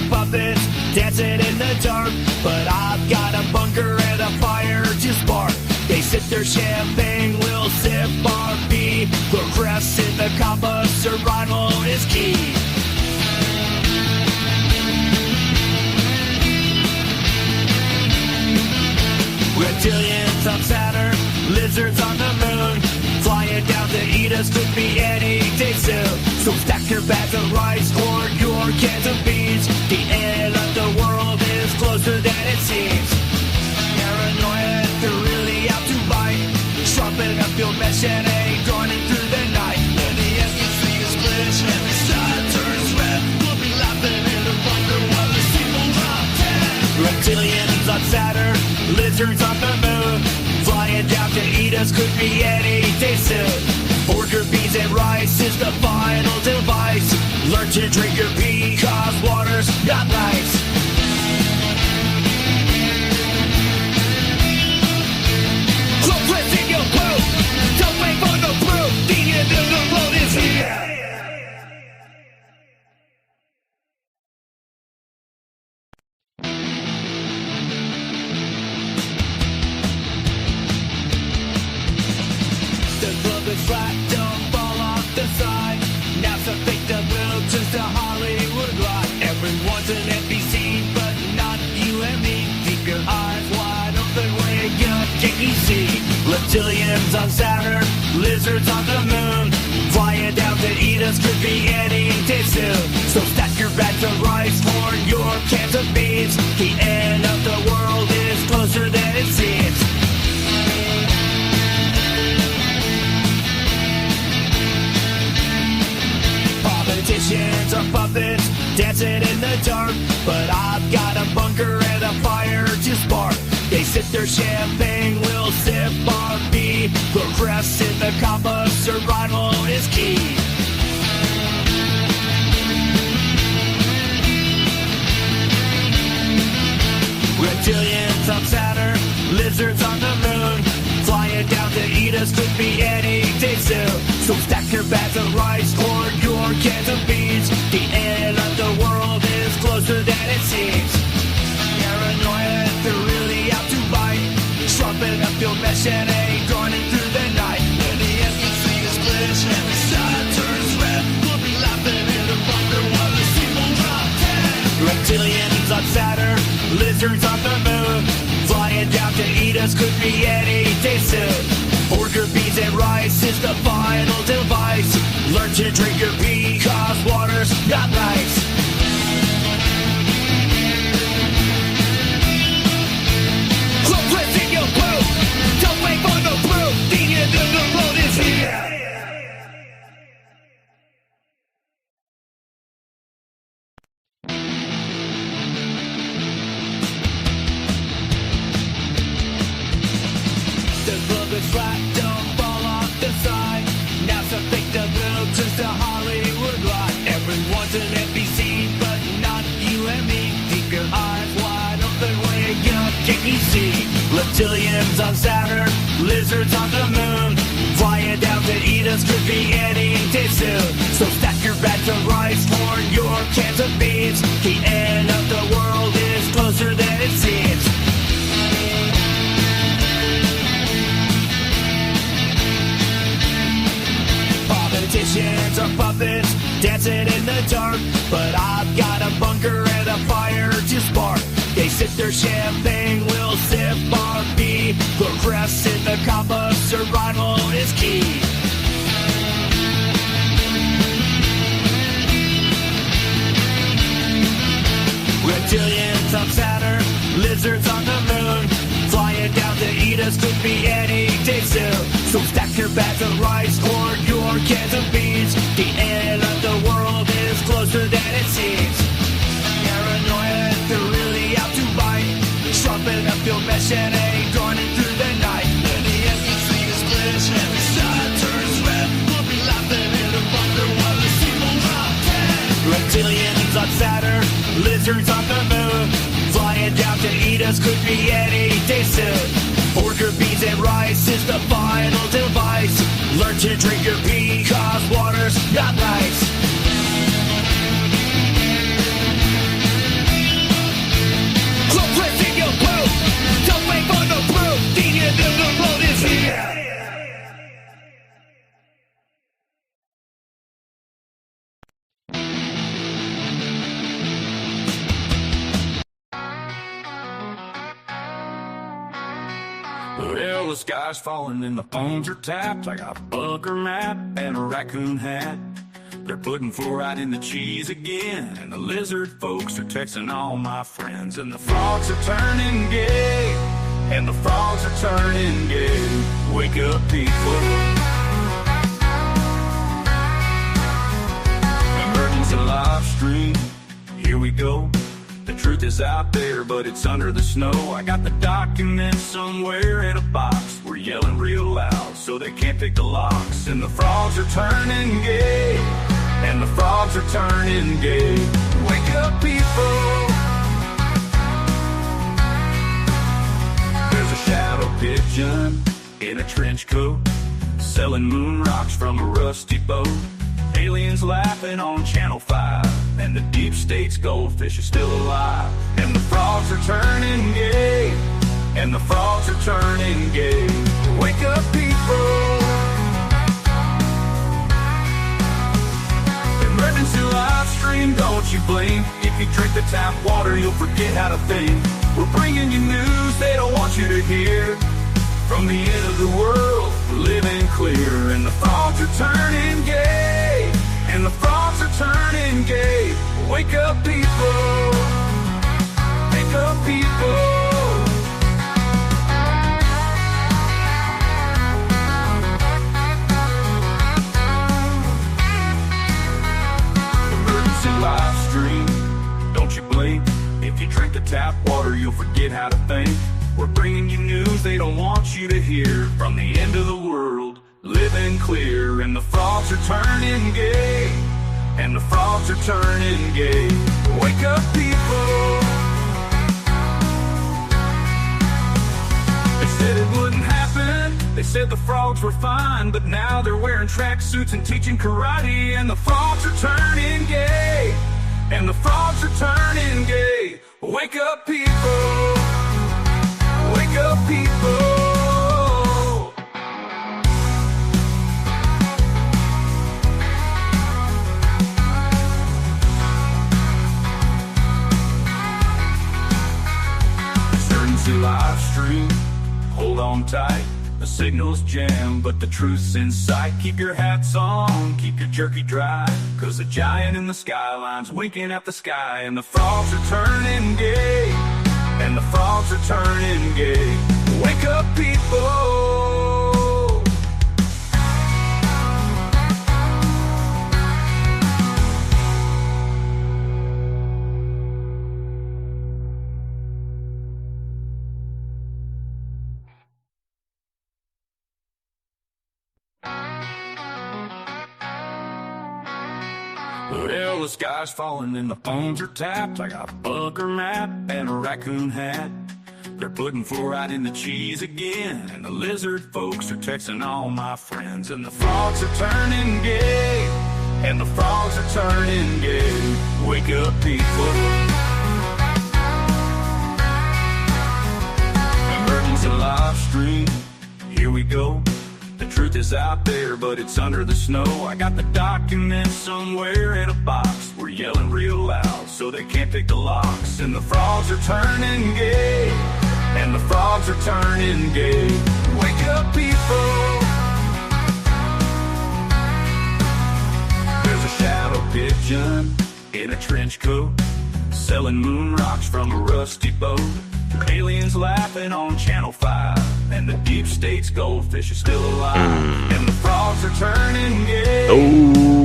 puppets dancing in the dark, but I've got a bunker and a fire to spark. They sip their champagne, we'll sip our pee. Progress in the combo, survival is key. Reptilians on Saturn, lizards on the moon. Flying down to eat us could be any day soon. So stack your bags of rice or your cans of beans. The end of the world is closer than it seems. Paranoia, they're really out to bite. Sharpen up your mesh and running through the night. When the NPC is glitch and the side turns red, we'll be laughing in the bunker while the sequel drop dead. Reptilians on Saturn, lizards on the moon. Flying down to eat us could be any day soon. Order beans and rice is the final device. Learn to drink your pee, cause water's not nice. Progress in your group, don't wait for the proof. The end of the road is here. Flat, don't fall off the side. Now some fake the world, just a Hollywood lie. Everyone's an NPC, but not you and me. Keep your eyes wide open, wake up, can you see? Reptilians on Saturn, lizards on the moon. Flying down to eat us could be any day soon. So stack your bags of rice or your cans of beans. The end of the world is closer than it seems. Politicians are puppets dancing in the dark, but I've got a bunker and a fire to spark. They sip their champagne, we'll sip our pee. Progress in the combo, survival is key. Reptilians on Saturn, lizards on the moon. Flying down to eat us could be any day soon. So stack your bags of rice or your cans of beans. The end of the world is closer than it seems. Paranoia, they're really out to bite. Sharpen up your mesh and running through the night. When the NPC is glitch and the side turns red, we'll be laughing in the bunker while the sequel drop dead. Reptilians on Saturn, lizards on the moon. Flying down to eat us could be any day soon. Order beans and rice is the final device. Learn to drink your pee, cause water's not nice. Progress in your group, don't wait for the proof. The end of the road is here. Flat, don't fall off the side. Now some fake the blue, just a Hollywood lie. Everyone's an NPC, but not you and me. Keep your eyes wide open, wake up, can you see? Reptilians on Saturn, lizards on the moon. Flying down to eat us could be any day soon. So stack your bags of rice or your cans of beans. The end of the world is closer than it seems. Politicians are puppets dancing in the dark, but I've got a bunker and a fire to spark. They sip their champagne, we'll sip our pee. Progress in the combo, survival is key. Reptilians on Saturn, lizards on the moon. Flying down to eat us could be any day soon. So stack your bags of rice or your cans of beans. The end of the world is closer than it seems. Paranoia, they're really out to bite. Sharpen up your mesh and running through the night. When the NPC is glitch and the side turns red, we'll be laughing in the bunker while the sequel drop dead. Reptilians on Saturn, lizards on the moon. Flying down to eat us could be any day soon. Order beans and rice is the final device. Learn to drink your pee, cause water's not nice. Well, the sky's falling and the phones are tapped. I got a bunker map and a raccoon hat. They're putting fluoride in the cheese again, and the lizard folks are texting all my friends. And the frogs are turning gay, and the frogs are turning gay. Wake up, people. Emergency live stream, here we go. The truth is out there, but it's under the snow. I got the documents somewhere in a box. We're yelling real loud so they can't pick the locks. And the frogs are turning gay, and the frogs are turning gay. Wake up, people. There's a shadow pigeon in a trench coat, selling moon rocks from a rusty boat. Aliens laughing on Channel 5, and the deep state's goldfish are still alive. And the frogs are turning gay, and the frogs are turning gay. Wake up, people. Emergency live stream, don't you blink. If you drink the tap water, you'll forget how to think. We're bringing you news they don't want you to hear. From the end of the world, we're living clear. And the frogs are turning gay, and the frogs are turning gay. Wake up, people. Wake up, people. Emergency live stream, don't you blink. If you drink the tap water, you'll forget how to think. We're bringing you news they don't want you to hear. From the end of the world, living clear. And the frogs are turning gay, and the frogs are turning gay. Wake up, people. They said it wouldn't happen. They said the frogs were fine, but now they're wearing tracksuits and teaching karate. And the frogs are turning gay, and the frogs are turning gay. Wake up, people. Wake up, people. Emergency live stream, hold on tight. The signal's jammed, but the truth's in sight. Keep your hats on, keep your jerky dry, 'cause the giant in the skyline's winking at the sky. And the frogs are turning gay, and the frogs are turning gay. Wake up, people. Well, the sky's falling and the phones are tapped. I got a bunker map and a raccoon hat. They're putting fluoride in the cheese again, and the lizard folks are texting all my friends. And the frogs are turning gay, and the frogs are turning gay. Wake up, people. Emergency live stream, here we go. The truth is out there, but it's under the snow. I got the documents somewhere in a box. We're yelling real loud so they can't pick the locks. And the frogs are turning gay, and the frogs are turning gay. Wake up, people. There's a shadow pigeon in a trench coat, selling moon rocks from a rusty boat. Aliens laughing on Channel 5, and the deep state's goldfish are still alive. And the frogs are turning gay,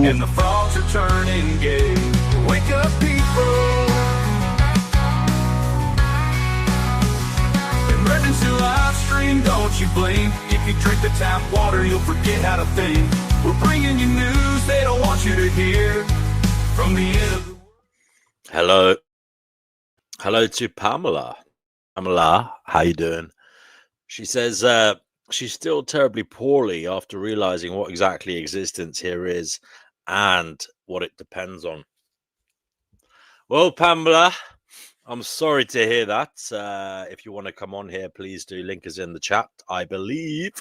and the frogs are turning gay. Wake up, people. Emergency live stream, don't you blink. If you drink the tap water, you'll forget how to think. We're bringing you news they don't want you to hear. From the end of the world. Hello to Pamela. Pamela, how you doing? She says she's still terribly poorly after realizing what exactly existence here is and what it depends on. Well, Pamela, I'm sorry to hear that. If you want to come on here, please do. Link is in the chat, I believe.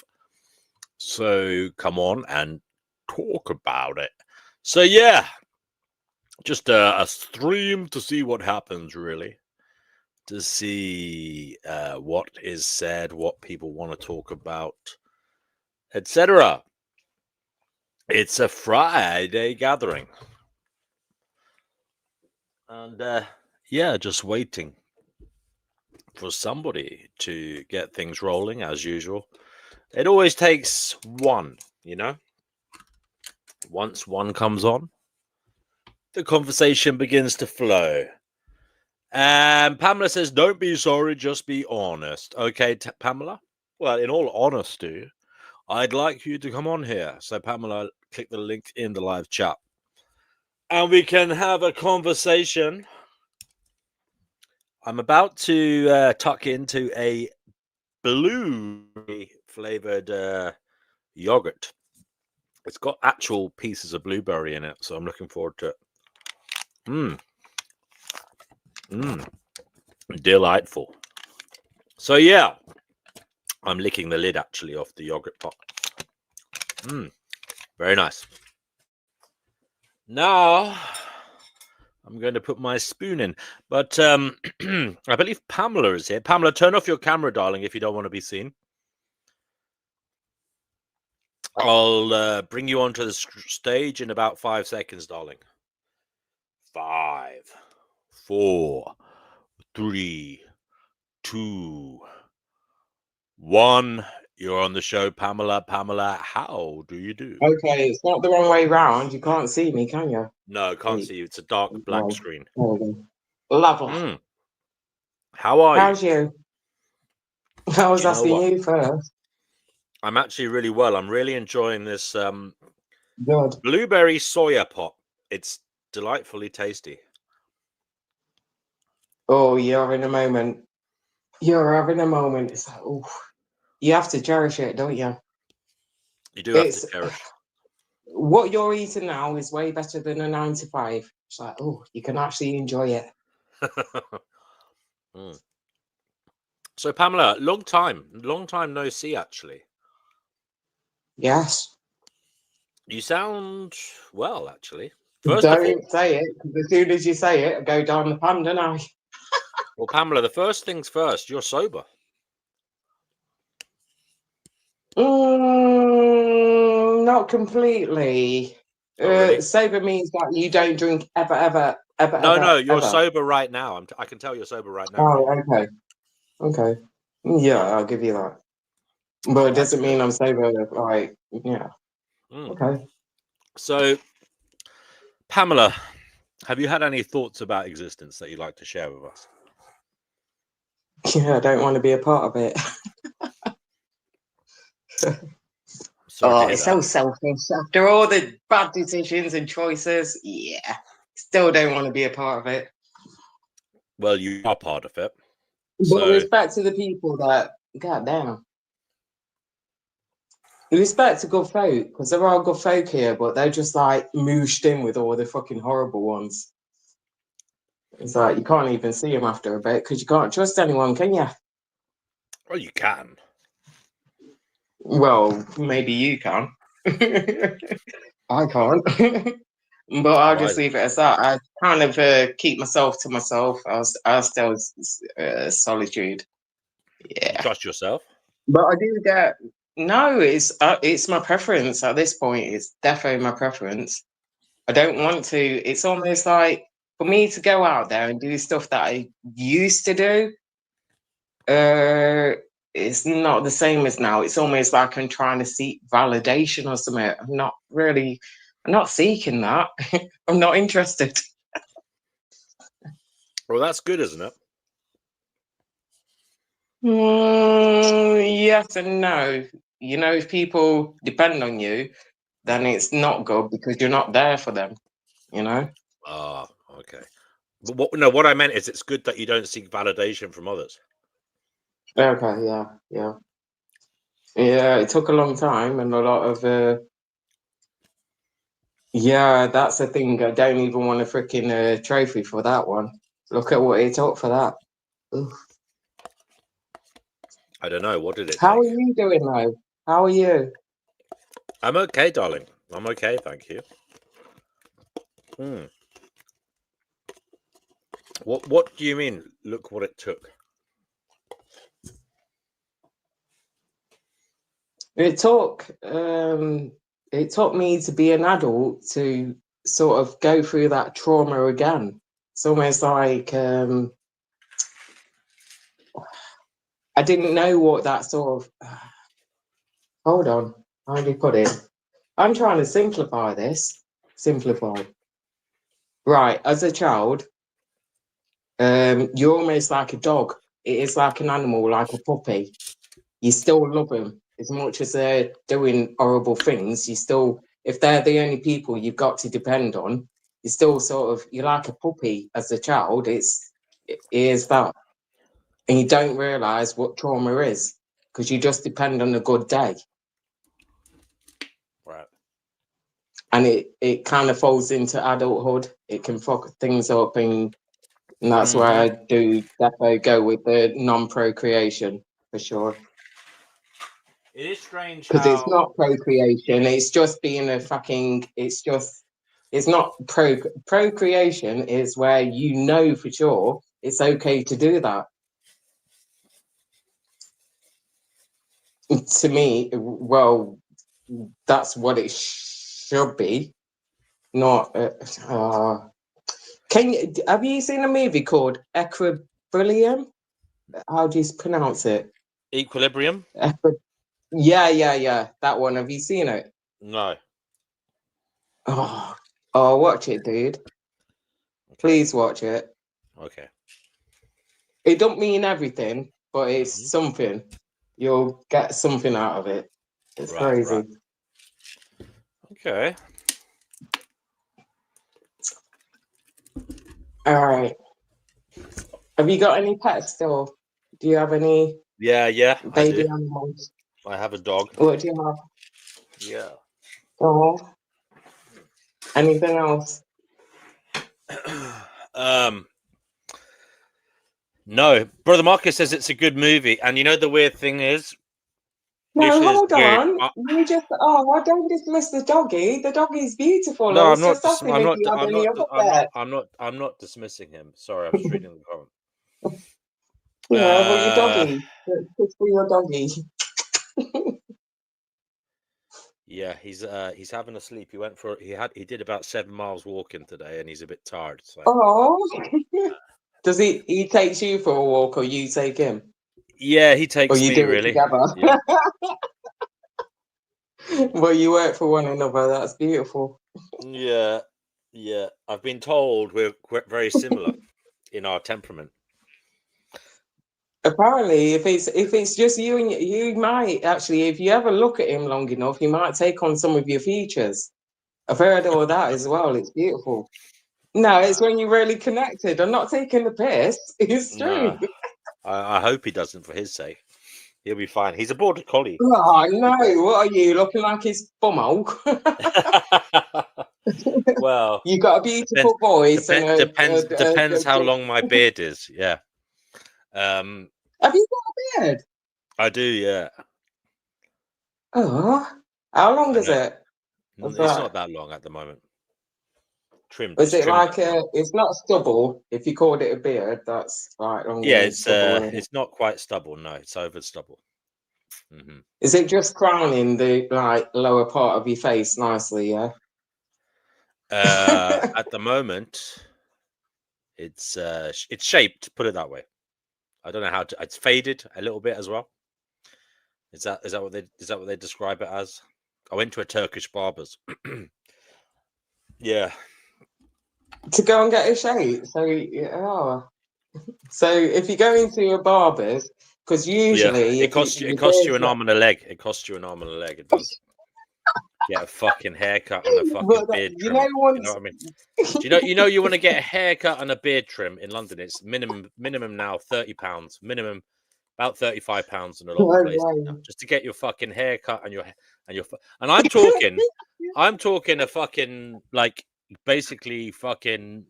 So come on and talk about it. So yeah, just a stream to see what happens, really. to see what is said, what people want to talk about, etc. It's a Friday gathering. And yeah, just waiting for somebody to get things rolling as usual. It always takes one, you know? Once one comes on, the conversation begins to flow. And Pamela says, don't be sorry, just be honest. Okay, Pamela? Well, in all honesty, I'd like you to come on here. So, Pamela, click the link in the live chat. And we can have a conversation. I'm about to tuck into a blueberry flavored yogurt. It's got actual pieces of blueberry in it, so I'm looking forward to it. Delightful. So yeah, I'm licking the lid actually off the yogurt pot. Very nice. Now I'm going to put my spoon in, but I believe Pamela is here. Pamela, turn off your camera, darling, if you don't want to be seen. I'll bring you onto the stage in about 5 seconds, darling. 5, 4, 3, 2, 1. You're on the show, Pamela. Pamela, how do you do? Okay, it's not the wrong way round. You can't see me, can you? No, can't see you. It's a dark black screen. Lovely. How are How's you? I was asking you first. I'm actually really well. I'm really enjoying this Good. blueberry soya pot. It's delightfully tasty. Oh, you're having a moment. You're having a moment. It's like, oh, you have to cherish it, don't you? You do have to cherish. What you're eating now is way better than a 9 to 5. It's like, oh, you can actually enjoy it. So, Pamela, long time no see, actually. Yes. You sound well, actually. Don't say it, because as soon as you say it, I go down the pan, don't I? Well, Pamela, the first things first, you're sober. Not completely. Really? Sober means that you don't drink ever. No, you're ever. sober right now. I can tell you're sober right now. Oh, okay. Yeah, I'll give you that. But it doesn't mean I'm sober. Like, yeah. Okay. So, Pamela, have you had any thoughts about existence that you'd like to share with us? Yeah, I don't want to be a part of it. It's so selfish. After all the bad decisions and choices, yeah, still don't want to be a part of it. Well, you are part of it. But respect to the people that, goddamn. Respect to good folk, because there are good folk here, but they're just like mooshed in with all the fucking horrible ones. It's like you can't even see them after a bit because you can't trust anyone, can you? Well, you can. Well, maybe you can. I can't. But I'll just leave it as that. I kind of keep myself to myself. I'll still solitude. Yeah. You trust yourself? But I do get... No, it's my preference at this point. It's definitely my preference. I don't want to... It's almost like for me to go out there and do stuff that I used to do, it's not the same as now. It's almost like I'm trying to seek validation or something. I'm not seeking that. I'm not interested. Well, that's good, isn't it? Yes and no. You know, if people depend on you, then it's not good because you're not there for them, you know? Ah, okay. But what I meant is it's good that you don't seek validation from others. Okay, yeah. Yeah, it took a long time and a lot of... Yeah, that's the thing. I don't even want a freaking trophy for that one. Look at what it took for that. Oof. I don't know. What did it How take? are you doing, though? How are you? I'm okay, darling. I'm okay, thank you. What do you mean? Look what it took. It took me to be an adult to sort of go through that trauma again. It's almost like I didn't know what that sort of. Hold on, how do you put it? I'm trying to simplify this. Simplify. Right, as a child, you're almost like a dog. It is like an animal, like a puppy. You still love them as much as they're doing horrible things. You still, if they're the only people you've got to depend on, you still sort of, you're like a puppy as a child. It is that, and you don't realize what trauma is because you just depend on a good day. Right. And it kind of falls into adulthood. It can fuck things up, and that's why I do definitely go with the non-procreation for sure. It is strange Because it's not procreation. It's just being a fucking. It's not procreation. Is where you know for sure it's okay to do that. To me, well, that's what it should be. Not. Have you seen a movie called Equilibrium? How do you pronounce it? Equilibrium? Yeah. That one. Have you seen it? No. Oh, watch it, dude. Okay. Please watch it. Okay. It don't mean everything, but it's something. You'll get something out of it. It's crazy. Right. Okay. All right. Have you got any pets still? Do you have any? Yeah. Baby animals. I have a dog. What do you have? Yeah. Oh. Anything else? No. Brother Marcus says it's a good movie, and you know the weird thing is. No, hold on. You just I don't dismiss the doggy. The doggy's beautiful. No, I'm not. I'm not dismissing him. Sorry, I'm just reading the comment. Yeah, well, your doggy. It's for your doggy. Yeah, he's having a sleep. He did about 7 miles walking today, and he's a bit tired. So. Oh, does he takes you for a walk, or you take him? Yeah, he takes me really. Together. Yeah. Well, you work for one another. That's beautiful. Yeah. I've been told we're very similar in our temperament. Apparently, if it's just you and you might actually, if you ever look at him long enough, he might take on some of your features. I've heard all that as well. It's beautiful. No, it's when you're really connected. I'm not taking the piss. It's true. No. I hope he doesn't, for his sake. He'll be fine. He's a border collie. Oh no! What are you looking like? His bumhole? Well, you got a beautiful voice. Depends how long my beard is. Yeah. Have you got a beard? I do. Yeah. Oh, how long is it? It's not that long at the moment. Trimmed. Is it like it's not stubble? If you called it a beard, that's like longer. Yeah, it's not quite stubble. No, it's over stubble. Mm-hmm. Is it just crowning the lower part of your face nicely? Yeah. At the moment, it's shaped. Put it that way. I don't know how to. It's faded a little bit as well. Is that what they describe it as? I went to a Turkish barber's. Yeah. To go and get a shape. So if you go into a barber's, because usually it costs you an arm and a leg. It costs you an arm and a leg. It does. Get a fucking haircut and a fucking beard trim. You know what I mean? You want to get a haircut and a beard trim in London. It's minimum now £30. Minimum about £35 in a lot of places now, just to get your fucking haircut and I'm talking a fucking basically fucking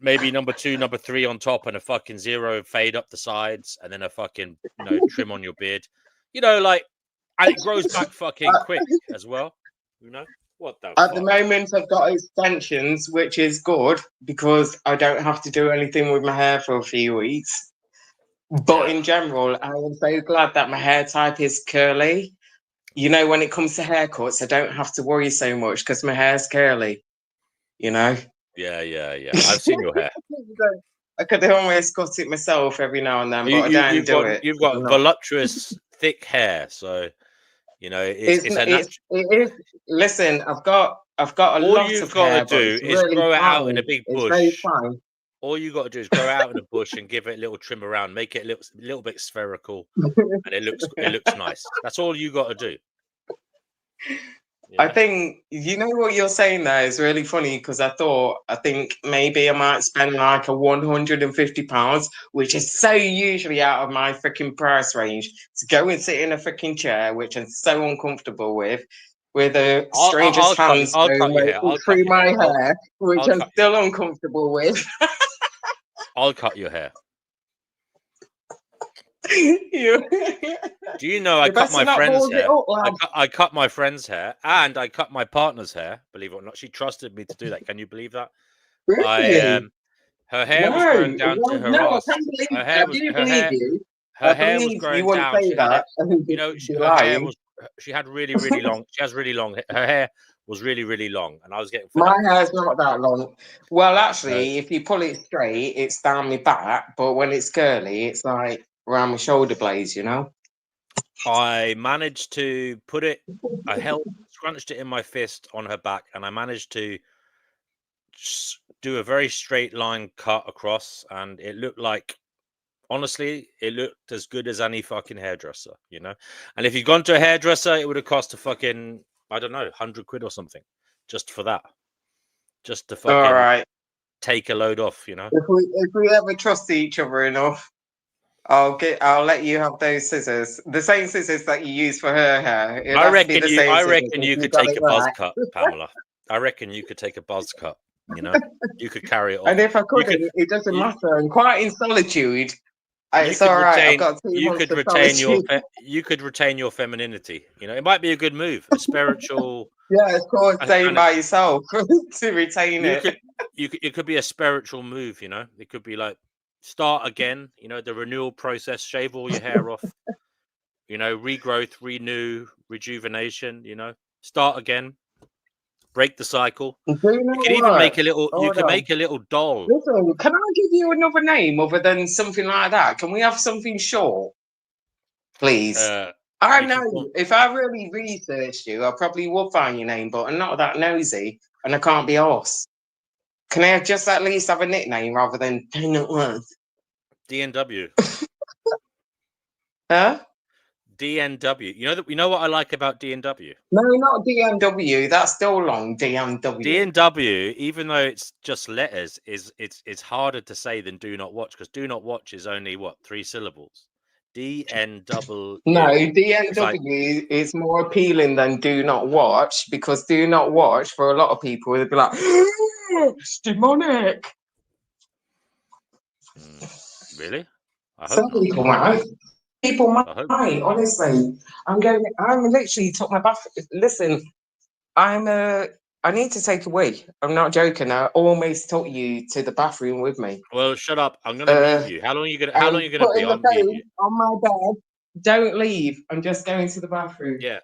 maybe number 2, number 3 on top, and a fucking 0 fade up the sides, and then a fucking trim on your beard. And it grows back fucking quick as well. What the At the fuck? moment, I've got extensions, which is good because I don't have to do anything with my hair for a few weeks. But Yeah. in general, I am so glad that my hair type is curly. You know, when it comes to haircuts, I don't have to worry so much because my hair's curly. You know, Yeah. I've seen your hair. I could almost cut it myself every now and then, but I don't do it. You've 'Cause I'm got not. voluptuous, thick hair. So it's a natural. It is. Listen, I've got a All lot you've of got to hair, but do it's is really grow it out in a fine. big It's very bush. fine. All you got to do is grow it out in a bush and give it a little trim around, make it a little bit spherical, and it looks nice. That's all you got to do. I think you know what you're saying there is really funny because I think maybe I might spend like a £150, which is so usually out of my freaking price range, to go and sit in a freaking chair, which I'm so uncomfortable with a stranger's hands I'll going cut your hair. I'll cut through your my hair. hair, which I'll I'm cut still uncomfortable with. I'll cut your hair. You- Do you know I You cut better my not friend's balls it hair? up, lad. I cut my friend's hair and I cut my partner's hair. Believe it or not, she trusted me to do that. Can you believe that? Really? Her hair was Wow. growing down to Well, her no, I ass. can't believe Her it. hair I was do believe you. her I hair was believe you growing wouldn't down. say that. You know, You'd be her hair lying. was. She had really long. She has really long. Her hair was really long, and I was getting fed My up. hair's not that long. Well, So actually, if you pull it straight, it's down my back. But when it's curly, it's like around my shoulder blades, you know? I managed to put it. I scrunched it in my fist on her back, and I managed to do a very straight line cut across, and it looked like. Honestly, it looked as good as any fucking hairdresser, you know? And if you'd gone to a hairdresser, it would have cost a fucking, I don't know, 100 quid or something just for that. Just to All fucking right. take a load off, you know? If we ever trust each other enough, I'll let you have those scissors. The same scissors that you use for her hair. It'd have to be the same I scissors reckon if you you could got take it a buzz right. cut, Pamela. I reckon you could take a buzz cut, you know? You could carry it off. And if I You couldn't, could, it doesn't you, matter. I'm quite in solitude. you It's could all right. I've retain, got 2 you months could of retain solitude. you could retain your femininity. You know, it might be a good move, a spiritual. Yeah, of course, staying kind by yourself to retain You it. could, it could be a spiritual move, you know. It could be like start again, you know, the renewal process, shave all your hair off, you know, regrowth, renew, rejuvenation, you know, start again, break the cycle. Do you You know could even make what? a little. You Hold can on. make a little doll. Listen, can I give you another name other than something like that? Can we have something short, please? I You know can, if I really researched you, I probably would find your name, but I'm not that nosy and I can't be arsed. Can I just at least have a nickname rather than DNW. Huh? DNW. You know that. You know what I like about DNW. No, not DMW. That's still long. DMW. DNW, even though it's just letters, it's harder to say than do not watch because do not watch is only what 3 syllables. DNW. No, It's like DMW is more appealing than do not watch because do not watch for a lot of people they'd be like, it's demonic. really. I hope Some not. people might. People I hope. might. Honestly, I'm literally took my bath. Listen, I need to take a wee. I'm not joking. I almost took you to the bathroom with me. Well, shut up. I'm gonna mute you. How long are you gonna? How long are you gonna be? Putting I'll the mute phone you. on my bed. Don't leave. I'm just going to the bathroom. Yeah.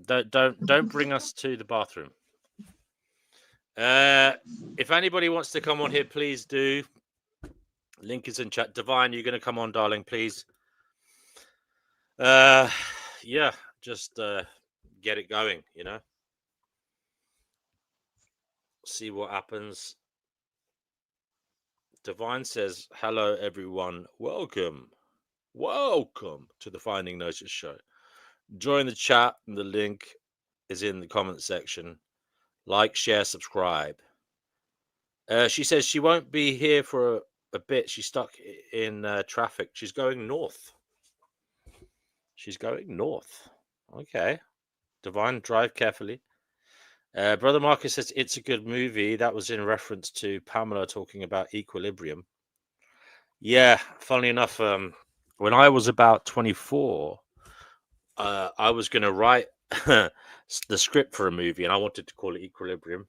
Don't bring us to the bathroom. If anybody wants to come on here, please do. Link is in chat. Divine, you're gonna come on, darling, please. Yeah, just get it going, you know. See what happens. Divine says, hello everyone. Welcome to the Finding Notice show. Join the chat and the link is in the comment section. Like, share, subscribe. She says she won't be here for a bit. She's stuck in traffic. She's going north. Okay. Divine, drive carefully. Brother Marcus says it's a good movie. That was in reference to Pamela talking about Equilibrium. Yeah, funnily enough, when I was about 24, I was going to write the script for a movie, and I wanted to call it Equilibrium.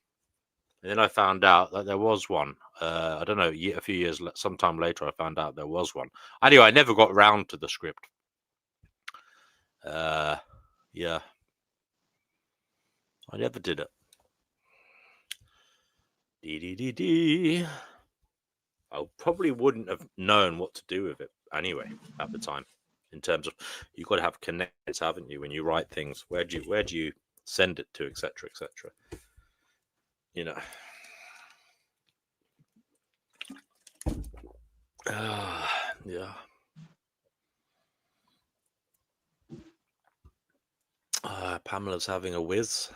And then I found out that there was one. I don't know, a few years, sometime later, I found out there was one. Anyway, I never got round to the script. Yeah, I never did it. I probably wouldn't have known what to do with it anyway at the time. In terms of, you've got to have connects, haven't you? When you write things, where do you send it to, etc., etc. You know. Yeah. Pamela's having a whiz.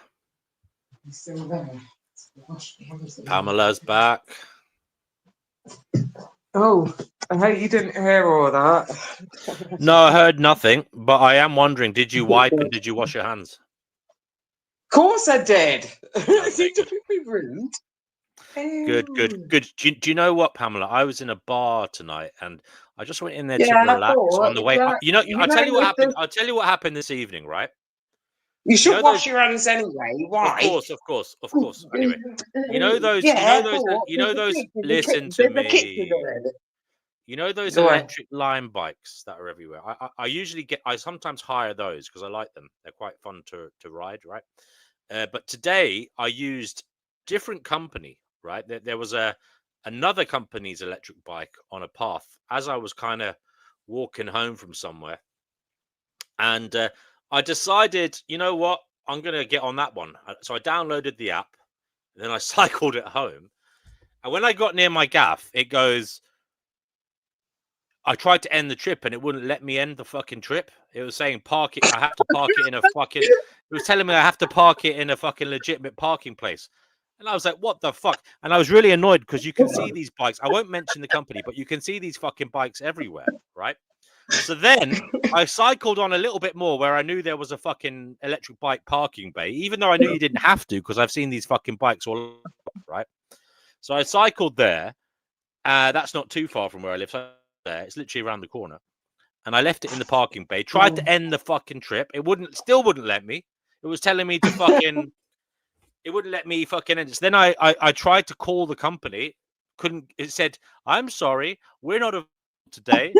He's still there. Pamela's back. Oh, I hope you didn't hear all that. No, I heard nothing, but I am wondering, did you wipe and did you wash your hands? Of course I did. Okay, Don't be rude. Good. Do you know what, Pamela? I was in a bar tonight and I just went in there to Yeah, I relax thought, on the way. yeah, I'll tell you what with happened. the- I'll tell you what happened this evening, right? You should know wash those- your hands anyway. Why? Of course. Anyway, you know those. Yeah, You know those. Listen to me. You know those Go on. electric Lime bikes that are everywhere. I usually I sometimes hire those because I like them. They're quite fun to ride, right? But today I used different company, right? There was another company's electric bike on a path as I was kind of walking home from somewhere, and I decided, you know what, I'm gonna get on that one. So I downloaded the app, and then I cycled it home. And when I got near my gaff, it goes. I tried to end the trip and it wouldn't let me end the fucking trip. It was saying park it. I have to park it in a fucking. It was telling me I have to park it in a fucking legitimate parking place. And I was like, what the fuck? And I was really annoyed because you can see these bikes. I won't mention the company, but you can see these fucking bikes everywhere, right? So then I cycled on a little bit more where I knew there was a fucking electric bike parking bay, even though I knew you didn't have to because I've seen these fucking bikes all over, right? So I cycled there. That's not too far from where I live. So there, it's literally around the corner, and I left it in the parking bay. Tried to end the fucking trip. It still wouldn't let me. It was telling me to fucking. It wouldn't let me fucking end. So then I tried to call the company. Couldn't. It said, "I'm sorry, we're not available today."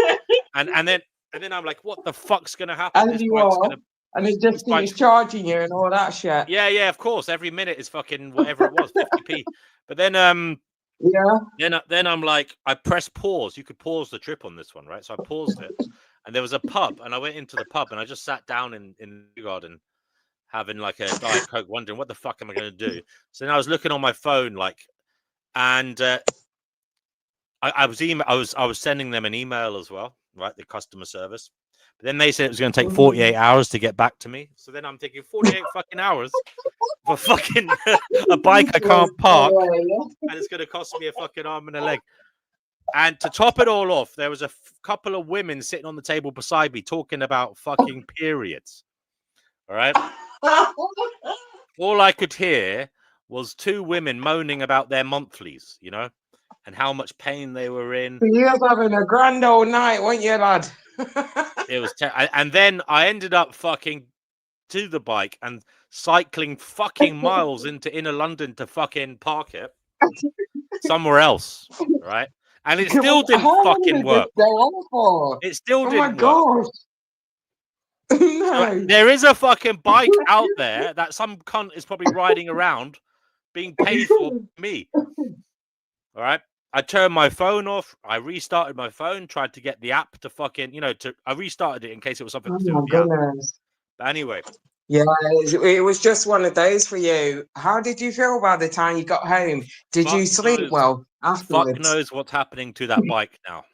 and then I'm like, "What the fuck's gonna happen?" And you are, and it just keeps charging you and all that shit. Yeah, of course. Every minute is fucking whatever it was, 50p. But then yeah. Then I'm like, I press pause. You could pause the trip on this one, right? So I paused it, and there was a pub, and I went into the pub, and I just sat down in the garden, having like a Diet Coke, wondering what the fuck am I going to do. So then I was looking on my phone, like, and I was sending them an email as well, right? The customer service. But then they said it was going to take 48 hours to get back to me. So then I'm thinking 48 fucking hours for fucking a bike I can't park, and it's going to cost me a fucking arm and a leg. And to top it all off, there was a couple of women sitting on the table beside me talking about fucking periods. All right. All I could hear was two women moaning about their monthlies, you know, and how much pain they were in. You was having a grand old night, weren't you, lad? It was and then I ended up fucking to the bike and cycling fucking miles into inner London to fucking park it somewhere else, right? And it still didn't fucking work. It still didn't work. No. There is a fucking bike out there that some cunt is probably riding around being paid for me. All right. I turned my phone off. I restarted my phone, tried to get the app to fucking, I restarted it in case it was something to do with the app. But anyway. Yeah, it was just one of those for you. How did you feel by the time you got home? Did you sleep well afterwards? Fuck knows what's happening to that bike now,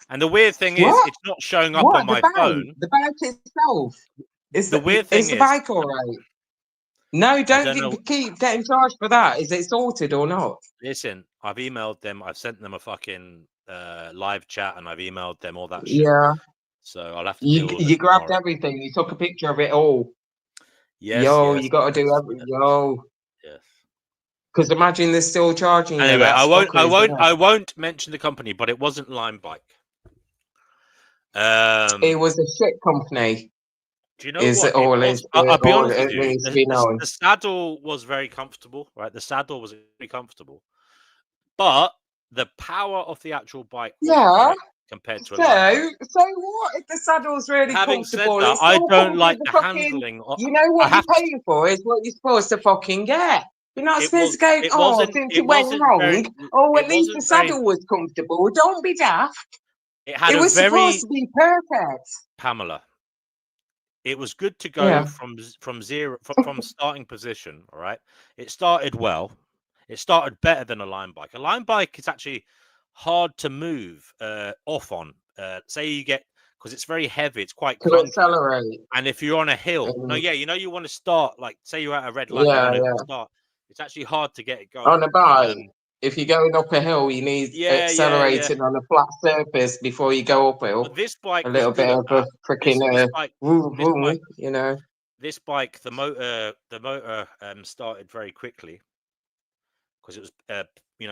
And the weird thing is, it's not showing up on my phone. The bike itself. Is the weird thing is the bike all right? No, don't keep getting charged for that. Is it sorted or not? Listen, I've emailed them. I've sent them a fucking live chat, and I've emailed them all that shit. Yeah. So I'll have to. You grabbed everything. You took a picture of it all. Yes. You got to do everything. Yes. Because imagine they're still charging you. Anyway, I won't mention the company, but it wasn't Lime Bike. It was a shit company. Do you know Is what? it all is I'll be all honest with it you. needs to be known? The saddle was very comfortable, right? The saddle was very comfortable, but the power of the actual bike wasn't Yeah. great compared to a line bike. So what if the saddle's really Having said comfortable? that, It's I still don't like comfortable the fucking. handling. You know I what you're have to. paying for is what you're supposed to fucking get. You're not It supposed was. to go, It oh, wasn't. since It it went wasn't wrong, very. oh, at It least the wasn't very. saddle was comfortable. Don't be daft. It had It a was supposed very to be perfect. Pamela. It was good to go Yeah. from zero from starting position. All right, it started well. It started better than a line bike. A line bike is actually hard to move off on. Say you get because it's very heavy. It's quite To clunky. accelerate. And if you're on a hill, no, yeah, you know you want to start like say you're at a red light, you want to start. It's actually hard to get it going. On a bike, if you're going up a hill, you need accelerating on a flat surface before you go uphill. But this bike, a little bit of a freaking you know. This bike, the motor started very quickly because it was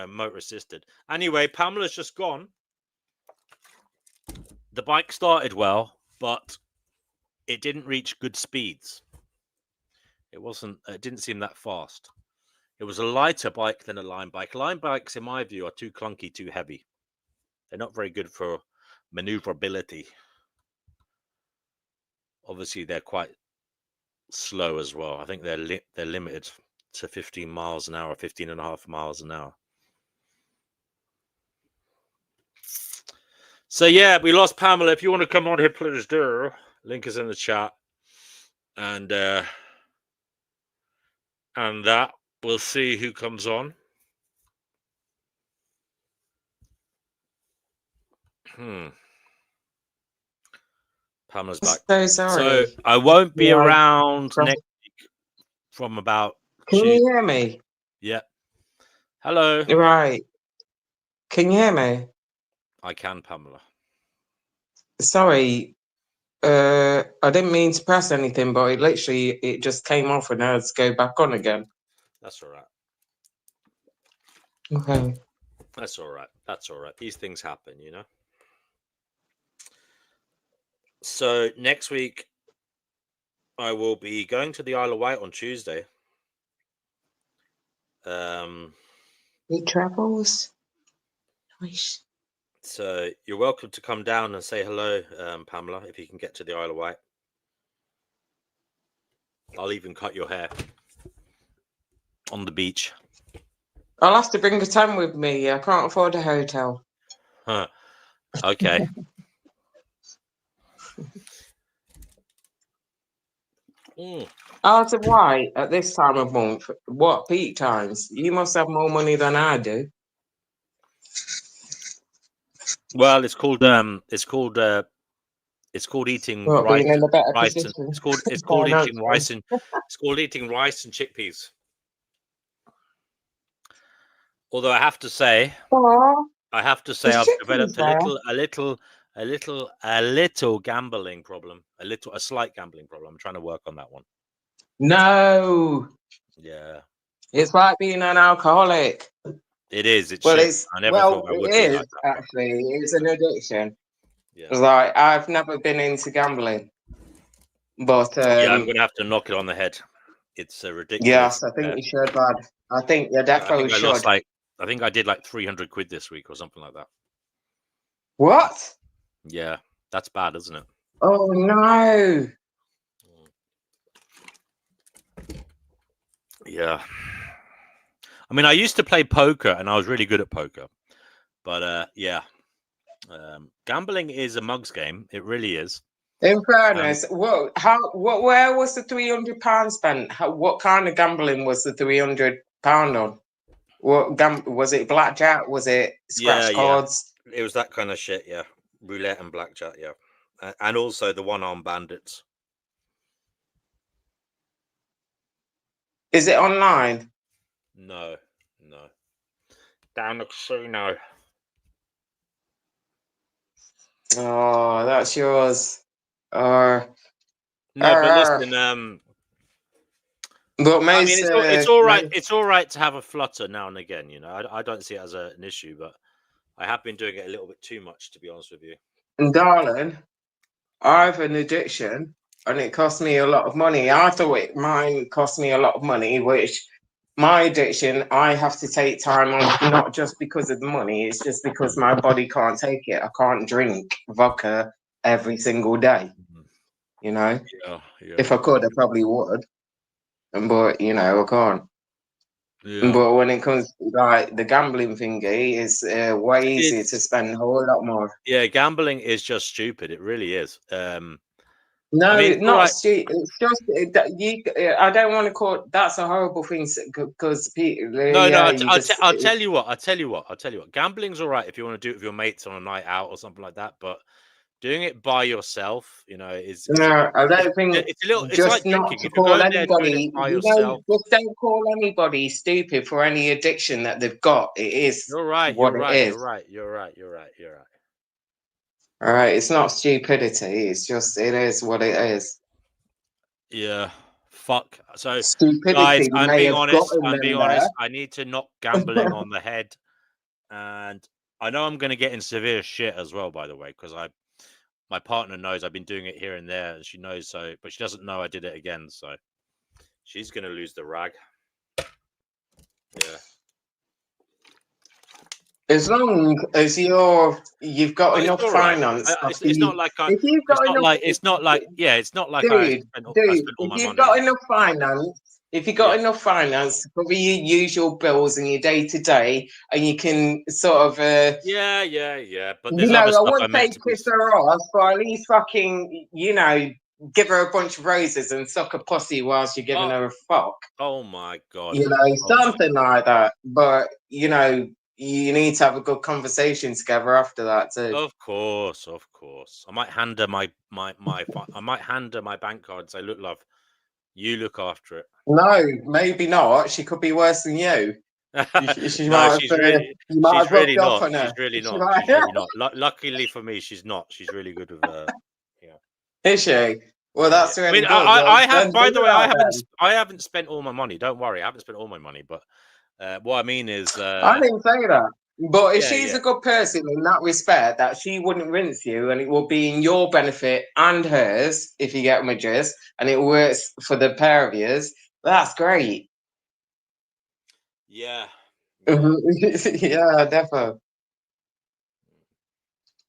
motor assisted. Anyway, Pamela's just gone. The bike started well, but it didn't reach good speeds. It didn't seem that fast. It was a lighter bike than a line bike. Line bikes, in my view, are too clunky, too heavy. They're not very good for maneuverability. Obviously, they're quite slow as well. I think they're limited to 15 miles an hour, 15 and a half miles an hour. So yeah, we lost Pamela. If you want to come on here, please do. Link is in the chat, and that we'll see who comes on. Pamela's back. So sorry. So I won't be around next week from about. Can you hear me? Yeah. Hello. Right. Can you hear me? I can, Pamela. Sorry. I didn't mean to press anything, but it just came off and now it's go back on again. That's all right. Okay. That's all right. That's all right. These things happen, you know. So next week, I will be going to the Isle of Wight on Tuesday. It travels. Nice. So you're welcome to come down and say hello, Pamela, if you can get to the Isle of Wight. I'll even cut your hair on the beach. I'll have to bring a tent with me. I can't afford a hotel. Huh. Okay. Isle of Wight at this time of month. What peak times? You must have more money than I do. Well, it's called eating rice. Being in a better rice position. and, it's called eating rice and it's called eating rice and chickpeas. Although I have to say, I've developed a little gambling problem, a slight gambling problem. I'm trying to work on that one. No. Yeah. It's like being an alcoholic. It is. It is like actually. It's an addiction. Yeah. Like I've never been into gambling, but I'm gonna have to knock it on the head. It's ridiculous. Yes, I think you should, lad. I think you definitely should. I think I did like 300 quid this week or something like that. What? Yeah, that's bad, isn't it? Oh no. Yeah. I mean, I used to play poker and I was really good at poker. But yeah. Gambling is a mug's game. It really is. In fairness, where was the £300 spent? What kind of gambling was the £300 on? What was it? Blackjack? Was it scratch cards? Yeah. It was that kind of shit. Yeah, roulette and blackjack. Yeah, and also the one-armed bandits. Is it online? No. Down the casino. Oh, that's yours. No, but listen. But I mean, it's all right. It's all right to have a flutter now and again. You know, I don't see it as an issue, but I have been doing it a little bit too much, to be honest with you. And darling, I have an addiction. and it cost me a lot of money. I thought mine cost me a lot of money, which my addiction, I have to take time off, not just because of the money, it's just because my body can't take it. I can't drink vodka every single day, you know? Yeah. If I could, I probably would. But, you know, I can't. Yeah. But when it comes to like the gambling thingy, it's way easier to spend a whole lot more. Yeah, gambling is just stupid. It really is. No, I mean, it's not alright. stupid. It's just I don't want to call that's a horrible thing because people. No, Yeah, I'll tell you what. Gambling's all right if you want to do it with your mates on a night out or something like that. But doing it by yourself, you know, is No, I don't think it's a little. It's just like not drinking. to If you're call going there doing anybody. it by You yourself, know, just don't call anybody stupid for any addiction that they've got. It is you're right. what You're it right. is. You're right. All right, it's not stupidity. It's just it is what it is. Yeah. Fuck. So, Stupidity guys, I'm may being have honest. gotten I'm them being there. honest. I need to knock gambling on the head, and I know I'm going to get in severe shit as well. By the way, because my partner knows I've been doing it here and there, and she knows so, but she doesn't know I did it again. So she's going to lose the rag. Yeah. As long as you've got enough It's all right. finance. It's not like I. If you've got enough, It's not like. Yeah, it's not like I dude, spent all if my you've money. got enough finance, if you've got enough finance to cover your usual bills and your day to day, and you can sort of, Yeah. But you there's know, other I stuff wouldn't I'm meant say to be. kiss her off, but at least fucking, you know, give her a bunch of roses and suck a pussy whilst you're giving her a fuck. Oh my god. You know, something like that. But you know, you need to have a good conversation together after that too. Of course. I might hand her my I might hand her my bank card and say, "Look, love, you look after it." No, maybe not. She could be worse than you. She No, might she's have, really, you might she's have really rubbed off not. on her. She's really She not. might- She's really not. Luckily for me, she's not. She's really good with yeah. Is she? Well, that's I really mean, good. I have. Then By do the way, that I haven't spent all my money. Don't worry, I haven't spent all my money. But what I mean is, I didn't say that. But if she's yeah. a good person in that respect, that she wouldn't rinse you, and it will be in your benefit and hers, if you get my gist, and it works for the pair of yous, that's great. Yeah. Yeah, definitely.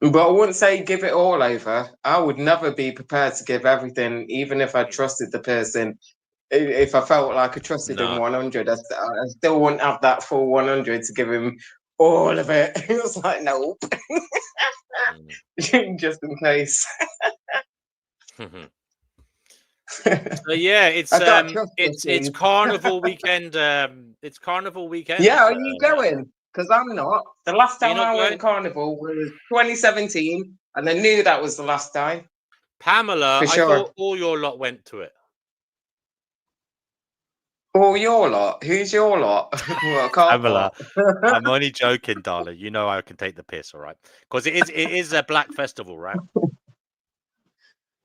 But I wouldn't say give it all over. I would never be prepared to give everything, even if I trusted the person. If I felt like I trusted him 100, I still wouldn't have that full 100 to give him all of it. It was like, nope. Just in case. So yeah, it's carnival weekend. It's carnival weekend. Yeah, are you going? Because I'm not. The last time I went carnival was 2017, and I knew that was the last time. Pamela, For sure. I thought all your lot went to it. Oh, your lot? Who's your lot? Pamela, I'm only joking, darling. You know I can take the piss, all right? Because it is a black festival, right?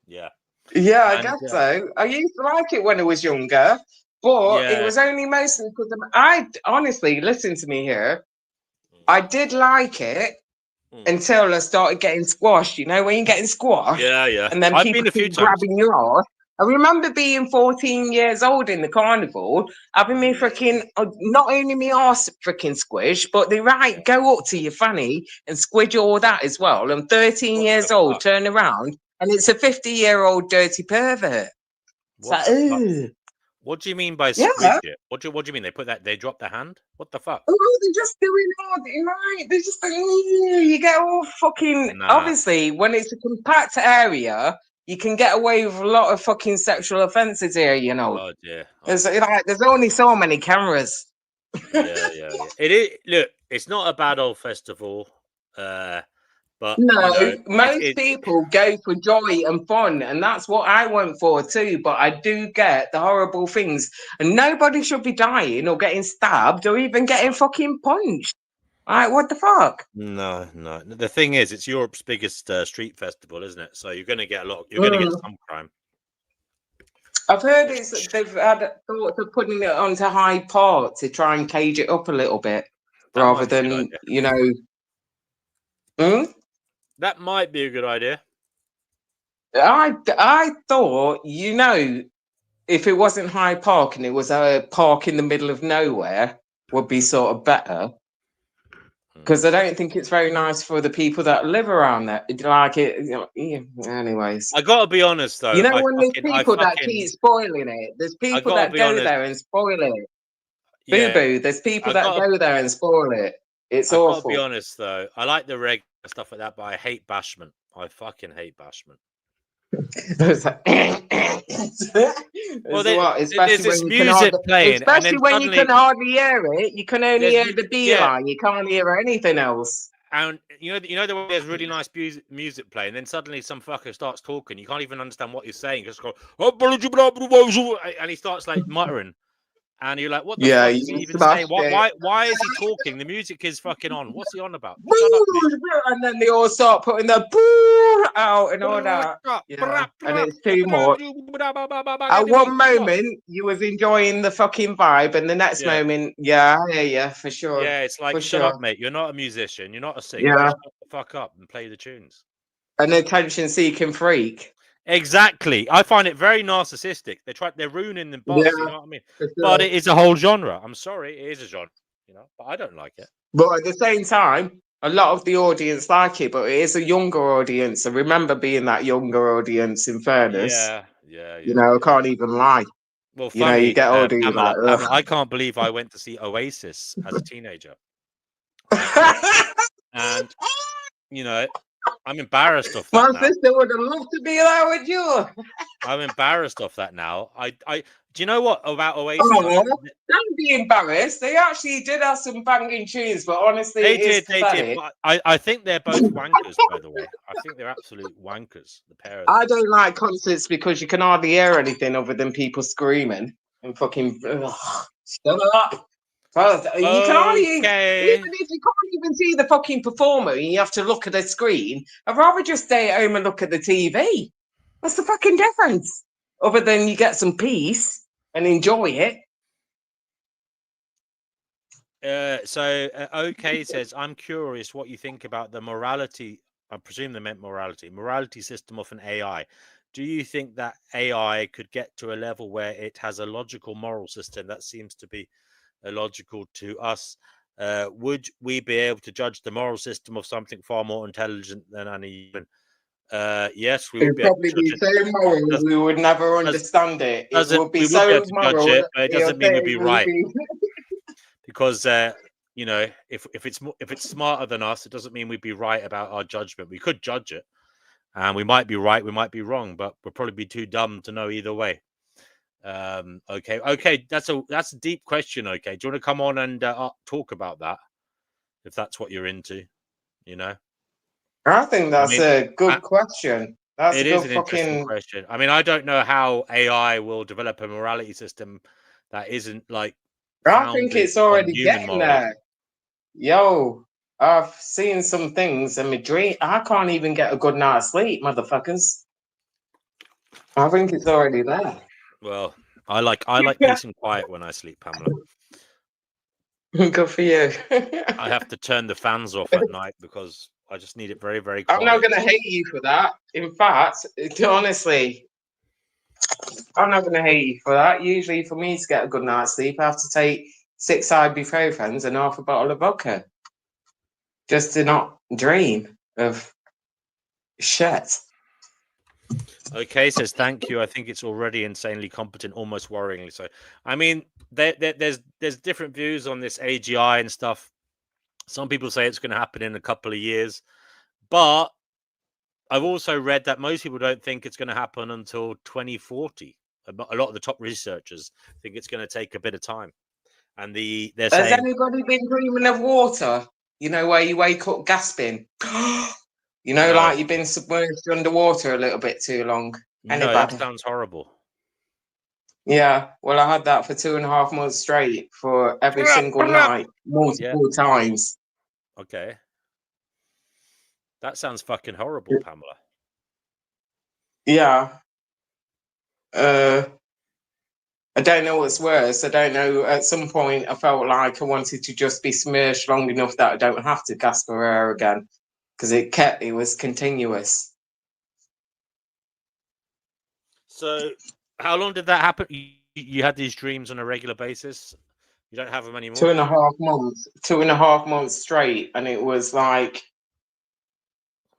Yeah. Yeah, I guess so. I used to like it when I was younger, but it was only mostly because I honestly, listen to me here. I did like it until I started getting squashed. You know, when you're getting squashed, yeah. and then I've people been a few keep grabbing your arse. I remember being 14 years old in the carnival, having me freaking, not only me arse freaking squish, but they go up to your fanny and squidge all that as well. I'm 13 years old, turn around, and it's a 50-year-old dirty pervert. It's like, ooh. What do you mean by squidge it? What do you mean? They drop their hand? What the fuck? Oh, they're just doing all right. They're just like, you get all fucking. Obviously, when it's a compact area, you can get away with a lot of fucking sexual offences here. You know, there's only so many cameras. Yeah. It is. Look, it's not a bad old festival. But no, most people go for joy and fun, and that's what I went for too. But I do get the horrible things, and nobody should be dying or getting stabbed or even getting fucking punched. Like, what the fuck? No. The thing is, it's Europe's biggest street festival, isn't it? So you're going to get you're going to get some crime. I've heard they've had thoughts of putting it onto Hyde Park to try and cage it up a little bit, rather than That might be a good idea. I thought, if it wasn't Hyde Park and it was a park in the middle of nowhere, would be sort of better. Because I don't think it's very nice for the people that live around there. Like it, anyways. I gotta be honest though. When there's people that keep spoiling it, there's people that go there and spoil it. Yeah, Boo-boo, there's people that go there and spoil it. It's I awful. gotta be honest though. I like the reg stuff like that, but I hate bashment. I fucking hate bashment. Well, especially when you can hardly hear it. You can only hear the B line. You can't hear anything else. And you know the way there's really nice music playing, and then suddenly some fucker starts talking. You can't even understand what he's saying. Just go, and he starts like muttering. And you're like, what the fuck is he even saying? Why is he talking? The music is fucking on. What's he on about? Shut up, mate. And then they all start putting the boo out and all that. Yeah. And it's too much. At one moment, you was enjoying the fucking vibe, and the next moment, for sure. Yeah, it's like, shut up, mate. You're not a musician. You're not a singer. Yeah. Shut the fuck up and play the tunes. An attention-seeking freak. Exactly. I find it very narcissistic. They're ruining the boss, you know what I mean? Sure. But it is a whole genre. I'm sorry, it is a genre, but I don't like it. But at the same time, a lot of the audience like it, but it is a younger audience. I remember being that younger audience, in fairness. Yeah. I can't even lie. Well, funny, you get older, Pamela, I can't believe I went to see Oasis as a teenager. And, I'm embarrassed of that. My sister would have loved to be there with you. I'm embarrassed of that now. Do you know what about Oasis? Don't be embarrassed. They actually did have some banging tunes, but honestly, they did. But I think they're both wankers, by the way. I think they're absolute wankers. The pair of them. I don't like concerts because you can hardly hear anything other than people screaming and fucking shut up. You can hardly, even if you can't even see the fucking performer and you have to look at the screen, I'd rather just stay at home and look at the TV. What's the fucking difference? Other than you get some peace and enjoy it. OK says, I'm curious what you think about the morality. I presume they meant morality system of an AI. Do you think that AI could get to a level where it has a logical moral system that seems to be illogical to us? Would we be able to judge the moral system of something far more intelligent than any human? Yes, we would probably be so moral we would never understand it. It would be so moral. It doesn't mean we'd be right. Because if it's smarter than us, it doesn't mean we'd be right about our judgment. We could judge it, and we might be right, we might be wrong, but we'll probably be too dumb to know either way. Okay, that's a deep question. Okay, do you want to come on and talk about that, if that's what you're into? I think that's a good question. That's it is an interesting question. I mean, I don't know how AI will develop a morality system that isn't like. I think it's already getting there. Yo, I've seen some things in my dream. I can't even get a good night's sleep, motherfuckers. I think it's already there. Well, I like peace and quiet when I sleep, Pamela. Good for you. I have to turn the fans off at night because I just need it very, very quiet. I'm not going to hate you for that. In fact, honestly, I'm not going to hate you for that. Usually, for me to get a good night's sleep, I have to take 6 ibuprofens and half a bottle of vodka just to not dream of shit. Okay, says thank you. I think it's already insanely competent, almost worryingly so. I mean, there's different views on this AGI and stuff. Some people say it's going to happen in a couple of years, but I've also read that most people don't think it's going to happen until 2040. A lot of the top researchers think it's going to take a bit of time. And they're saying, has anybody been dreaming of water? Where you wake up gasping. Like you've been submerged underwater a little bit too long. No, that sounds horrible. Yeah, well, I had that for 2.5 months straight for every single night, multiple times. Okay. That sounds fucking horrible, Pamela. Yeah. I don't know what's worse. I don't know. At some point, I felt like I wanted to just be submerged long enough that I don't have to gasp for air again. Because it was continuous. So, how long did that happen? You had these dreams on a regular basis. You don't have them anymore. 2.5 months. 2.5 months straight, and it was like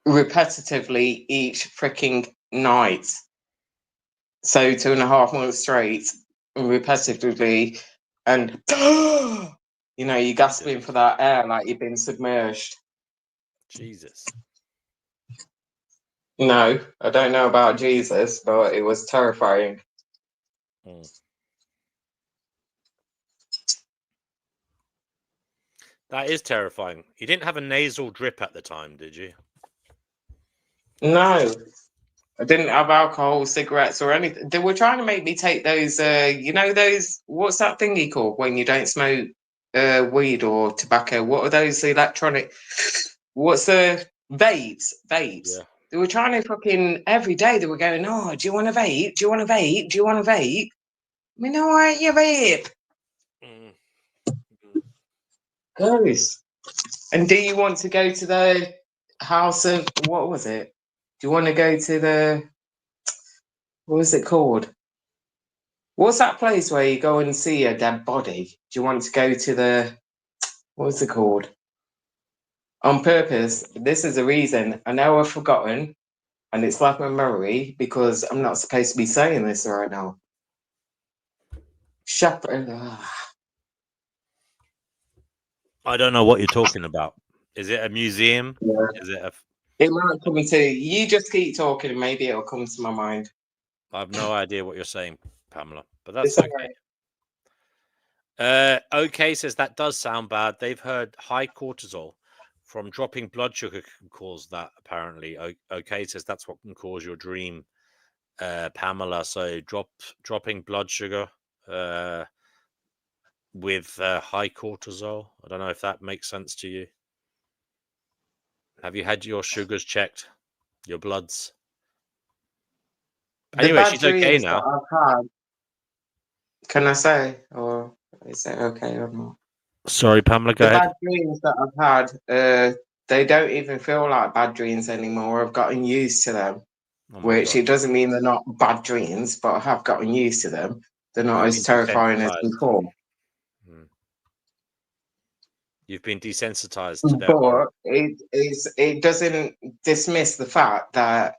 repetitively each freaking night. So 2.5 months straight, repetitively, and you're gasping for that air like you've been submerged. Jesus. No, I don't know about Jesus, but it was terrifying. That is terrifying. You didn't have a nasal drip at the time, did you? No, I didn't have alcohol, cigarettes, or anything. They were trying to make me take those, those, what's that thingy called when you don't smoke weed or tobacco? What are those electronic, what's the vapes? Yeah. They were trying to fucking, every day they were going, oh, do you want a vape? Do you want a vape? Do you want a vape? I mean, all right, you vape. Goes. And do you want to go to the house of, what was it? Do you want to go to the, what was it called? What's that place where you go and see a dead body? Do you want to go to the, what was it called? On purpose, this is a reason. I know I've forgotten, and it's like my memory because I'm not supposed to be saying this right now. Shepherd. I don't know what you're talking about. Is it a museum? Yeah. Is it a... It might come to you. Just keep talking, and maybe it'll come to my mind. I have no idea what you're saying, Pamela, but that's okay. OK says that does sound bad. They've heard high cortisol from dropping blood sugar can cause that, apparently. OK says that's what can cause your dream, Pamela. So dropping blood sugar with high cortisol. I don't know if that makes sense to you. Have you had your sugars checked? Your bloods? Anyway, she's okay now. I've had, can I say, or is it okay or not? Sorry, Pamela, go ahead. The bad dreams that I've had, they don't even feel like bad dreams anymore. I've gotten used to them, which it doesn't mean they're not bad dreams, but I have gotten used to them. They're not as terrifying as before. You've been desensitized to them. But it doesn't dismiss the fact that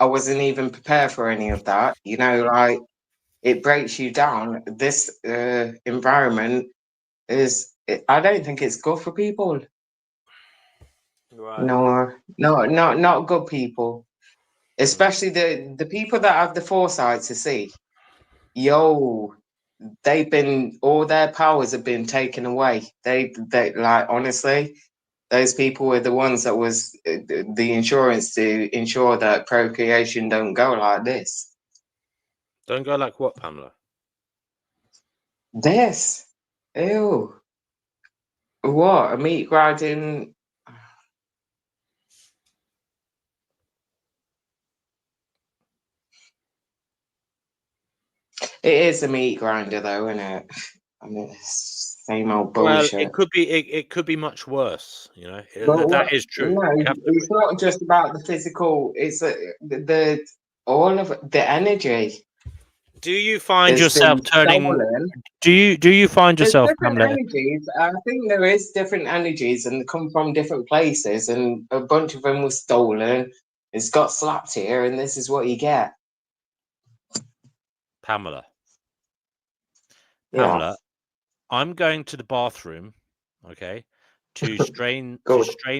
I wasn't even prepared for any of that. Like it breaks you down. This environment I don't think it's good for people. Right. No, not good people. Especially the people that have the foresight to see. They've been, all their powers have been taken away. They like, honestly, those people were the ones that was the insurance to ensure that procreation don't go like this. Don't go like what, Pamela? This. Ew. What? A meat grinding. It is a meat grinder, though, isn't it? I mean, it's same old bullshit. Well, it could be much worse. That is true. No, it's not just about the physical. It's all of the energy. Do you find yourself turning? Stolen. Do you find yourself? Energies. I think there is different energies, and they come from different places, and a bunch of them were stolen. It's got slapped here, and this is what you get. Pamela, Yeah. I'm going to the bathroom, okay, to strain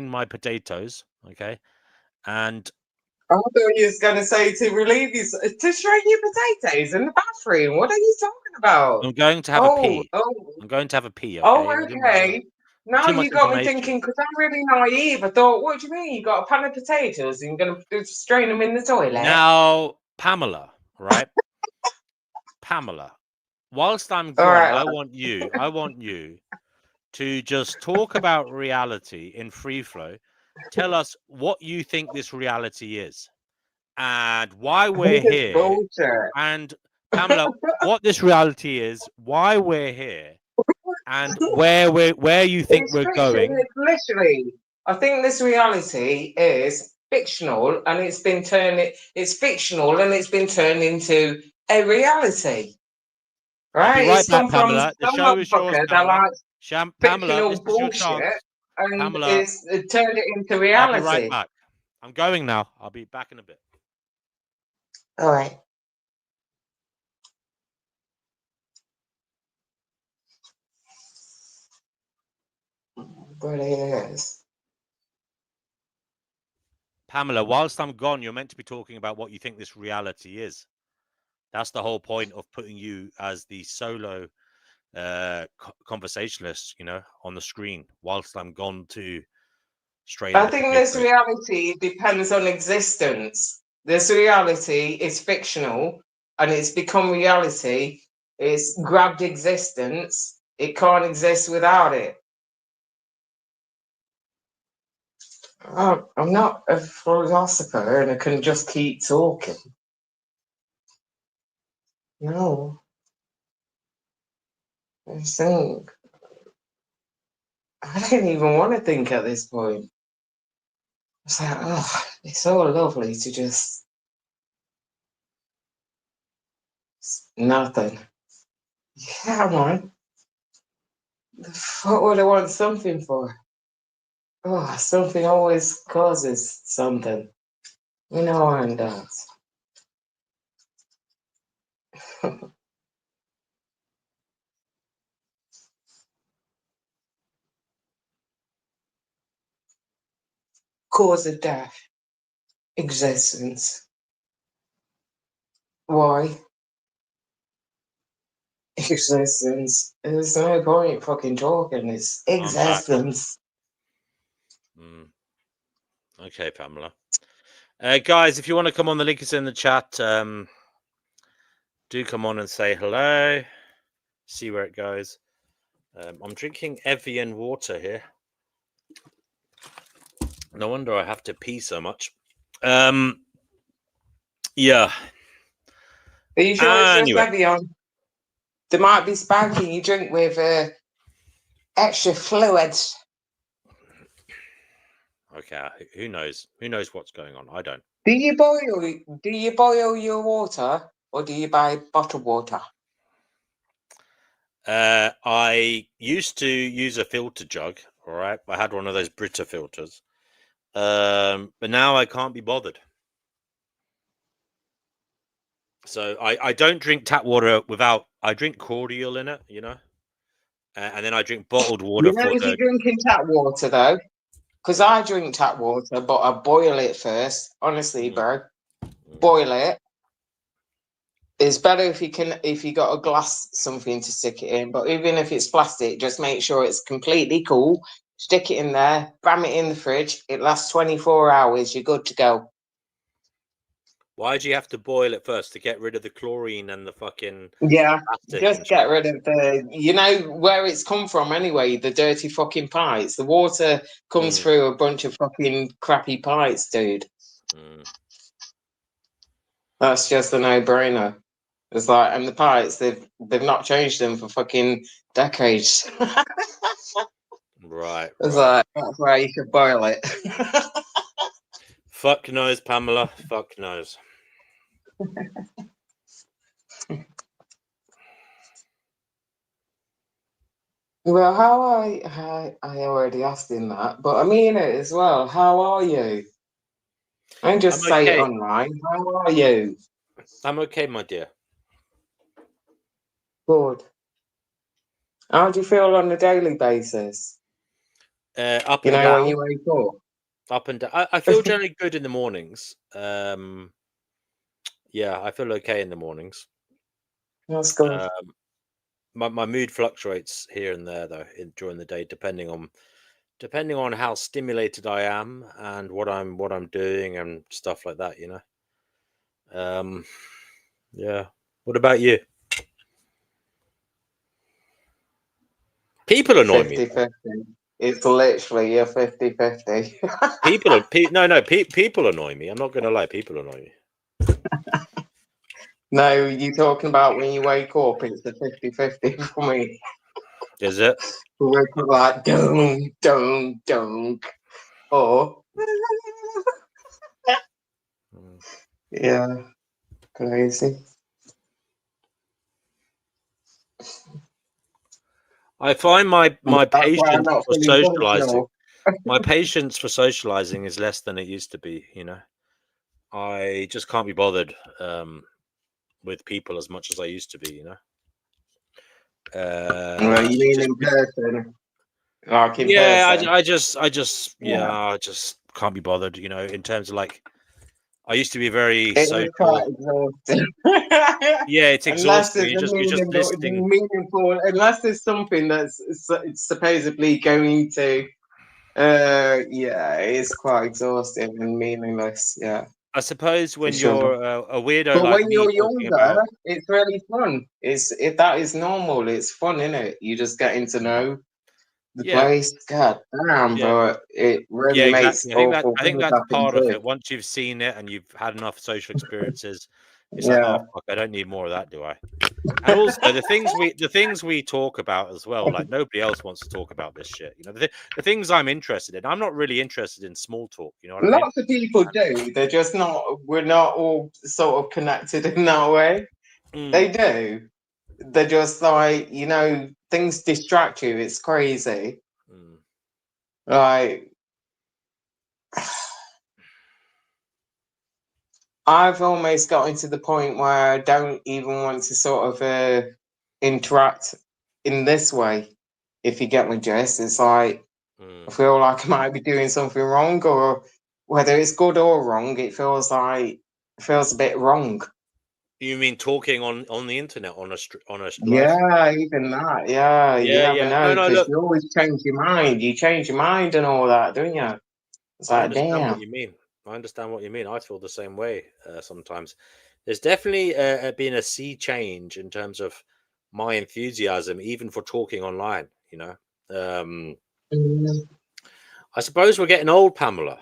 my potatoes, okay, and I thought you was going to say to relieve you, to strain your potatoes in the bathroom. What are you talking about? I'm going to have a pee. I'm going to have a pee. Okay? Oh, okay. Now you got me thinking, because I'm really naive. I thought, what do you mean? You got a pan of potatoes and you're going to strain them in the toilet? Now, Pamela, right? Pamela, whilst I'm gone, right. I want you to just talk about reality in free flow. Tell us what you think this reality is and why we're here. Bullshit. And Pamela, what this reality is, why we're here, and where you think we're going. Literally, I think this reality is fictional, and it's been turned into a reality. I'll be Right? right It's back, come from Pamela. The some show is yours, motherfucker that Pamela. like Pamela, this fictional is your bullshit chance. and Pamela, it turned it into I'll be right reality. back. I'm going now. I'll be back in a bit. All right. But it is. Pamela, whilst I'm gone, you're meant to be talking about what you think this reality is. That's the whole point of putting you as the solo conversationalist, on the screen whilst I'm gone to straighten I the think this paper. reality depends on existence. This reality is fictional and it's become reality. It's grabbed existence. It can't exist without it. I'm not a philosopher and I can just keep talking. No. I think. I don't even want to think at this point. It's like, oh, it's so lovely to just nothing. Yeah, man. The fuck would I want something for? Oh, something always causes something. You know how it does. Cause of death. Existence. Why? Existence. There's no point fucking talking. It's I'm back. existence. Okay, Pamela. Guys, if you want to come on, the link is in the chat. Do come on and say hello. See where it goes. I'm drinking Evian water here. No wonder I have to pee so much. Yeah. Are you sure it's just Anyway. Evian? There might be sparkling you drink with extra fluids. Okay, who knows? Who knows what's going on? I don't. Do you boil your water or do you buy bottled water? I used to use a filter jug. All right, I had one of those Brita filters. But now I can't be bothered. So I don't drink tap water without. I drink cordial in it, and then I drink bottled water. You know, if you're drinking tap water though, because I drink tap water, but I boil it first. Honestly, bro, boil it. It's better if you got a glass something to stick it in. But even if it's plastic, just make sure it's completely cool. Stick it in there, bam it in the fridge. It lasts 24 hours. You're good to go. Why do you have to boil it first? To get rid of the chlorine and the fucking just get rid of the, you know where it's come from anyway, the dirty fucking pipes. The water comes through a bunch of fucking crappy pipes, dude. That's just a no-brainer. It's like, and the pipes, they've not changed them for fucking decades. Right. It's like, that's why you should boil it. Fuck knows, Pamela. Fuck knows. Well, I already asked him that, but I mean it as well. How are you? I just say it online. How are you? I'm okay, my dear. Good. How do you feel on a daily basis? Up and down. When you wake up? Up and down. I feel generally good in the mornings. Yeah, I feel okay in the mornings. That's good. My mood fluctuates here and there though during the day, depending on how stimulated I am and what I'm doing and stuff like that. Yeah. What about you? People annoy 50-50. Me. It's literally a 50-50. People annoy me. I'm not going to lie. People annoy me. No, you're talking about when you wake up, it's a 50-50 for me. Is it? We wake up like, don't. Or, Yeah, crazy. I find my That's why I'm patience not for fully socializing. functional. My patience for socializing is less than it used to be. You know, I just can't be bothered with people as much as I used to be. You know. Well, you mean Just in person? Like in yeah, person? I just Yeah. I just can't be bothered. You know, in terms of like, I used to be very It is quite social. exhausting. Yeah, it's Unless exhausting. there's a You're just listening. meaningful, unless there's something that's supposedly going to, yeah, it's quite exhausting and meaningless. Yeah, I suppose for when sure. you're a weirdo But like when me you're talking younger, about, it's really fun. It's if that is normal, it's fun, isn't it? You just getting to know the yeah, place. God damn, yeah, but it yeah, really makes exactly. awful I think things that's happen part of too. it. Once you've seen it and you've had enough social experiences, it's like, oh Yeah. fuck, I don't need more of that, do I? And also the things we talk about as well, like nobody else wants to talk about this shit. You know, the things I'm interested in. I'm not really interested in small talk. You know what I mean? Lots of people do. They're just not. We're not all sort of connected in that way. Mm, They do. They're just like things distract you. It's crazy. mm, Like I've almost gotten to the point where I don't even want to sort of interact in this way. If you get my gist, it's like I mm. feel like I might be doing something wrong, or whether it's good or wrong, it feels a bit wrong. You mean talking on the internet on a live? Yeah, even that. Yeah, you Yeah, never yeah. No, know no. because Look, you always change your mind. You change your mind and all that, don't you? It's I like, understand what damn. you mean. I understand what you mean. I feel the same way sometimes. There's definitely been a sea change in terms of my enthusiasm, even for talking online. You know, um, Mm. I suppose we're getting old, Pamela.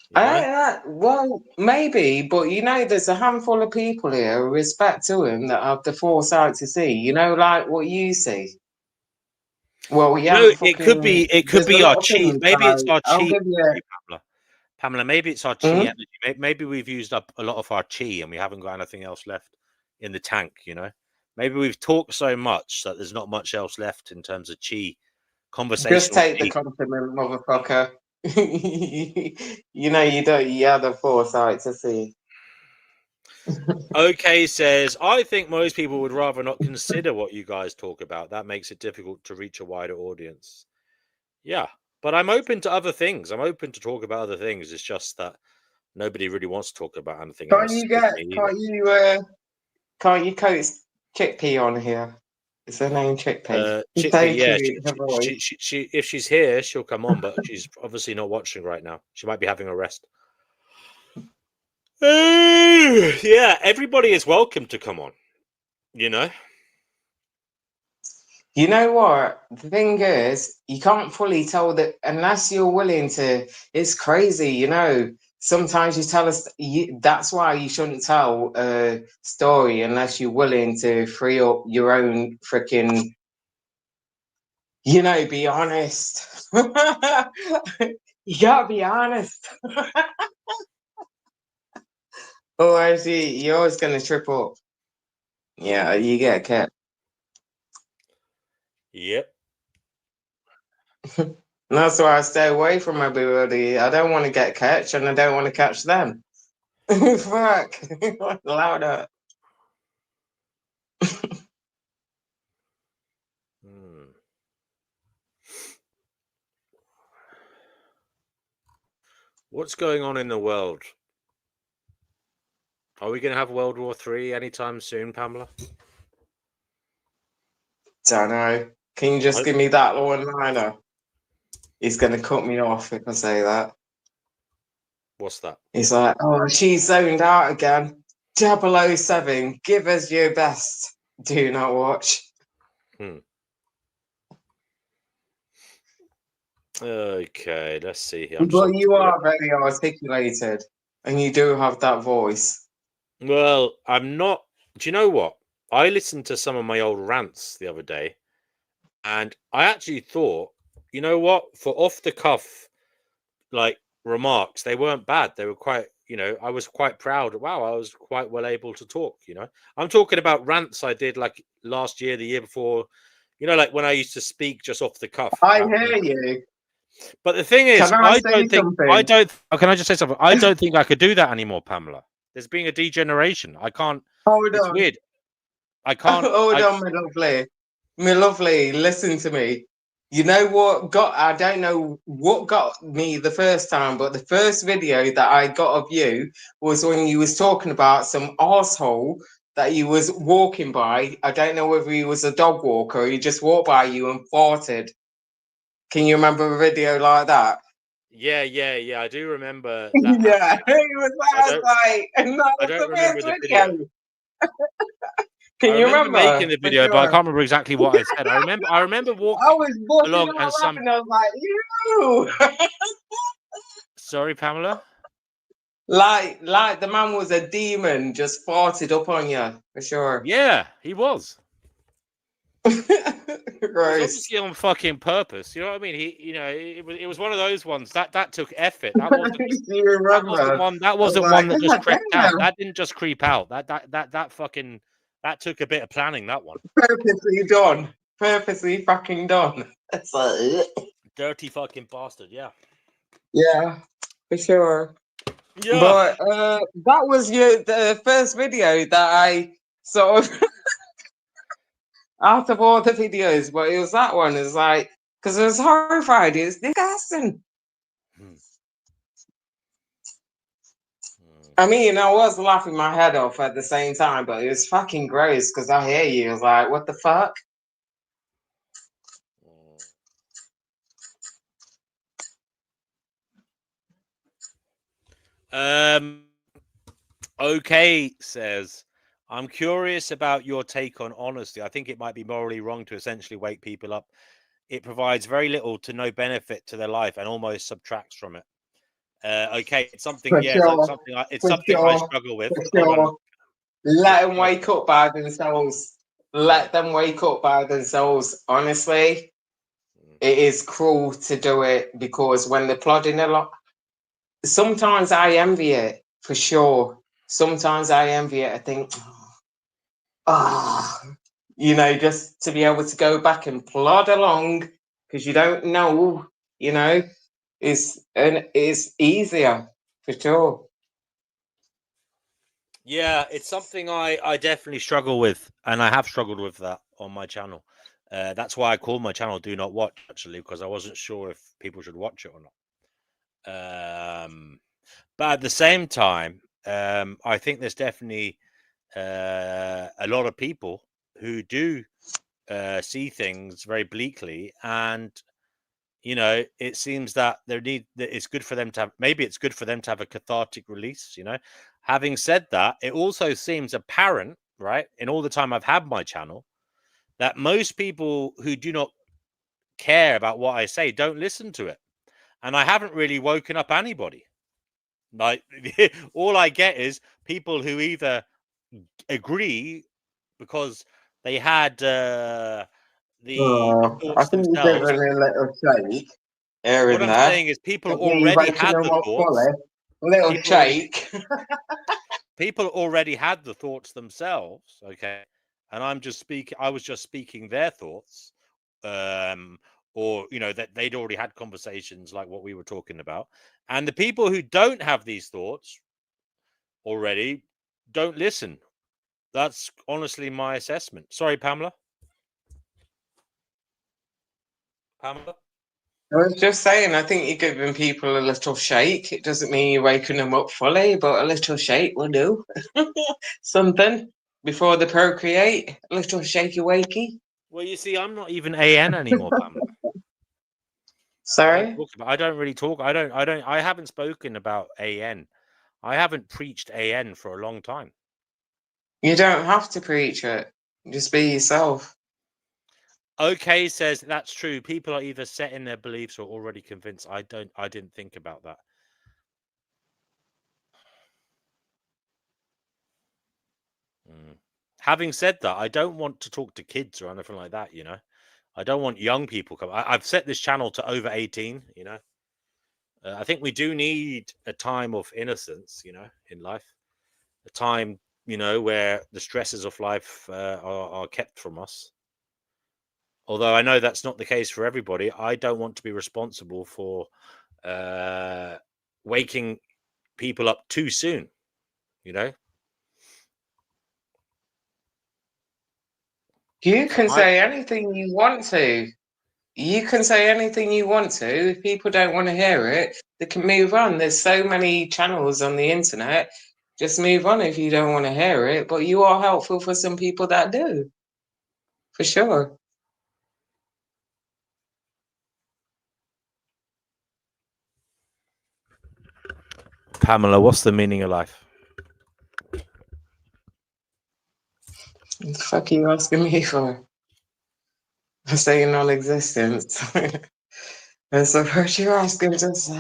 You know. Well, maybe, but there's a handful of people here, respect to him, that have the foresight to see, like what you see. Well, we No, haven't fucking. it could There's a be our lot of chi. things, Maybe it's like, our I'll chi give you. energy, Pamela. Pamela, maybe it's our chi Mm? energy. Maybe we've used up a lot of our chi and we haven't got anything else left in the tank. You know, maybe we've talked so much that there's not much else left in terms of chi, Just conversational take the chi. compliment, motherfucker. You don't. You have the foresight to see. Okay, says, I think most people would rather not consider what you guys talk about. That makes it difficult to reach a wider audience. Yeah, but I'm open to other things. I'm open to talk about other things. It's just that nobody really wants to talk about anything Can't else you with get? me either. Can't you coach Chickpea on here? Is her name Chickpea? She's so Chickpea, yeah, cute. Her voice. if she's here, she'll come on, but she's obviously not watching right now. She might be having a rest. Yeah, everybody is welcome to come on. You know. You know what? The thing is, you can't fully tell that unless you're willing to. It's crazy, Sometimes you tell us that's why you shouldn't tell a story unless you're willing to free up your own freaking. Be honest. You gotta be honest. Otherwise, you're always gonna trip up. Yeah, you get kept. Yep. And that's why I stay away from everybody. I don't want to get catch, and I don't want to catch them. Fuck. Louder. Hmm. What's going on in the world? Are we going to have World War III anytime soon, Pamela? Don't know. Can you just give me that one liner? He's gonna cut me off if I say that. What's that? He's like, oh, she's zoned out again. 007, give us your best. Do not watch. Okay, let's see here. I'm just But on you Twitter. are very articulated, and you do have that voice. Well, I'm not. Do you know what? I listened to some of my old rants the other day, and I actually thought, you know what? For off the cuff, like remarks. They weren't bad. They were quite, I was quite proud. Wow, I was quite well able to talk. I'm talking about rants I did like last year, the year before. Like when I used to speak just off the cuff. I hear you. But the thing is, Can I say don't think something? Can I just say something? I don't think I could do that anymore, Pamela. There's being a degeneration. I can't. Hold It's on. weird. I can't. Hold on, my lovely. My lovely, listen to me. You know what I don't know what got me the first time, but the first video that I got of you was when you was talking about some arsehole that you was walking by. I don't know whether he was a dog walker or he just walked by you and farted. Can you remember a video like that? Yeah. I do remember that. Yeah, it was like, and that I was don't the remember first the video. Can you remember making the video, but I sure. can't remember exactly what I said. I remember walking. I was walking along all and laughing. I was like, "You!" Sorry, Pamela. like the man was a demon, just farted up on you for sure. Yeah, he was. It was Gross. obviously on fucking purpose. You know what I mean? It was one of those ones that took effort. That wasn't. You remember? That wasn't one that just crept out. That didn't just creep out. That took a bit of planning. That one. Purposely done. Purposely fucking done. It's like, dirty fucking bastard. Yeah. Yeah, for sure. Yeah. But that was the first video that I sort of out of all the videos, but it was that one. It's like, because I was horrified. It's disgusting. I mean, I was laughing my head off at the same time, but it was fucking gross because I hear you. I was like, what the fuck? Okay, says, I'm curious about your take on honesty. I think it might be morally wrong to essentially wake people up. It provides very little to no benefit to their life and almost subtracts from it. Okay, it's something. For Yeah, sure. it's something I struggle with. For sure. Let them wake up by themselves. Let them wake up by themselves. Honestly, it is cruel to do it because when they're plodding along, sometimes I envy it for sure. Sometimes I envy it. I think, just to be able to go back and plod along because you don't know, is easier for sure. Yeah, it's something I definitely struggle with, and I have struggled with that on my channel. That's why I called my channel "Do Not Watch," actually, because I wasn't sure if people should watch it or not. But at the same time, I think there's definitely a lot of people who do see things very bleakly, and it seems that it's good for them to have. Maybe it's good for them to have a cathartic release. Having said that, it also seems apparent, right, in all the time I've had my channel, that most people who do not care about what I say don't listen to it, and I haven't really woken up anybody. Like all I get is people who either agree because they had the I think you're giving a little shake. What I'm saying is people already had the thoughts. Little shake. People already had the thoughts themselves, okay, and I was just speaking their thoughts, or that they'd already had conversations like what we were talking about, and the people who don't have these thoughts already don't listen. That's honestly my assessment. Sorry, Pamela. I was just saying, I think you're giving people a little shake. It doesn't mean you're waking them up fully, but a little shake will do. Something before they procreate. A little shakey wakey. Well, you see, I'm not even AN anymore, Pamela. Sorry? I don't really talk. I haven't spoken about AN. I haven't preached AN for a long time. You don't have to preach it. Just be yourself. Okay, says that's true. People are either set in their beliefs or already convinced. I didn't think about that. Having said that, I don't want to talk to kids or anything like that. I don't want young people come. I've set this channel to over 18. I think we do need a time of innocence, in life, a time, where the stresses of life are kept from us. Although I know that's not the case for everybody. I don't want to be responsible for waking people up too soon, You So can say anything you want to. You can say anything you want to. If people don't want to hear it, they can move on. There's so many channels on the internet. Just move on if you don't want to hear it. But you are helpful for some people that do. For sure. Pamela, what's the meaning of life? What the fuck are you asking me for? I'm saying non-existence. And so what you're asking just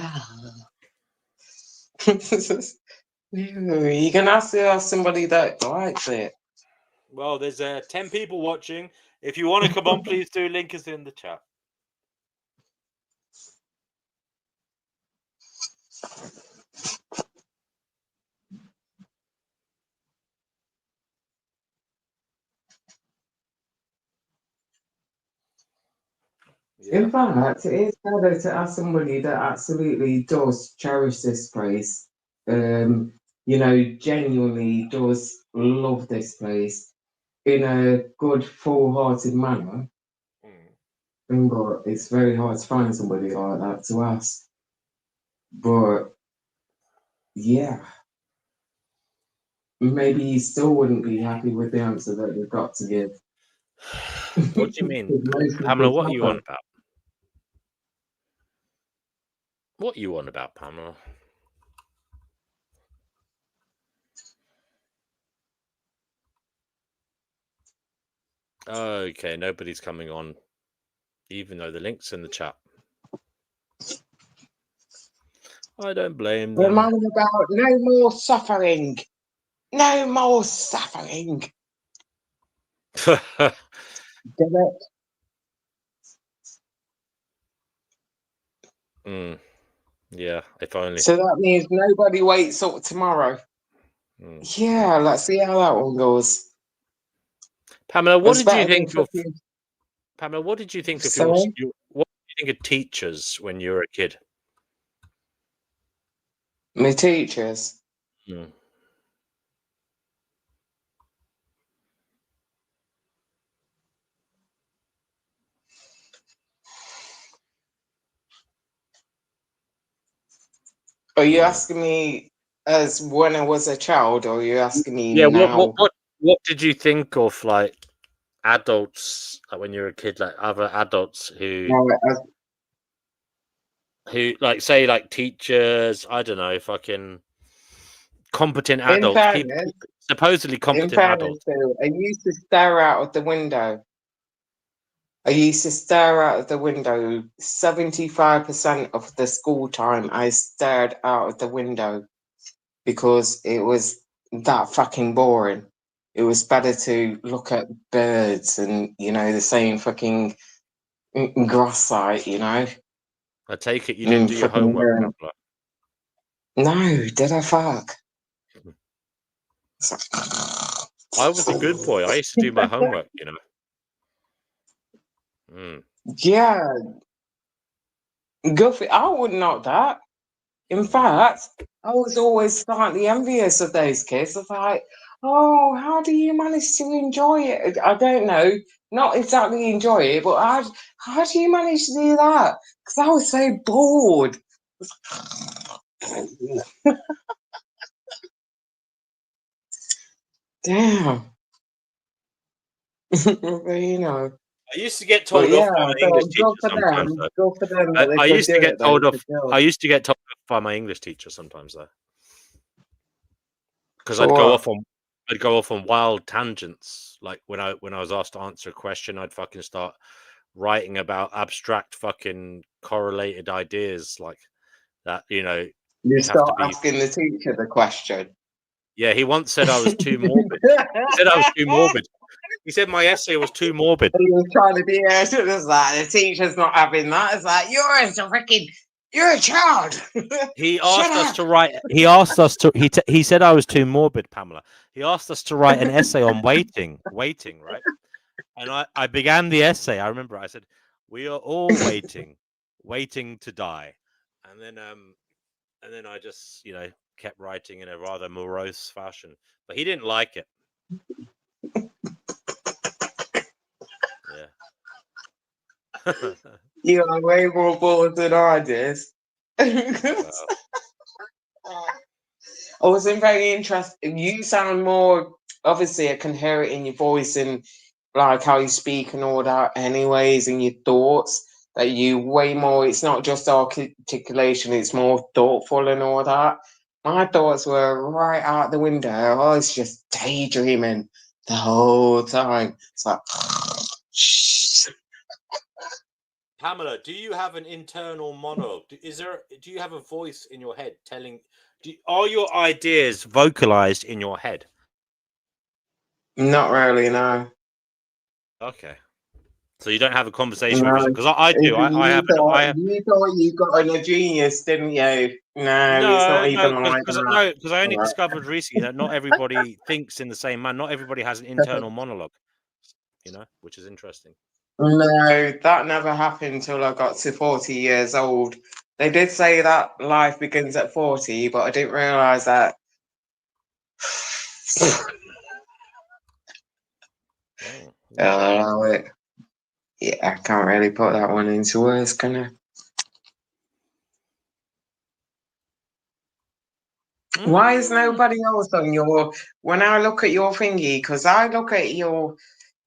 no, you can ask somebody that likes it. Well, there's 10 people watching. If you want to come on, please do. Link is in the chat. In fact, it is better to ask somebody that absolutely does cherish this place. Genuinely does love this place in a good, full-hearted manner. But it's very hard to find somebody like that to ask. But yeah, maybe you still wouldn't be happy with the answer that you've got to give. What do you mean? Pamela, what are you on about? What are you on about, Pamela? Okay, nobody's coming on, even though the link's in the chat. I don't blame them. We're moaning about no more suffering. No more suffering. Yeah, if only. So that means nobody waits up tomorrow. Yeah, let's see how that one goes. Pamela, what did you think of? Pamela, what did you think of what did you think of teachers when you were a kid? My teachers. Are you asking me as when I was a child, or are you asking me now? What did you think of, like, adults, like when you were a kid, like other adults who like, say, like teachers, I don't know, fucking competent adults, supposedly competent adults. I used to stare out of the window. 75% of the school time, I stared out of the window because it was that fucking boring. It was better to look at birds and, the same fucking grass site, I take it you didn't do your homework. No, did I fuck? I was a good boy. I used to do my homework, Yeah. Go for it. I wouldn't know that. In fact, I was always slightly envious of those kids. I was like, oh, how do you manage to enjoy it? I don't know. Not exactly enjoy it, but how do you manage to do that? Because I was so bored. Damn. I used to get told off by my English teacher sometimes. Go for them. I used to get told off. I used to get told off by my English teacher sometimes, though, because I'd go off on wild tangents. Like when I was asked to answer a question, I'd fucking start writing about abstract fucking correlated ideas like that. You start asking the teacher the question. Yeah, he once said I was too morbid. He said I was too morbid. He said my essay was too morbid. He was trying to be the teacher's not having that. It's like, you're a freaking You're a child. He Shut asked us up. to write. He asked us to. He said I was too morbid, Pamela. He asked us to write an essay on waiting, right? And I began the essay. I remember I said, "We are all waiting, waiting to die," and then I just kept writing in a rather morose fashion. But he didn't like it. Yeah. You are way more bored than I did. Well, I wasn't very interested. You sound more, obviously, I can hear it in your voice and like how you speak and all that, anyways, and your thoughts. That you way more, it's not just articulation, it's more thoughtful and all that. My thoughts were right out the window. I was just daydreaming the whole time. It's like, Pamela, do you have an internal monologue? Do you have a voice in your head telling? Are your ideas vocalized in your head? not really, no. Okay, so you don't have a conversation with No. yourself, because I do. You I have. you thought you got a genius, didn't you? No, it's not even like that. Because I only Right. discovered recently that not everybody thinks in the same manner. Not everybody has an internal monologue, which is interesting. No, that never happened till I got to 40 years old. They did say that life begins at 40, but I didn't realize that. Yeah, I can't really put that one into words, can I? Why is nobody else on your? When I look at your thingy, because I look at your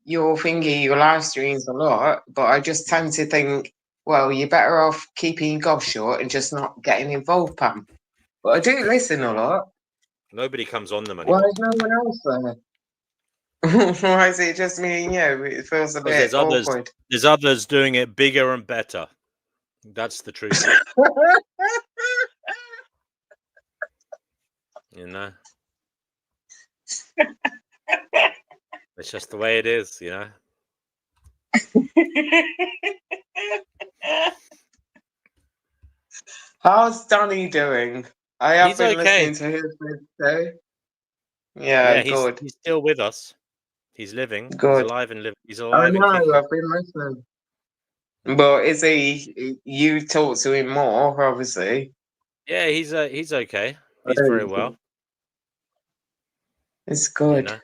thingy, your live streams a lot, but I just tend to think, well, you're better off keeping your gob short and just not getting involved, Pam. But I do listen a lot. Nobody comes on them anymore. Why is no one else there? Why is it just me and you? It feels a bit awkward. There's others doing it bigger and better. That's the truth. It's just the way it is, How's Danny doing? I have been okay. listening to his video. Yeah, good. He's still with us. He's living. Good. He's alive and living. He's I alive and know, kicking. I've been listening. But is he? You talk to him more, obviously. Yeah, he's okay. He's very well. It's good.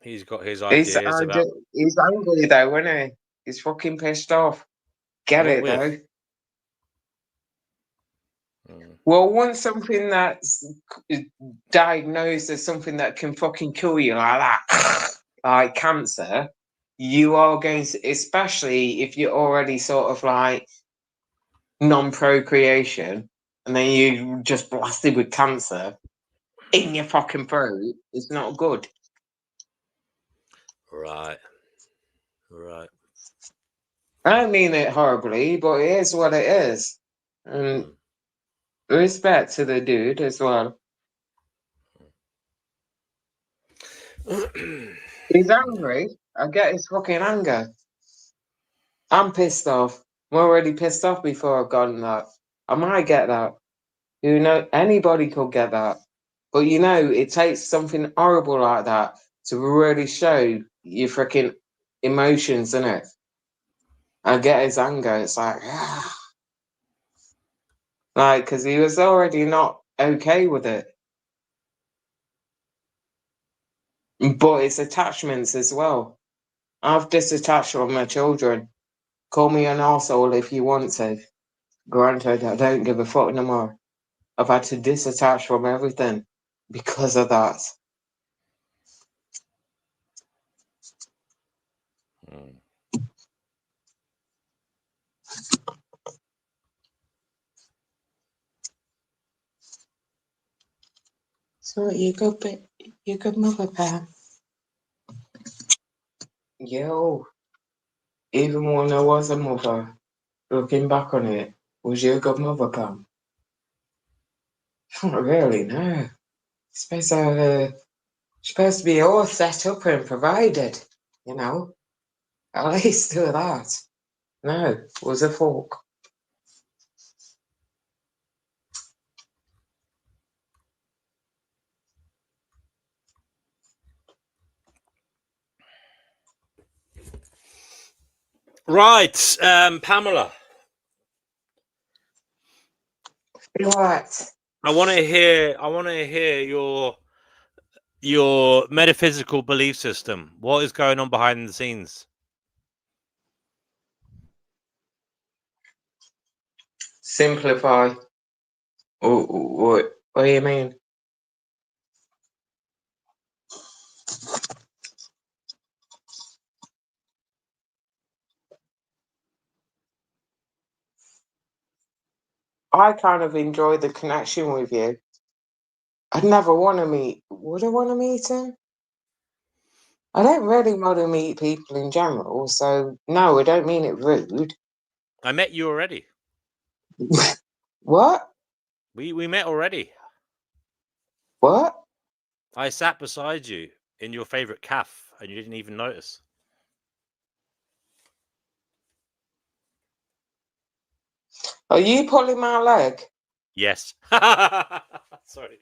He's got his ideas about. He's angry though, isn't he? He's fucking pissed off. Get What it with? though. Well, once something that's diagnosed as something that can fucking kill you like that, like cancer, you are going to, especially if you're already sort of like non-procreation, and then you just blasted with cancer in your fucking throat, it's not good. Right. I don't mean it horribly, but it is what it is. And respect to the dude as well. He's angry. I get his fucking anger. I'm pissed off. I'm already pissed off before I've gotten that. I might get that. Anybody could get that. But it takes something horrible like that to really show your freaking emotions, innit? I get his anger. It's like, like, because he was already not okay with it. But it's attachments as well. I've disattached from my children. Call me an arsehole if you want to. Granted, I don't give a fuck no more. I've had to disattach from everything because of that. So you good mother, Pam. Yo, even when I was a mother, looking back on it, was you a good mother, Pam? Not really, no. Supposed to be all set up and provided, At least do that. No, was a fork. Right, Pamela. What? I want to hear your metaphysical belief system. What is going on behind the scenes? Simplify. What do you mean? I kind of enjoy the connection with you. I'd never want to meet. Would I want to meet him? I don't really want to meet people in general, so no, I don't mean it rude. I met you already. What? We met already. What? I sat beside you in your favorite cafe, and you didn't even notice. Are you pulling my leg? Yes. Sorry.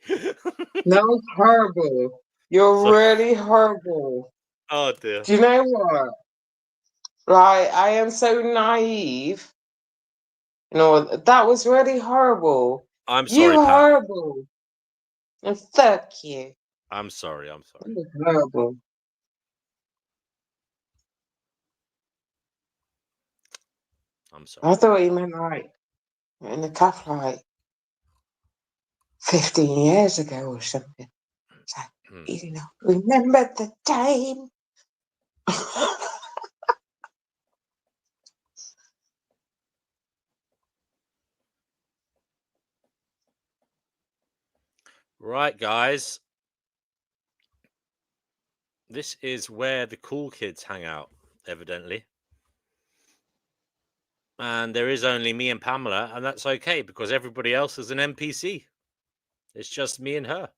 No, it's horrible. You're Sorry. really horrible. Oh dear. Do you know what? Like, I am so naive. No, that was really horrible. I'm You sorry, Pam. horrible. And fuck you. I'm sorry. That was horrible. I'm sorry. I thought you meant like in the cup like 15 years ago or something. It's like, you know, remember the time? Right, guys. This is where the cool kids hang out, evidently. And there is only me and Pamela, and that's okay because everybody else is an NPC. It's just me and her.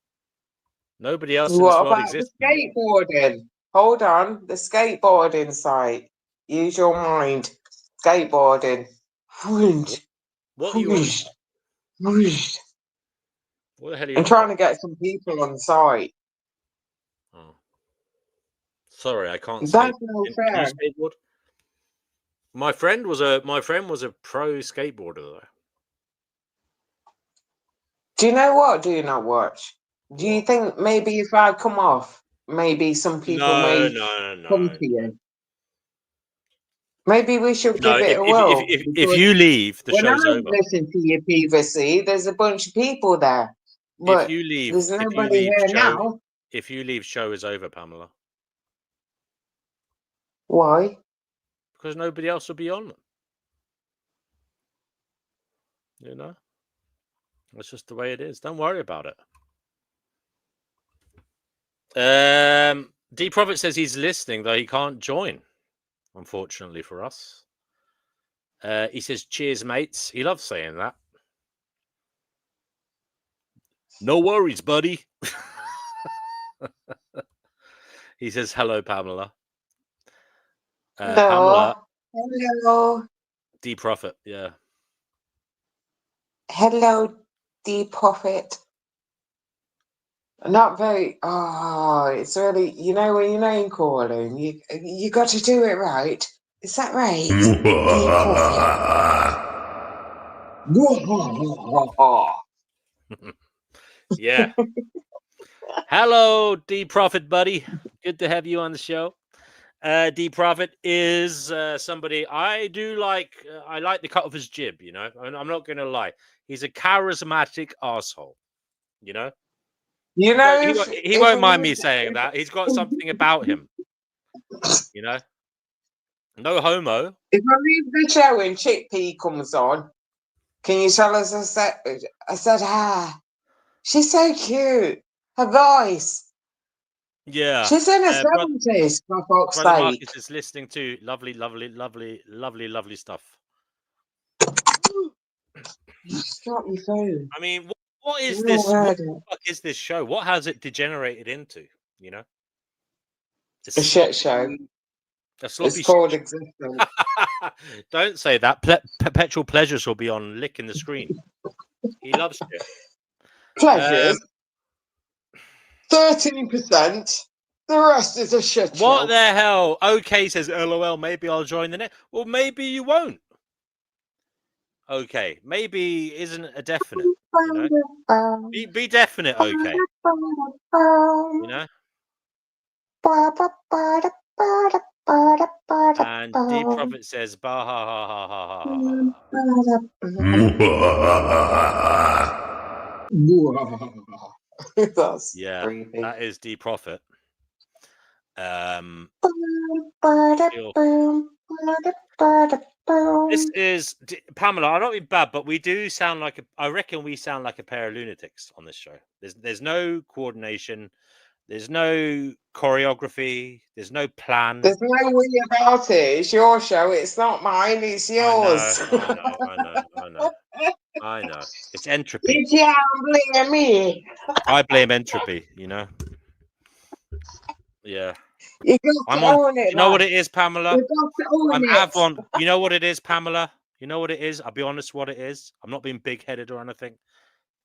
Nobody else in this What world about exists. the skateboarding? Hold on, the skateboarding site. Use your mind. Skateboarding. Whoosh, What are you on? whoosh, whoosh. What the hell are you I'm on trying about? to get some people on site. Oh. Sorry, I can't skate. That's no Can fair. you skateboard? My friend was a pro skateboarder though. Do you know what? Do you not watch? Do you What? think maybe if I come off, maybe some people may come to you? Maybe we should No, give it a if whirl. you leave, the When I show's over. listen to your PVC, there's a bunch of people there. But If you leave, there's nobody here now. If you leave, show is over, Pamela. Why? Because nobody else will be on. You know? That's just the way it is. Don't worry about it. D Prophet says he's listening, though he can't join, unfortunately for us. He says, cheers, mates. He loves saying that. No worries, buddy. He says, hello, Pamela. Pamela. Hello. D Prophet, yeah. Hello, D Prophet. Not very. Oh, it's really. You know when you're name calling, you got to do it right. Is that right? D Prophet. Yeah. Hello, D Prophet, buddy. Good to have you on the show. D Prophet is somebody I do like. I like the cut of his jib, you know. I'm not going to lie. He's a charismatic asshole, you know. You know, he won't mind me saying that. He's got something about him, you know. No homo. If I leave the show and Chickpea comes on, can you tell us? I said, ah, she's so cute. Her voice. Yeah. She's in her 70s, for fuck's Brother sake. Marcus is listening to lovely stuff. Stop your phone. I mean, what is this? What the fuck is this show? What has it degenerated into? You know, a shit show. It's called existence. Don't say that. Perpetual Pleasures will be on licking the screen. He loves it. Pleasures. 13%. The rest is a shit show. What the hell? Okay says, LOL, maybe I'll join the net. Well, maybe you won't. Okay, maybe isn't a definite. You know? Be definite, okay. You know? And D Prophet says, bah ha ha ha ha ha ha. That's Yeah, creepy. that is D Prophet. This is Pamela. I don't mean bad, but we do sound like I reckon we sound like a pair of lunatics on this show. There's no coordination. There's no choreography. There's no plan. There's no way about it. It's your show. It's not mine. It's yours. I know. It's entropy. You can't blame me. I blame entropy. You know. Yeah. You got to own it. You know what it is, Pamela? You got to own I'm it. Avon. You know what it is, Pamela? You know what it is? I'll be honest what it is. I'm not being big-headed or anything.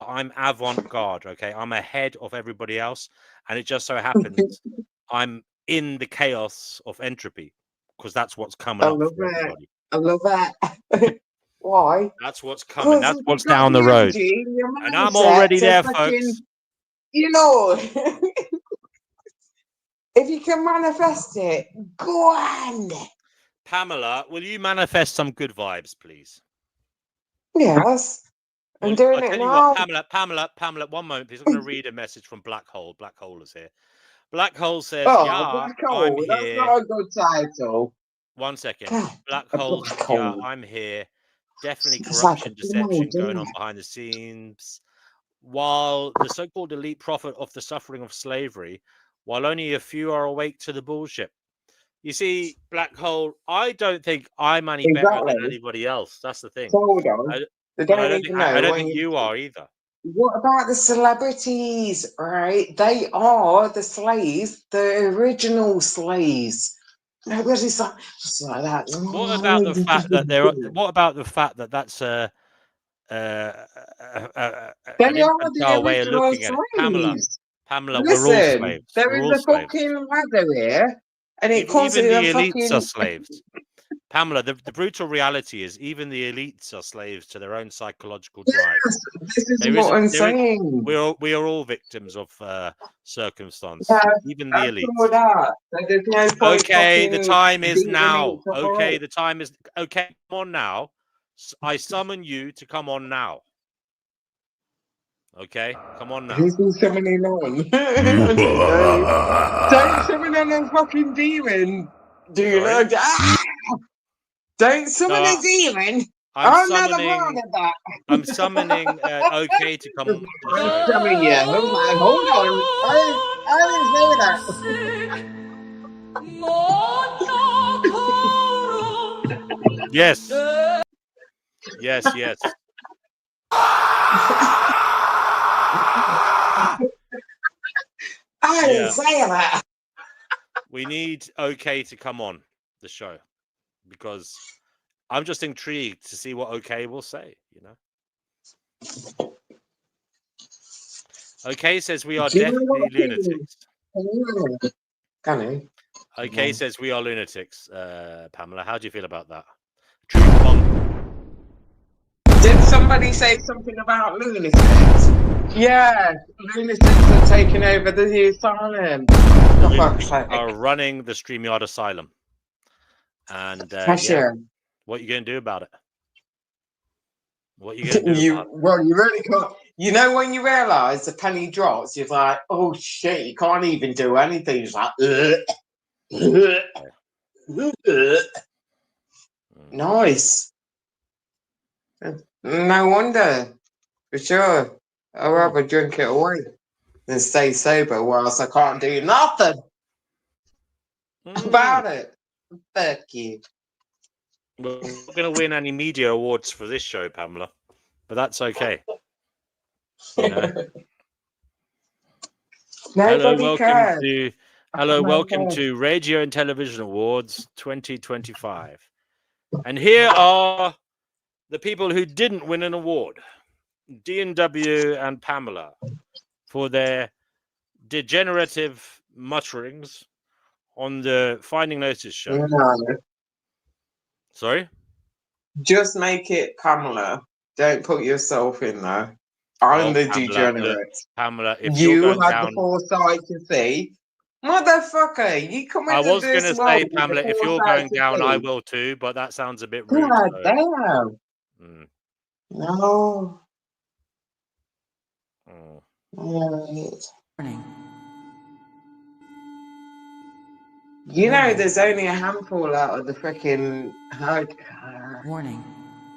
I'm avant-garde, okay? I'm ahead of everybody else. And it just so happens I'm in the chaos of entropy because that's what's coming up for everybody. I love that. Why? That's what's coming. That's what's down the road. And I'm already there, folks. You know, if you can manifest it, go on. Pamela, will you manifest some good vibes, please? Yes. I'm doing it now. Pamela, 1 moment, please. I'm going to read a message from Black Hole. Black Hole is here. Black Hole says, Black Hole. I'm That's here. not a good title. 1 second. God, Black Hole, Hole. I'm here. Definitely It's corruption, like deception going on behind the scenes. While the so-called elite prophet of the suffering of slavery, while only a few are awake to the bullshit. You see, Black Hole, I don't think I'm any better than anybody else. That's the thing. Hold on. I don't think you are either. What about the celebrities, right? They are the slaves, the original slaves. Nobody's like that. What about the fact that what about the fact that that's an infantile way of looking at it? Pamela, listen, we're all slaves. There is a fucking ladder here, and it comes in the elites are slaves. Pamela, the brutal reality is even the elites are slaves to their own psychological drive. Yes, this is what I'm saying. We are all victims of circumstance. Yeah, even the elites. Okay, the time is now. Okay, the time is okay. Come on now. I summon you to come on now. Okay, come on now. Who's been summoning on? Don't summon on a fucking demon. Do you know? Don't summon a demon. I'm summoning okay to come. I'm summoning you. Hold on. I didn't say that. Yes. I didn't say that. We need okay to come on the show because I'm just intrigued to see what okay will say, you know. Okay says we are definitely lunatics. Okay says we are lunatics. Pamela, how do you feel about that? Did somebody say something about lunatics? Yeah, lunatics are taking over the asylum. Are running the StreamYard asylum. And what are you going to do about it? What are you going to do about it? Well, you really can't. You know, when you realise the penny drops, you're like, oh shit, you can't even do anything. It's like, nice. No wonder, for sure. I'd rather drink it away than stay sober whilst I can't do nothing about it. Fuck you. We're not going to win any media awards for this show, Pamela, but that's okay. You know? Welcome to Radio and Television Awards 2025. And here are the people who didn't win an award. D&W and Pamela for their degenerative mutterings on the Finding Notice show. No. Sorry? Just make it Pamela. Don't put yourself in there. I'm the Pamela, degenerate. look, Pamela, if you're You going had down, the foresight to see. Motherfucker, you come I into was going this to world say, with the Pamela, if you're foresight going to down, I see. will too, but that sounds a bit rude. God So, damn. mm, No. mm. Alright. Warning. You know, Warning. there's only a handful out of the freaking Warning.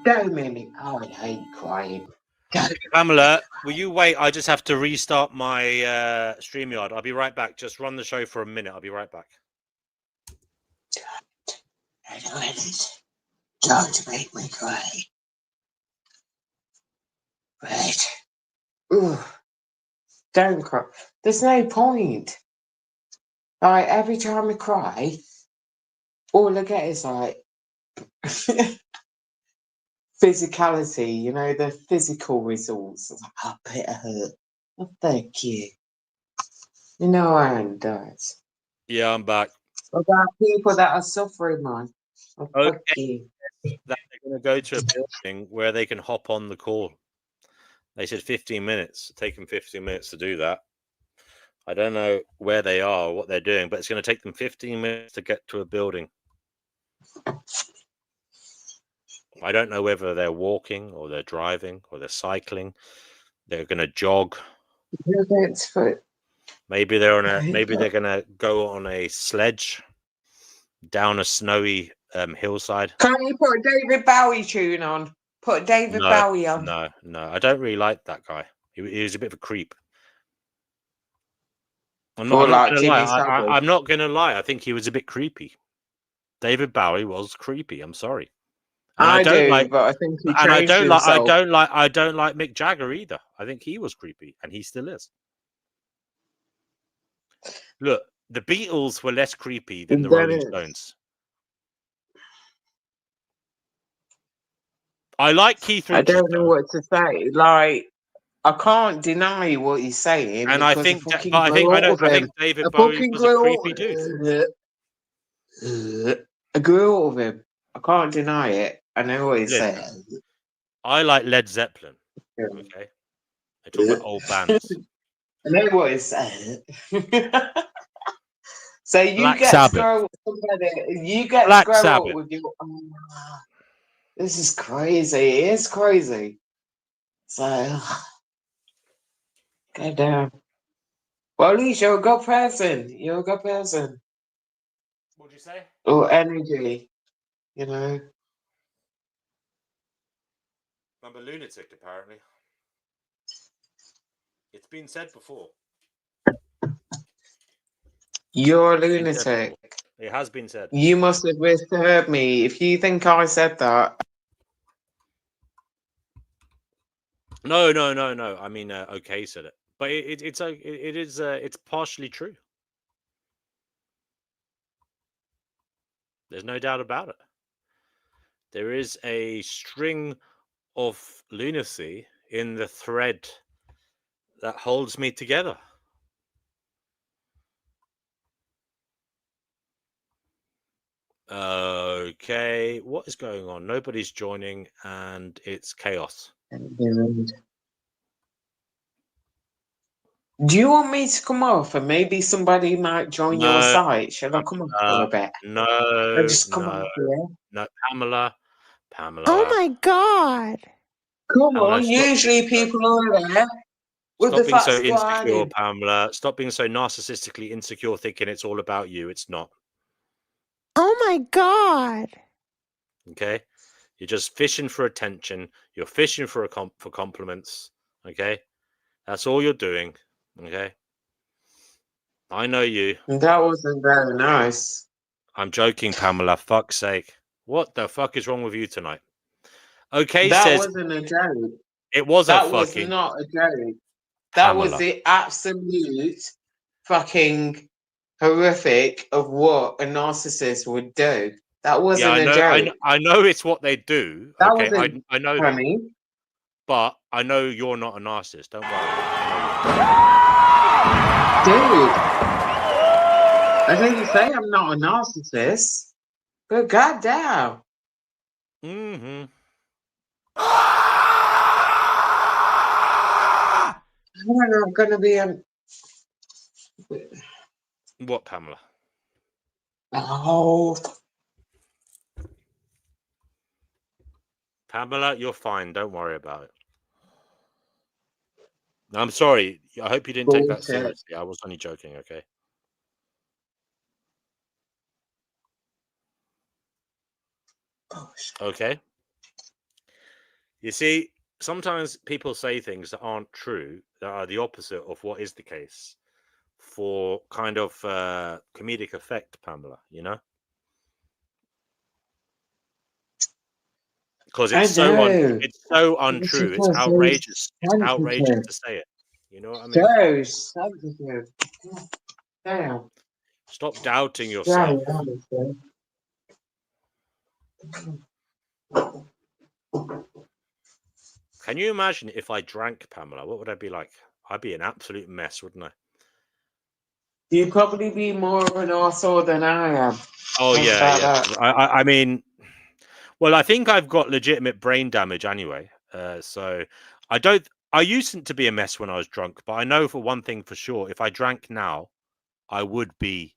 so many. Oh, I hate crying. Pamela, will you wait? I just have to restart my StreamYard. I'll be right back. Just run the show for a minute. I'll be right back. Don't make me cry. Right. Ooh. Don't cry. There's no point. Like, every time I cry, all I get is like physicality, you know, the physical results. It's like, oh, bit of hurt. Oh, thank you. You know, I am does. Yeah, I'm back. What about people that are suffering, man? Oh, fuck you. That they're going to go to a building where they can hop on the call. They said 15 minutes. Take them 15 minutes to do that. I don't know where they are or what they're doing, but it's going to take them 15 minutes to get to a building. I don't know whether they're walking or they're driving or they're cycling. They're going to jog. Maybe they're on a. Maybe they're going to go on a sledge down a snowy hillside. Can't you put a David Bowie tune on? Put David Bowie on. No. I don't really like that guy. He was a bit of a creep. I'm not going to lie. I think he was a bit creepy. David Bowie was creepy. I'm sorry. And I don't like Mick Jagger either. I think he was creepy, and he still is. Look, the Beatles were less creepy than the Rolling Stones. I like Keith Richards. I don't know what to say. Like, I can't deny what he's saying. And I think David Bowie was a creepy dude. I grew up with him. I can't deny it. I know what he's saying. I like Led Zeppelin. Okay. I talk about old bands. I know what he's saying. So you Black get Sabbath. to grow up with your. This is crazy. It is crazy. So, go down. Well, at least you're a good person. You're a good person. What'd you say? Or energy, you know. I'm a lunatic, apparently. It's been said before. You're a lunatic. It has been said. You must have misheard me. If you think I said that. No. I mean, okay, said it, but it's partially true. There's no doubt about it. There is a string of lunacy in the thread that holds me together. Okay, what is going on? Nobody's joining, and it's chaos. Do you want me to come off and maybe somebody might join your site? Shall I come off for a bit? No, just come off here. No, Pamela. Oh my God. Come on, usually people are there. Stop being so insecure, Pamela. Stop being so narcissistically insecure, thinking it's all about you. It's not. Oh my God. Okay? You're just fishing for attention. You're fishing for compliments. Okay? That's all you're doing. Okay? I know you. That wasn't very nice. I'm joking, Pamela. Fuck's sake. What the fuck is wrong with you tonight? Okay, that wasn't a joke. It wasn't that fucking. Was not a joke. That Pamela. Was the absolute fucking horrific of what a narcissist would do. That wasn't a joke. I know it's what they do. That okay, I know funny. That. But I know you're not a narcissist. Don't worry. Dude, I didn't say I'm not a narcissist, but goddamn, Mm-hmm. I'm not gonna be a. What, Pamela? Oh, Pamela, you're fine. Don't worry about it. I'm sorry. I hope you didn't take that bullshit. seriously. I was only joking, okay? Bullshit. Okay. You see, sometimes people say things that aren't true, that are the opposite of what is the case, for kind of comedic effect, Pamela, you know? Because I it's so do. untrue. It's Because outrageous. so It's outrageous sensitive. to say it. You know what I mean? So sensitive. Damn. Stop doubting Very yourself. honestly. Can you imagine if I drank, Pamela? What would I be like? I'd be an absolute mess, wouldn't I? You'd probably be more of an arsehole than I am. Oh Think yeah, about yeah. that. I mean, well, I think I've got legitimate brain damage anyway. So I don't. I used to be a mess when I was drunk, but I know for one thing for sure: if I drank now, I would be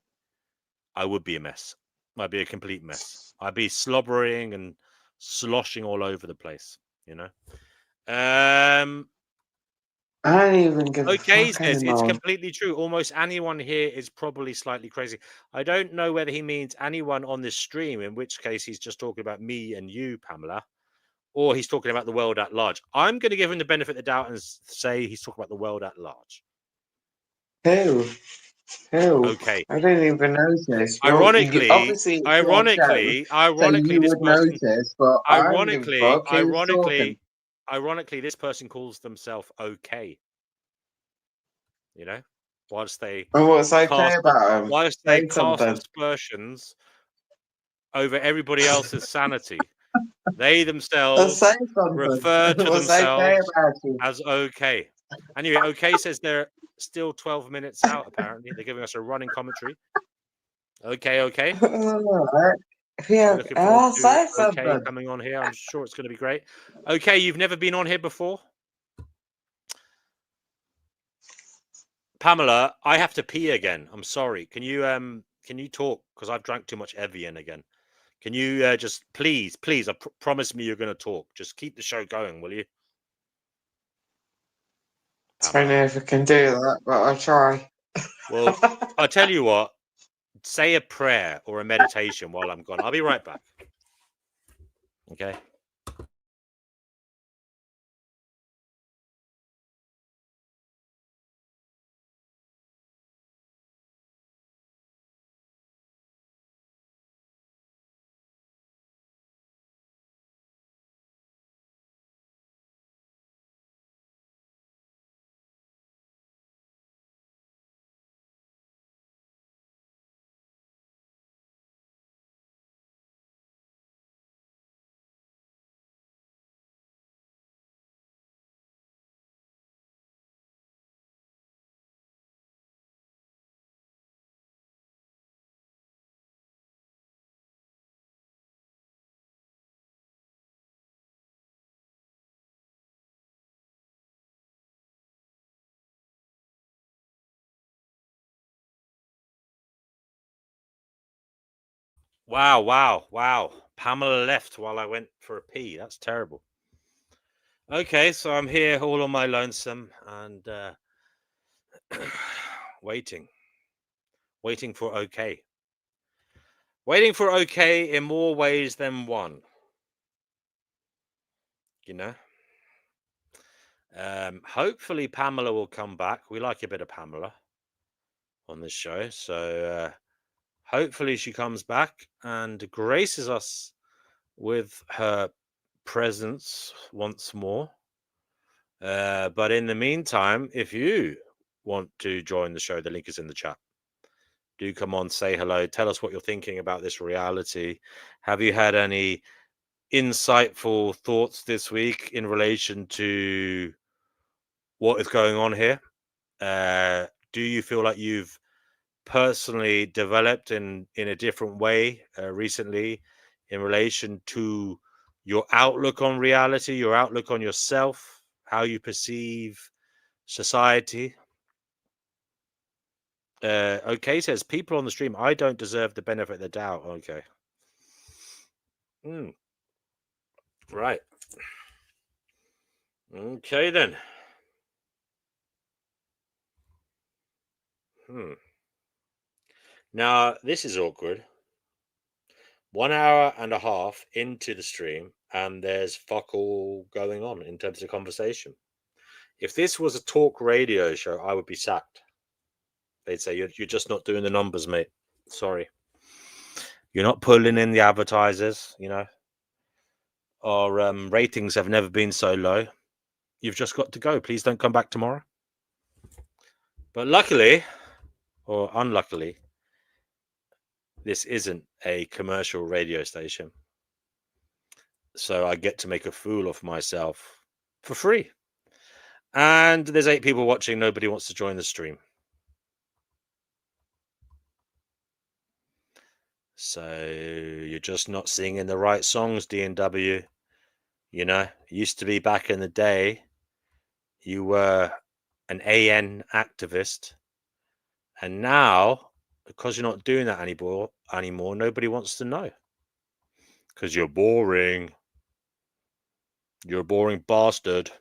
a mess. I'd be a complete mess. I'd be slobbering and sloshing all over the place. You know. I don't even give a Okay, fuck says it's anymore. completely true. Almost anyone here is probably slightly crazy. I don't know whether he means anyone on this stream, in which case he's just talking about me and you, Pamela, or he's talking about the world at large. I'm going to give him the benefit of the doubt and say he's talking about the world at large. Who? Okay. I didn't even notice. Ironically, Obviously, it's your show, so you this would person, notice, but I don't give a fuck. Who's talking? ironically, this person calls themselves okay. You know, whilst they And what's okay cast, about him? whilst they Say cast something. aspersions over everybody else's sanity, they Let's themselves say something. refer to What's okay themselves about you? as okay. Anyway, okay says they're still 12 minutes out. Apparently, they're giving us a running commentary. Okay. Yeah, We're looking forward I'll to say okay something. coming on here. I'm sure it's going to be great. Okay, you've never been on here before, Pamela. I have to pee again. I'm sorry. Can you talk? Because I've drank too much Evian again. Can you just please, promise me you're going to talk. Just keep the show going, will you? I don't know if I can do that, but I'll try. Well, I'll tell you what. Say a prayer or a meditation while I'm gone. I'll be right back. Okay. Wow. Pamela left while I went for a pee. That's terrible. Okay, so I'm here all on my lonesome and waiting for okay. Waiting for okay in more ways than one. You know? Hopefully Pamela will come back. We like a bit of Pamela on this show. So hopefully she comes back and graces us with her presence once more. But in the meantime, if you want to join the show, the link is in the chat. Do come on, say hello, tell us what you're thinking about this reality. Have you had any insightful thoughts this week in relation to what is going on here? Do you feel like you've personally developed in a different way recently in relation to your outlook on reality, your outlook on yourself, how you perceive society. Okay, says people on the stream, I don't deserve the benefit of the doubt. Okay. Right. Okay, then. Now, this is awkward. 1 hour and a half into the stream, and there's fuck all going on in terms of conversation. If this was a talk radio show, I would be sacked. They'd say, you're just not doing the numbers, mate. Sorry. You're not pulling in the advertisers, you know. Our ratings have never been so low. You've just got to go. Please don't come back tomorrow. But luckily, or unluckily, this isn't a commercial radio station. So I get to make a fool of myself for free. And there's 8 people watching. Nobody wants to join the stream. So you're just not singing the right songs, D&W. You know, it used to be back in the day, you were an AN activist. And now, because you're not doing that anymore, nobody wants to know. Because you're boring. You're a boring bastard.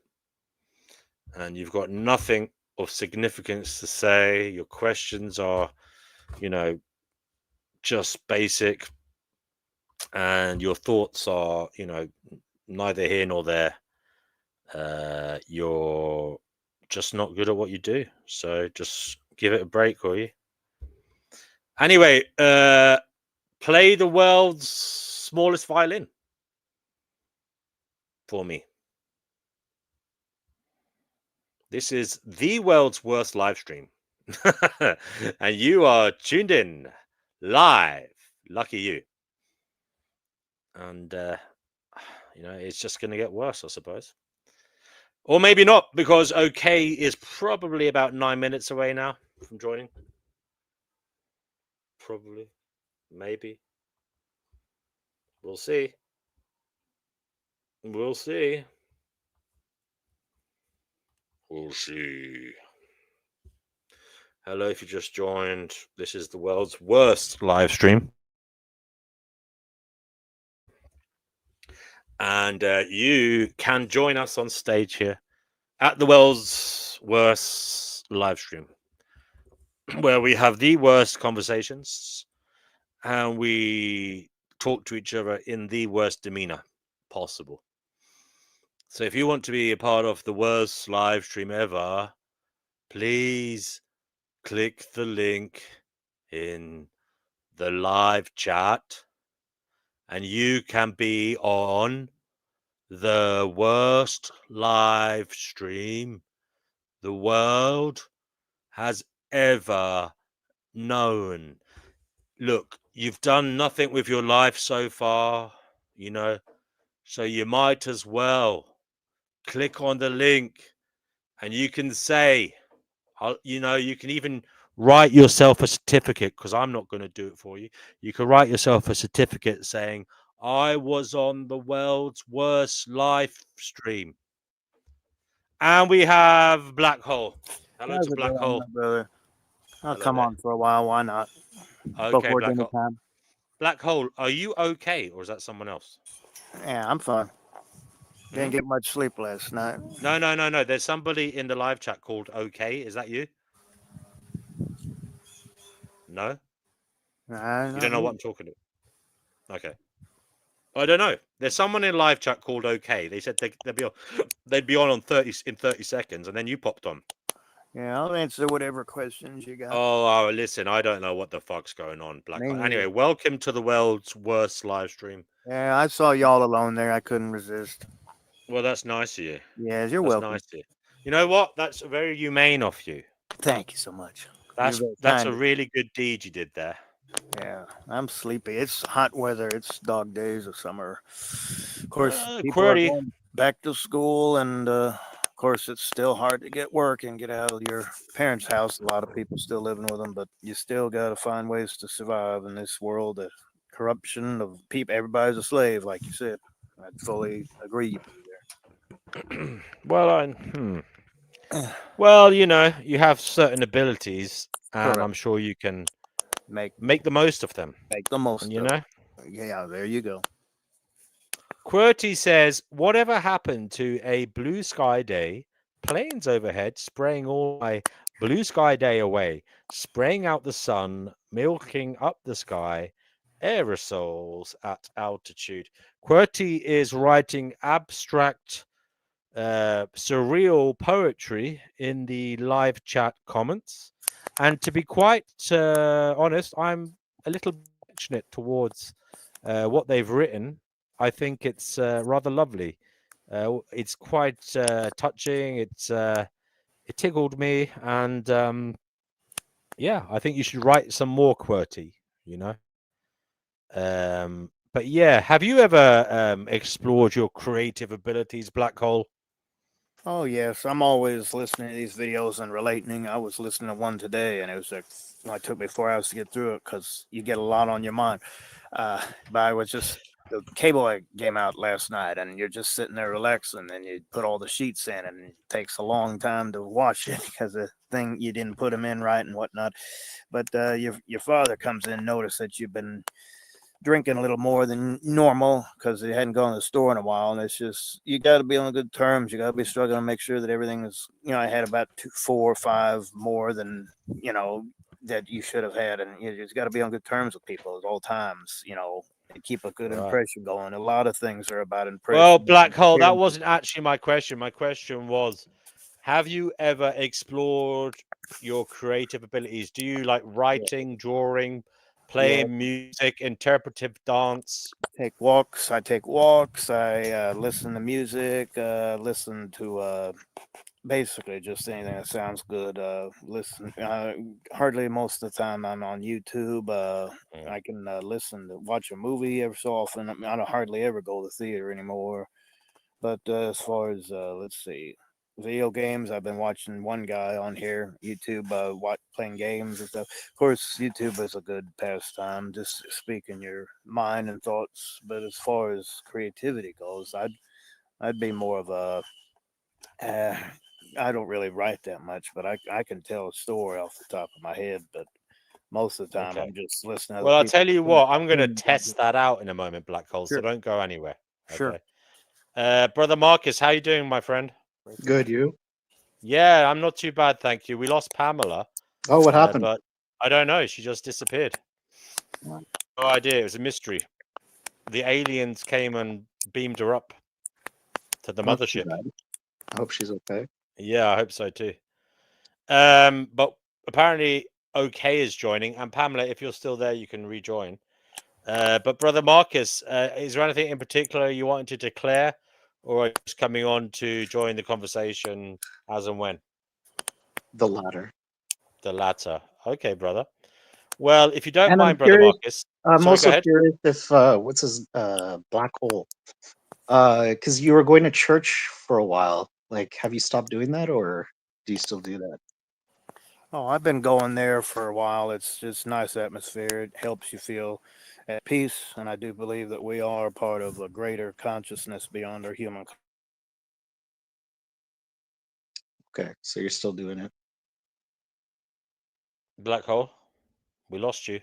And you've got nothing of significance to say. Your questions are, you know, just basic. And your thoughts are, you know, neither here nor there. You're just not good at what you do. So just give it a break, will you? Anyway, play the world's smallest violin for me. This is the world's worst live stream. And you are tuned in live. Lucky you. And, you know, it's just going to get worse, I suppose. Or maybe not, because OK is probably about 9 minutes away now from joining. Probably. Maybe. We'll see. We'll see. We'll see. Hello, if you just joined. This is the world's worst live stream. And you can join us on stage here at the world's worst live stream, where we have the worst conversations and we talk to each other in the worst demeanor possible. So if you want to be a part of the worst live stream ever, please click the link in the live chat and you can be on the worst live stream the world has ever known. Look, you've done nothing with your life so far, you know, so you might as well click on the link and you can say, you know, you can even write yourself a certificate, because I'm not going to do it for you. You can write yourself a certificate saying, I was on the world's worst live stream. And we have Black Hole. Hello to Black Hole. Brother. I'll Hello come there. on for a while. Why not? Okay, Before Black dinner Hole. time. Black Hole, are you okay, or is that someone else? Yeah, I'm fine. Didn't get much sleep last night. No. There's somebody in the live chat called OK. Is that you? No? You don't know what I'm talking about? Okay. I don't know. There's someone in live chat called OK. They said they'd be on 30 seconds, and then you popped on. Yeah, I'll answer whatever questions you got. Oh, listen, I don't know what the fuck's going on, Black Hole. Anyway, welcome to the world's worst live stream. Yeah, I saw y'all alone there. I couldn't resist. Well, that's nice of you. Yeah, you're That's welcome. nice of you. You know what? That's very humane of you. Thank you so much. That's You're very a kind. really good deed you did there. Yeah, I'm sleepy. It's hot weather. It's dog days of summer. Of course, people are QWERTY. going back to school, and course, it's still hard to get work and get out of your parents' house. A lot of people still living with them, but you still got to find ways to survive in this world of corruption of people. Everybody's a slave, like you said. I fully agree there. Well, well, you know, you have certain abilities, and Correct. I'm sure you can Make the most of them. the most. And, you of know, it. Yeah, there you go. QWERTY says, whatever happened to a blue sky day? Planes overhead spraying all my blue sky day away, spraying out the sun, milking up the sky, aerosols at altitude. QWERTY is writing abstract, surreal poetry in the live chat comments. And to be quite honest, I'm a little affectionate towards what they've written. I think it's rather lovely. It's quite touching. It tickled me, and yeah, I think you should write some more QWERTY. You know. But yeah, have you ever explored your creative abilities, Black Hole? Oh yes, I'm always listening to these videos and relating. I was listening to one today, and it was like, it took me 4 hours to get through it because you get a lot on your mind. But I was just the cable came out last night, and you're just sitting there relaxing, and you put all the sheets in, and it takes a long time to wash it because the thing you didn't put them in right and whatnot. But your father comes in, notice that you've been drinking a little more than normal because he hadn't gone to the store in a while, and it's just you got to be on good terms. You got to be struggling to make sure that everything is. I had about 4 or 5 more than that you should have had, and you just got to be on good terms with people at all times. And keep a good impression going. A lot of things are about impression. Well, Black Hole, that wasn't actually my question. My question was, have you ever explored your creative abilities? Do you like writing, drawing, playing music, interpretive dance? I take walks. I listen to music. Listen to basically just anything that sounds good. Listen. Hardly most of the time I'm on YouTube. I can watch a movie every so often. I don't hardly ever go to the theater anymore. But as far as let's see. Video games. I've been watching one guy on here, YouTube, playing games and stuff. Of course, YouTube is a good pastime, just speaking your mind and thoughts. But as far as creativity goes, I'd be more of a. I don't really write that much, but I can tell a story off the top of my head. But most of the time, I'm just listening. Well, I'll tell you what. I'm going to test that out in a moment, Black Hole. So don't go anywhere. Sure. Brother Marcus, how you doing, my friend? Good, you? Yeah, I'm not too bad, thank you. We lost Pamela. Oh, what happened? But I don't know. She just disappeared. No idea. It was a mystery. The aliens came and beamed her up to the mothership. I hope she's okay. Yeah, I hope so too. But apparently OK is joining. And Pamela, if you're still there, you can rejoin. But Brother Marcus, is there anything in particular you wanted to declare? Or are you just coming on to join the conversation as and when? The latter. The latter. Okay, brother. Well, if you don't And mind, Brother Marcus. I'm sorry, also curious if, what's his, Black Hole? Because you were going to church for a while. Like, have you stopped doing that, or do you still do that? Oh, I've been going there for a while. It's just nice atmosphere. It helps you feel at peace, and I do believe that we are part of a greater consciousness beyond our human. Okay, so you're still doing it. Black Hole, we lost you.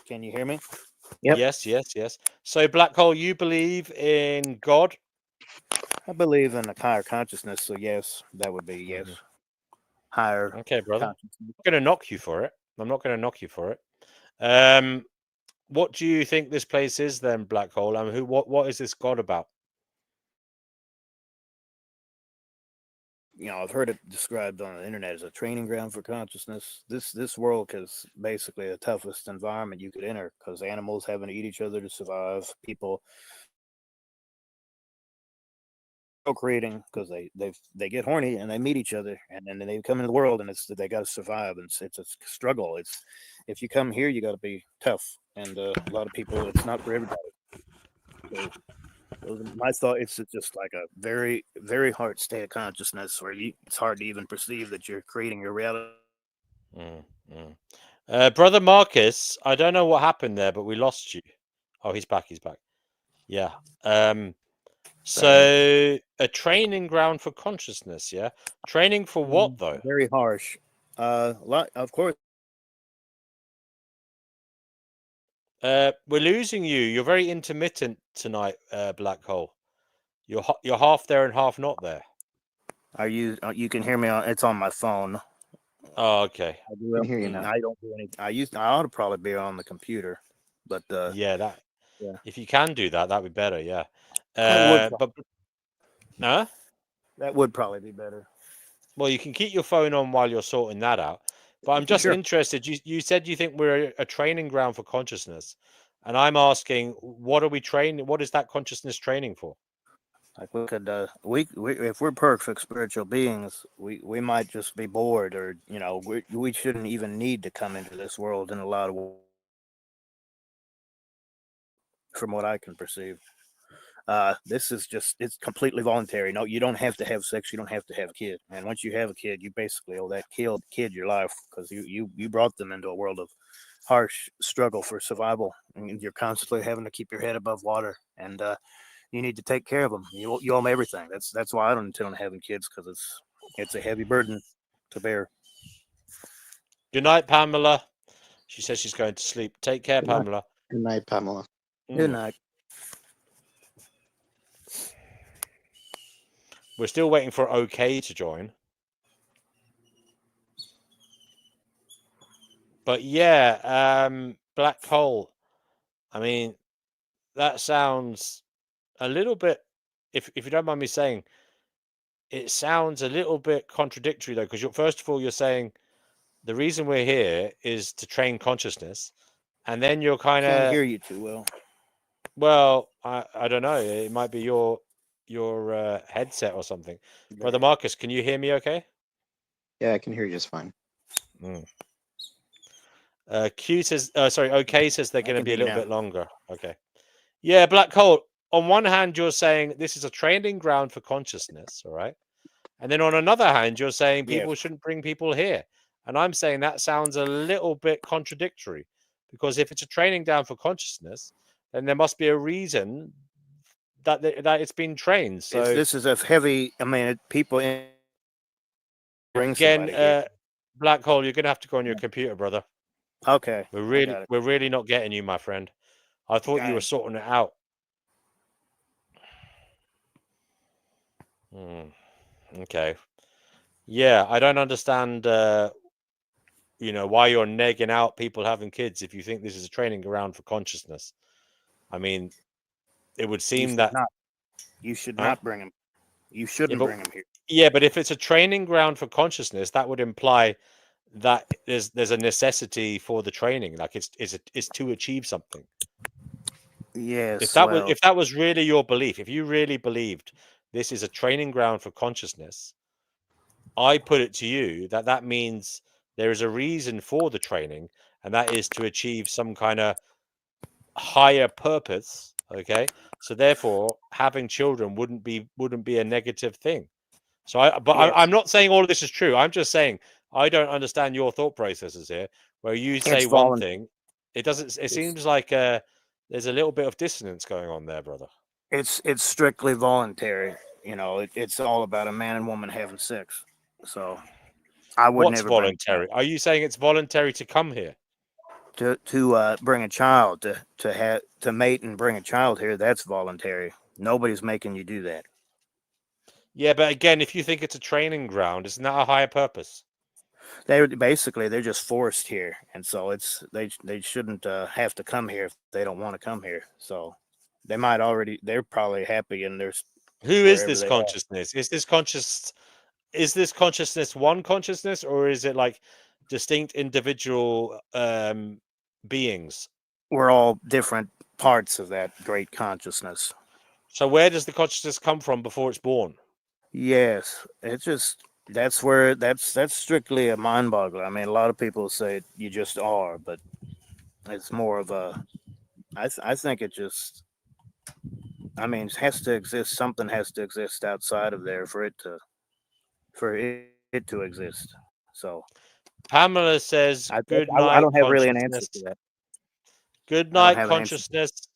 Can you hear me? Yep. Yes. So, Black Hole, you believe in God? I believe in a higher consciousness, so yes, that would be yes. Higher. Okay, brother. consciousness. I'm not going to knock you for it. What do you think this place is then, Black Hole? I mean, what is this God about? I've heard it described on the internet as a training ground for consciousness. This world is basically the toughest environment you could enter because animals having to eat each other to survive. People procreating because they get horny and they meet each other, and then they come into the world and they got to survive, and it's a struggle. It's if you come here, you got to be tough, and a lot of people, it's not for everybody. So My thought it's just like a very, very hard state of consciousness where it's hard to even perceive that you're creating your reality. Brother Marcus, I don't know what happened there, but we lost you. Oh, he's back. He's back. Yeah. So a training ground for consciousness. Yeah. Training for what though? Very harsh. Of course. We're losing you. You're very intermittent tonight, Black Hole. You're half there and half not there. Are you? You can hear me on. It's on my phone. Oh, okay. I can hear you now. I don't do anything. I ought to probably be on the computer, but yeah. If you can do that, that'd be better. Yeah. That would probably be better. Well, you can keep your phone on while you're sorting that out. But I'm just interested. You said you think we're a training ground for consciousness, and I'm asking, what are we training? What is that consciousness training for? Like we could, if we're perfect spiritual beings, we might just be bored, or we shouldn't even need to come into this world in a lot of ways, from what I can perceive. This is it's completely voluntary. No, you don't have to have sex. You don't have to have a kid. And once you have a kid, you basically owe that kid your life, because you brought them into a world of harsh struggle for survival, and you're constantly having to keep your head above water, and you need to take care of them. You owe them everything. That's why I don't intend on having kids, because it's a heavy burden to bear. Good night, Pamela. She says she's going to sleep. Take care, Pamela. Good night, Pamela. Good night. We're still waiting for OK to join. But yeah, Black Hole. I mean, that sounds a little bit, if you don't mind me saying, it sounds a little bit contradictory though, because first of all, you're saying the reason we're here is to train consciousness, and then you're kind of Can't hear you too well. Well, I don't know. It might be your headset or something. Brother Marcus, can you hear me okay? Yeah, I can hear you just fine. Q says, OK says they're going to be a little bit longer. Okay. Yeah, Black Hole, on one hand, you're saying this is a training ground for consciousness, all right? And then on another hand, you're saying people shouldn't bring people here. And I'm saying that sounds a little bit contradictory, because if it's a training ground for consciousness, then there must be a reason that it's been trained. So this is a heavy. I mean, people again, Black Hole, you're going to have to go on your computer, brother. Okay. We're really not getting you, my friend. I thought you were sorting it out. Okay. Yeah, I don't understand why you're negging out people having kids if you think this is a training ground for consciousness. I mean, it would seem that you should not bring them. You shouldn't bring them here. Yeah, but if it's a training ground for consciousness, that would imply that there's a necessity for the training, like it's to achieve something. Yes. If that was really your belief, if you really believed this is a training ground for consciousness, I put it to you that means there is a reason for the training, and that is to achieve some kind of higher purpose. Okay, so therefore, having children wouldn't be a negative thing. So, I'm not saying all of this is true. I'm just saying I don't understand your thought processes here, where you say one thing, it doesn't. It seems like there's a little bit of dissonance going on there, brother. It's strictly voluntary. It's all about a man and woman having sex. So I would never. What's voluntary? Are you saying it's voluntary to come here? To bring a child, to mate and bring a child here, that's voluntary. Nobody's making you do that. Yeah, but again, if you think it's a training ground, isn't that a higher purpose? They're just forced here, and so they shouldn't have to come here if they don't want to come here. So they're probably happy in their. Who is this consciousness? Is this consciousness one consciousness, or is it like distinct individual beings? We're all different parts of that great consciousness. So where does the consciousness come from before it's born? Yes, that's strictly a mind boggler. I mean, a lot of people say you just are, but it's more of a. I think it just. I mean, it has to exist. Something has to exist outside of there for it to exist. So Pamela says, "Good I night, don't have really an answer consciousness." to that. Good I don't night, have an answer. consciousness.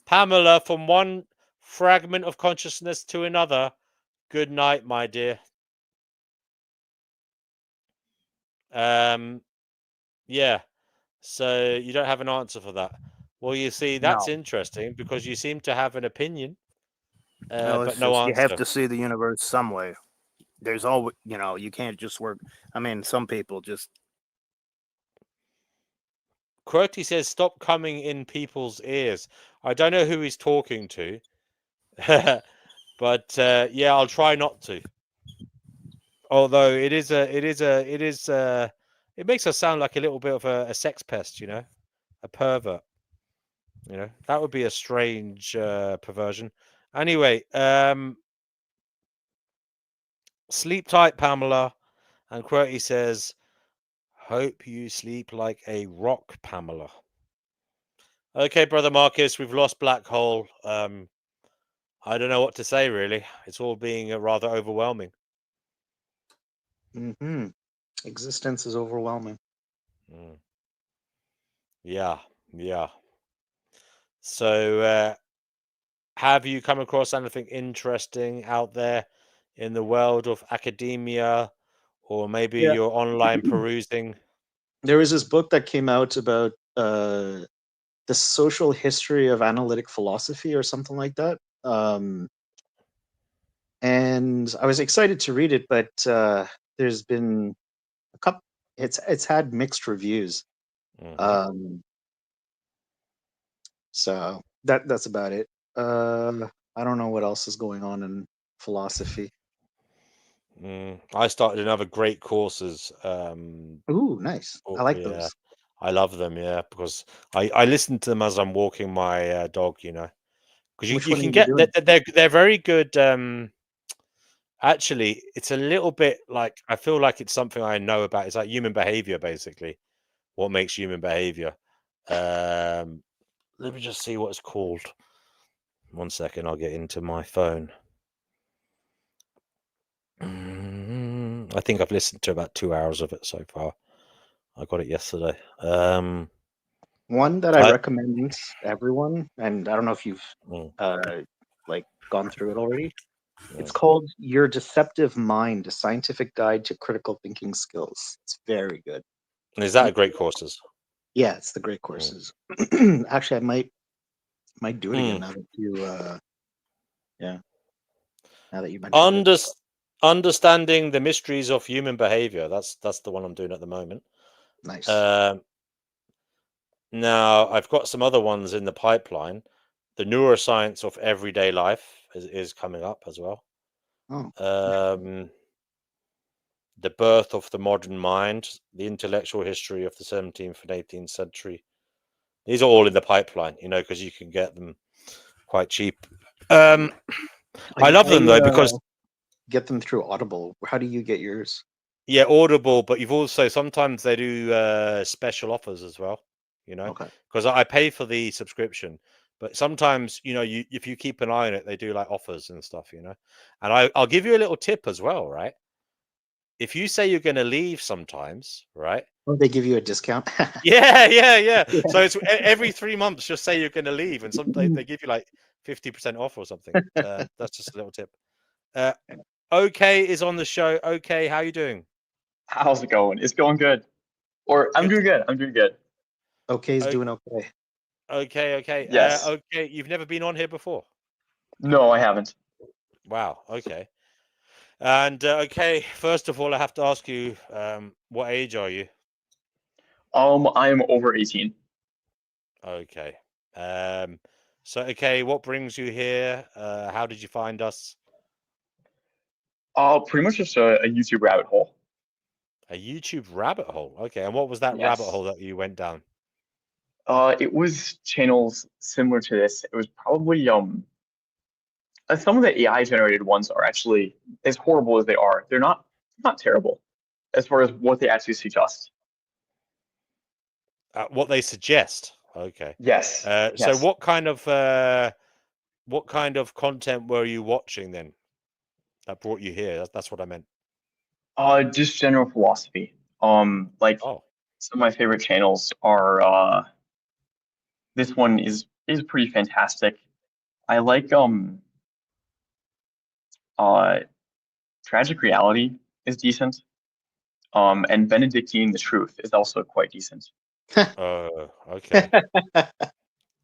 Pamela, from one fragment of consciousness to another. Good night, my dear. Yeah. So you don't have an answer for that. Well, you see, that's No. interesting because you seem to have an opinion, No, it's but no just you have answer. to see the universe some way. There's always, you can't just work. I mean, some people just. Quirky says, "Stop coming in people's ears." I don't know who he's talking to, but yeah, I'll try not to. Although it makes us sound like a little bit of a sex pest, a pervert. That would be a strange perversion. Anyway, sleep tight, Pamela. And Quirky says, "Hope you sleep like a rock, Pamela." Okay, brother Marcus, we've lost Black Hole. I don't know what to say, really. It's all being rather overwhelming. Mm-hmm. Existence is overwhelming. Mm. Yeah. So, have you come across anything interesting out there in the world of academia, or maybe Yeah. you're online perusing? There was this book that came out about the social history of analytic philosophy or something like that. And I was excited to read it, but there's been a couple. It's had mixed reviews. Mhm. So that's about it. I don't know what else is going on in philosophy. I started another great courses. Ooh, nice. I like Yeah, those. I love them. Yeah, because I listen to them as I'm walking my dog. Because Which you one are can you get doing? they're very good. Actually, it's a little bit like I feel like it's something I know about. It's like human behavior, basically. What makes human behavior? Let me just see what it's called. 1 second, I'll get into my phone. I think I've listened to about 2 hours of it so far. I got it yesterday. One that I I recommend everyone, and I don't know if you've mm, like gone through it already. It's mm. called Your Deceptive Mind: A Scientific Guide to Critical Thinking Skills. It's very good. Is that a great courses? Yeah, it's the great Mm. courses. Actually, I might do it again now that you now that you mentioned it. Understanding the mysteries of human behavior. That's the one I'm doing at the moment. Nice. Now I've got some other ones in the pipeline. The neuroscience of everyday life is coming up as well. Oh. The birth of the modern mind, the intellectual history of the 17th and 18th century. These are all in the pipeline, because you can get them quite cheap. I love them though because get them through Audible. How do you get yours? yeah, Audible, but you've also sometimes they do special offers as well, Okay. because I pay for the subscription, but sometimes if you keep an eye on it, they do like offers and stuff, and I'll give you a little tip as well, right? If you say you're going to leave sometimes, right? Oh, they give you a discount. Yeah. So it's every 3 months, just say you're going to leave, and sometimes they give you like 50% off or something. That's just a little tip. Okay is on the show. Okay, how you doing? How's it going? It's going good. I'm doing good. I'm doing good. Okay's doing okay. Okay. Yes. Okay, you've never been on here before? No, I haven't. Wow. Okay. And okay, first of all, I have to ask you, what age are you? I'm over 18. Okay. So okay, what brings you here? How did you find us? Pretty much just a YouTube rabbit hole. A YouTube rabbit hole. Okay, and what was that rabbit Yes. hole that you went down? It was channels similar to this. It was probably some of the AI generated ones are actually, as horrible as they are, they're not terrible as far as what they actually suggest. What they suggest. Okay. Yes. So Yes. what kind of what kind of content were you watching then that brought you here? That's what I meant. Just general philosophy. Like Oh, some of my favorite channels are this one is pretty fantastic. I like Tragic Reality is decent. And Benedictine the Truth is also quite decent. okay.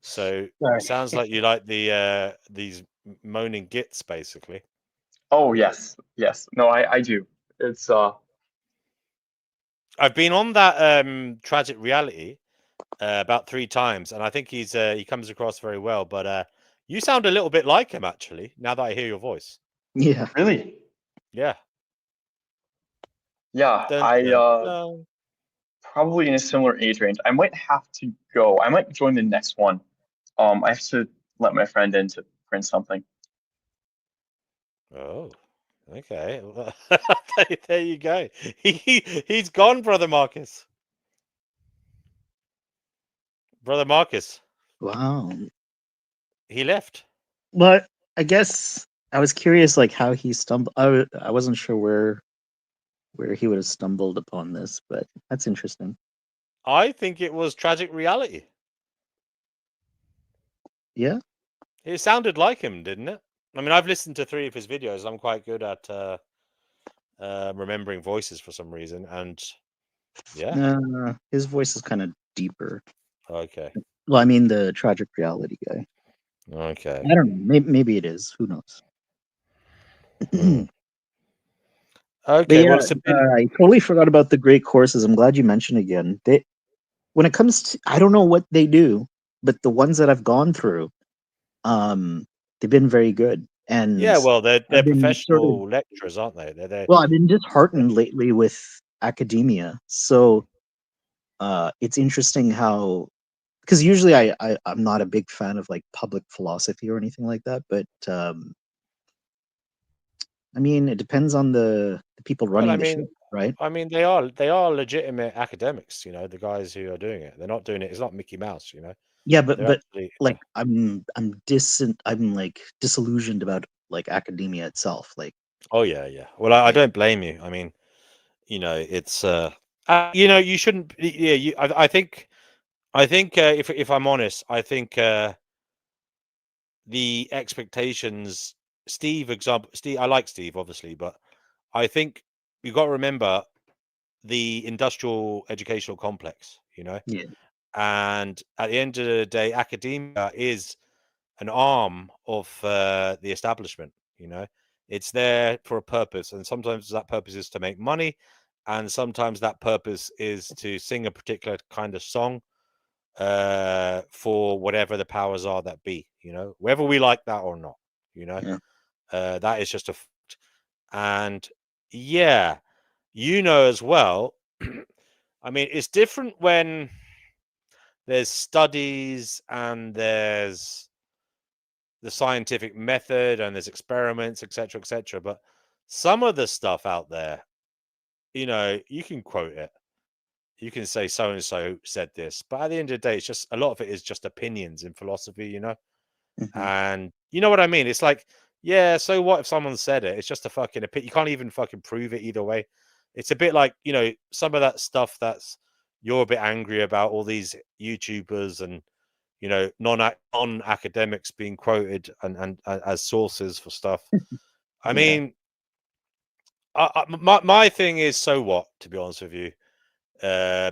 So Sorry. sounds like you like the these moaning gits basically. Oh yes, yes. No, I do. It's I've been on that Tragic Reality about 3 times, and I think he comes across very well. But you sound a little bit like him actually. Now that I hear your voice, Yeah. really, yeah. yeah. Dun, I dun, dun. probably in a similar age range. I might have to go. I might join the next one. I have to let my friend in to print something. Oh, okay. Well, there you go. He's gone, brother Marcus. Brother Marcus, Wow. he left. But I guess I was curious, like how he stumbled. I wasn't sure where he would have stumbled upon this, but that's interesting. I think it was Tragic Reality. Yeah. It sounded like him, didn't it? I mean, I've listened to 3 of his videos. I'm quite good at remembering voices for some reason, and yeah. His voice is kind of deeper. Okay. Well, I mean the Tragic Reality guy. Okay. I don't know. Maybe it is. Who knows? Mm. But Okay. yeah, Well, it's a bit. I totally forgot about the great courses. I'm glad you mentioned again. When it comes to, I don't know what they do, but the ones that I've gone through, they've been very good. And Yeah. Well, they're I've been sort of, professional lecturers, aren't they? They're well, I've been disheartened lately with academia. So it's interesting how, because usually I'm not a big fan of like public philosophy or anything like that, but I mean, it depends on the people well. running the ship, right? I mean, they are legitimate academics. You know, the guys who are doing it. They're not doing it. It's not Mickey Mouse. You know. Yeah, but They're actually. like I'm like disillusioned about like academia itself. Like, Oh yeah, yeah. Well, I don't blame you. I mean, you know, it's you know, you shouldn't. Yeah, you. I think. If I'm honest, I think the expectations. Steve, I like Steve obviously, but I think you got to remember the industrial educational complex. You know, yeah, and at the end of the day, academia is an arm of the establishment. You know, it's there for a purpose, and sometimes that purpose is to make money, and sometimes that purpose is to sing a particular kind of song for whatever the powers are that be. You know, whether we like that or not. You know, yeah. that is just a fact. And yeah, you know as well. I mean, it's different when there's studies and there's the scientific method and there's experiments, etc., etc. But some of the stuff out there, you know, you can quote it. You can say so and so said this, but at the end of the day, it's just a lot of it is just opinions in philosophy, you know. Mhm. And you know what I mean? It's like, yeah, so what if someone said it? It's just a fucking opinion. You can't even fucking prove it either way. It's a bit like, you know, some of that stuff that's you're a bit angry about, all these YouTubers and, you know, non-academics being quoted and as sources for stuff. I Yeah. mean, my thing is, so what, to be honest with you,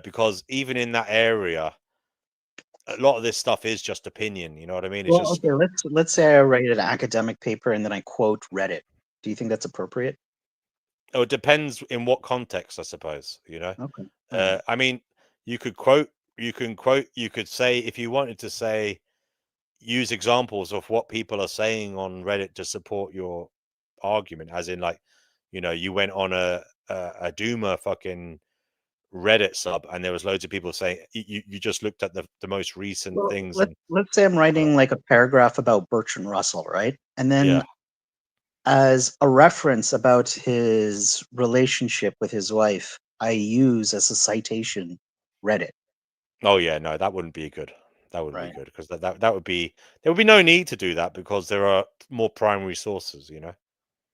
because even in that area, a lot of this stuff is just opinion. You know what I mean? It's Well, just, okay. Let's say I write an academic paper and then I quote Reddit. Do you think that's appropriate? oh, it depends in what context, I suppose. You know, Okay. Alright. I mean, you could quote, you could say, if you wanted to say, use examples of what people are saying on Reddit to support your argument, as in, like, you know, you went on a Duma fucking Reddit sub and there was loads of people saying you just looked at the most recent Well, things and let's say I'm writing like a paragraph about Bertrand Russell, right? And then yeah. as a reference about his relationship with his wife, I use as a citation Reddit. Oh yeah, no, that wouldn't be good. that wouldn't Right. be good because that would be there would be no need to do that because there are more primary sources. You know,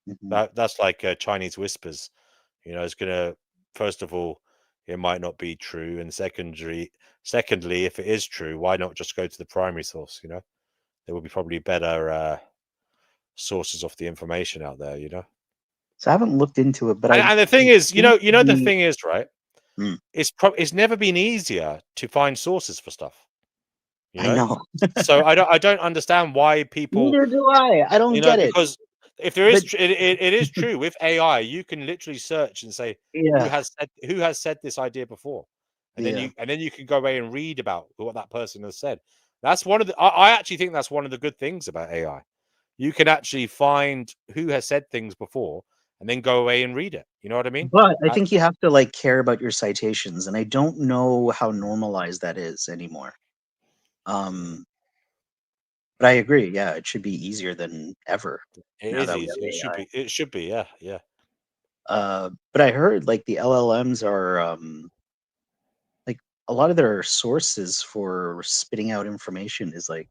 Mhm. that's like Chinese whispers. You know, it's gonna first of all, it might not be true, and secondly, if it is true, why not just go to the primary source? You know, there will be probably better sources of the information out there. You know, So I haven't looked into it, but and the thing it is, seems to the be. thing is, right? Mm, It's never been easier to find sources for stuff. You I know, know. so I don't understand why people, Neither do I. I don't you know, get it. because if there is But it is true with AI, you can literally search and say yeah, who has said this idea before, and yeah. then you can go away and read about what that person has said. That's one of the I actually think that's one of the good things about AI. You can actually find who has said things before and then go away and read it. You know what I mean? But I Uh, think you have to like care about your citations, and I don't know how normalized that is anymore. Um, but I agree. Yeah, it should be easier than ever it now is that we easy. have It should AI. be. It should be. Yeah, yeah. But I heard like the LLMs are like a lot of their sources for spitting out information is like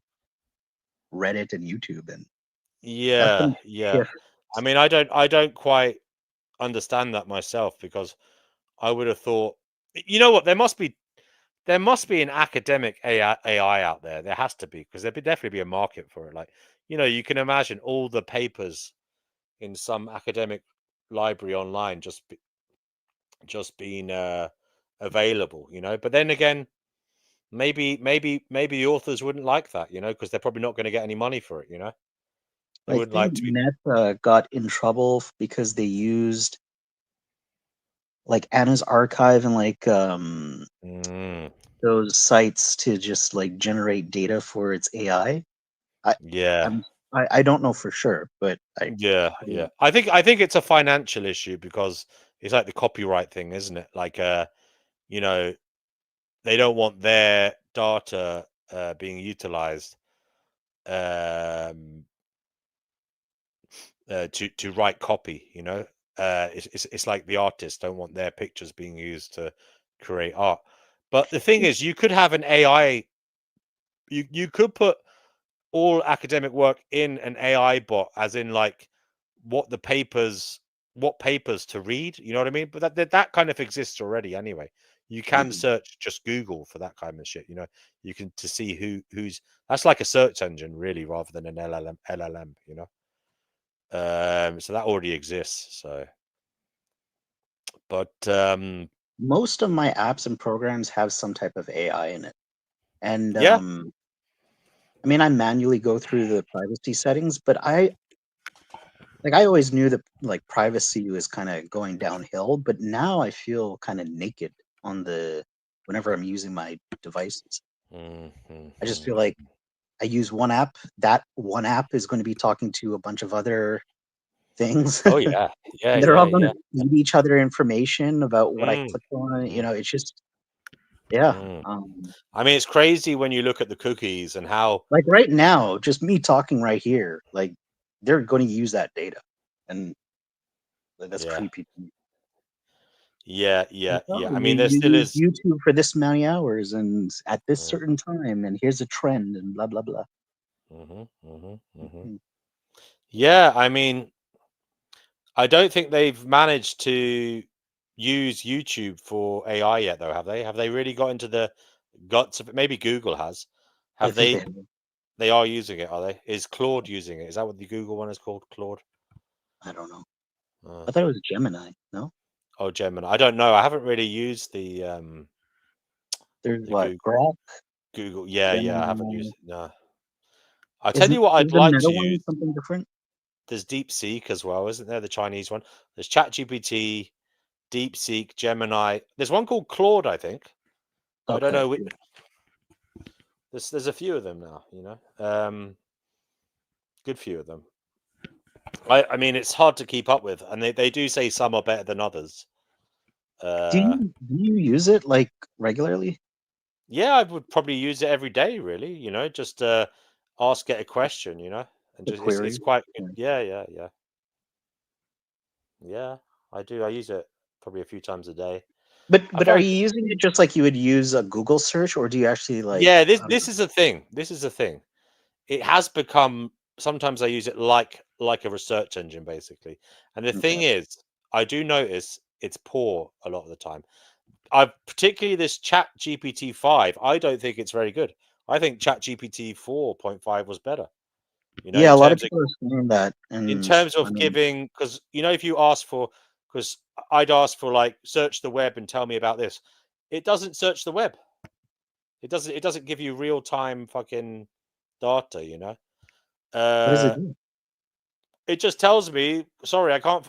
Reddit and YouTube, and that's Yeah, going to yeah. shift. I mean, I don't quite understand that myself because I would have thought, you know what, there must be an academic AI out there. There has to be because there'd definitely be a market for it. Like, you know, you can imagine all the papers in some academic library online just being available, you know. But then again, maybe the authors wouldn't like that, you know, because they're probably not going to get any money for it, you know. They I wouldn't like think to be. Meta got in trouble because they used like Anna's Archive and like Mm, those sites to just like generate data for its AI. yeah. I'm I don't know for sure, but Yeah, I yeah. I think it's a financial issue because it's like the copyright thing, isn't it? Like you know, they don't want their data being utilized um to write copy, you know. It's like the artists don't want their pictures being used to create art. But the thing is, you could have an AI, you could put all academic work in an AI bot, as in like what the papers, what papers to read. You know what I mean? But that kind of exists already anyway. You can Mhm. search just Google for that kind of shit. You know, you can to see who's that's like a search engine really, rather than an LLM. You know, so that already exists. So, but Most of my apps and programs have some type of AI in it. And yeah, I mean I manually go through the privacy settings, but I always knew that like privacy was kind of going downhill, but now I feel kind of naked on the whenever I'm using my devices. I just feel mhm. like I use one app, that one app is going to be talking to a bunch of other things. Oh yeah, yeah, And they're yeah, all gonna yeah. feed each other information about what I Mm, clicked on, mm, it's just yeah, mm. I mean, it's crazy when you look at the cookies and how. like, right now, just me talking right here, like, they're gonna use that data, and, like, that's Yeah, creepy to me. yeah, Like, yeah, "Oh, yeah. I mean, there you still used is. YouTube for this many hours and at this Mm, certain time, and here's a trend," and blah, blah, blah. mhm, mhm, mhm. Mhm. Yeah, I mean, I don't think they've managed to use YouTube for AI yet, though, have they? Have they really got into the guts of it? Maybe Google has. I Have think they they? have They are using it, are they? Is Claude using it? Is that what the Google one is called? Claude? I don't know. Uh, I thought it was Gemini, no? oh, Gemini. I don't know. I haven't really used There's the what? Grok, Google. Yeah, yeah. I haven't Gemini. used it. No. I'll tell you what Is I'd the like Meta to one use. something different? There's DeepSeek as well, isn't there? The Chinese one. There's ChatGPT, DeepSeek, Gemini. There's one called Claude, I think. But I don't Okay. know. There's a few of them now. You know, good few of them. I mean, it's hard to keep up with, and they do say some are better than others. Uh, Do you use it, like, regularly? yeah, I would probably use it every day. Really, you know, just ask it a question. You know, and The just it's query? quite good. Yeah. Yeah, yeah, yeah. I do. I use it probably a few times a day. But I are find you using it just like you would use a Google search, or do you actually like? yeah, this is a thing. This is a thing. It has become sometimes I use it like a research engine basically. And the thing Okay. is, I do notice it's poor a lot of the time. I particularly this Chat GPT 5. I don't think it's very good. I think Chat GPT 4.5 was better. You know, Yeah, in a lot of terms of people are saying that, in and terms I of mean, giving, because you know, if you ask for, because I'd ask for like search the web and tell me about this, it doesn't search the web. It doesn't give you real time fucking data. You know, what does it do? it just tells me, sorry, I can't.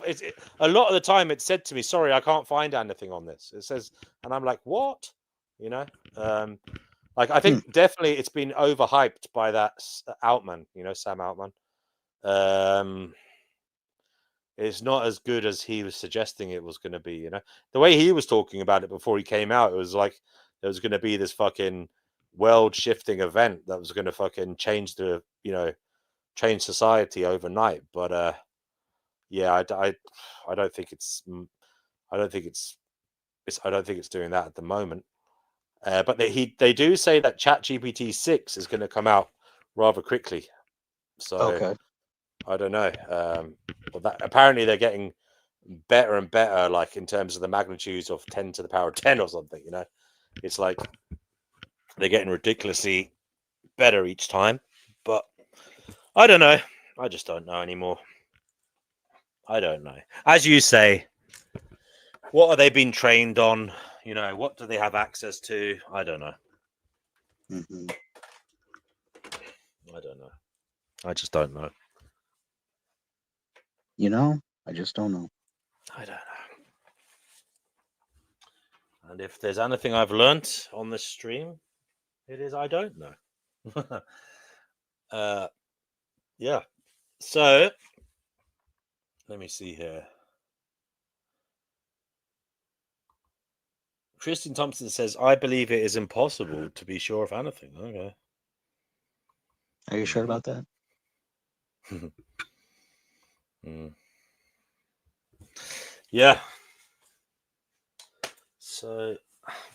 A lot of the time, it said to me, sorry, I can't find anything on this. It says, and I'm like, what? You know, like I Hmm. think definitely it's been overhyped by that Altman. You know, Sam Altman. It's not as good as he was suggesting it was going to be. You know, the way he was talking about it before he came out, it was like there was going to be this fucking world-shifting event that was going to fucking change the, you know, change society overnight. But yeah, I don't think it's I don't think I don't think it's doing that at the moment. But they do say that ChatGPT 6 is going to come out rather quickly. So Okay. I don't know. But that apparently they're getting better and better, like in terms of the magnitudes of 10 to the power of 10 or something. You know, it's like they're getting ridiculously better each time. But I don't know. I just don't know anymore. I don't know. As you say, what are they being trained on? You know, what do they have access to? I don't know. Hmm. I don't know. I just don't know. You know, I just don't know. I don't know. And if there's anything I've learnt on this stream, it is I don't know. Yeah. So let me see here. Christian Thompson says, I believe it is impossible to be sure of anything. Okay. Are you sure about that? Mm. Yeah. So,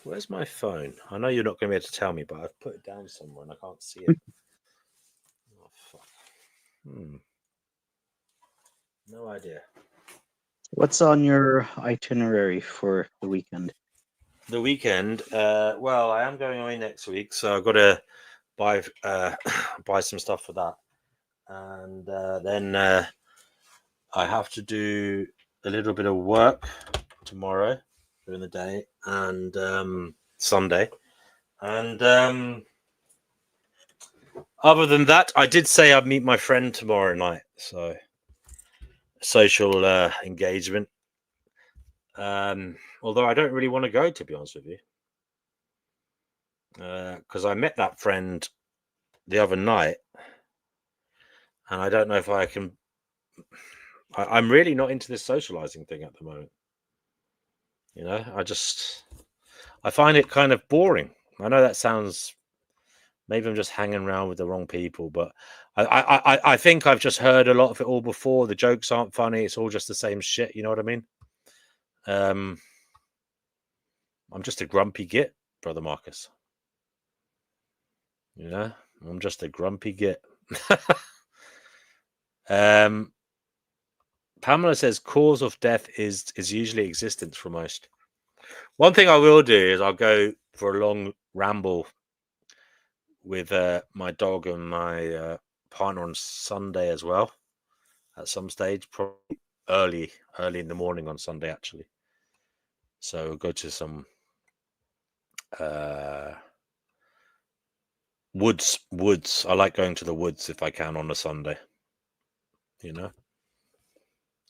where's my phone? I know you're not going to be able to tell me, but I've put it down somewhere and I can't see it. Oh, fuck. No idea. What's on your itinerary for the weekend? The weekend, well, I am going away next week, so I've got to buy buy some stuff for that, and then I have to do a little bit of work tomorrow during the day and Sunday, and other than that, I did say I'd meet my friend tomorrow night, so social engagement. Although I don't really want to go, to be honest with you, because I met that friend the other night, and I don't know if I can. I'm really not into this socializing thing at the moment. You know, I find it kind of boring. I know that sounds, maybe I'm just hanging around with the wrong people, but I think I've just heard a lot of it all before. The jokes aren't funny. It's all just the same shit. You know what I mean? I'm just a grumpy git, brother Marcus. You know, I'm just a grumpy git. Pamela says cause of death is usually existence for most. One thing I will do is I'll go for a long ramble with my dog and my partner on Sunday as well. At some stage, probably early in the morning on Sunday, actually. So we'll go to some woods. I like going to the woods if I can on a Sunday. You know,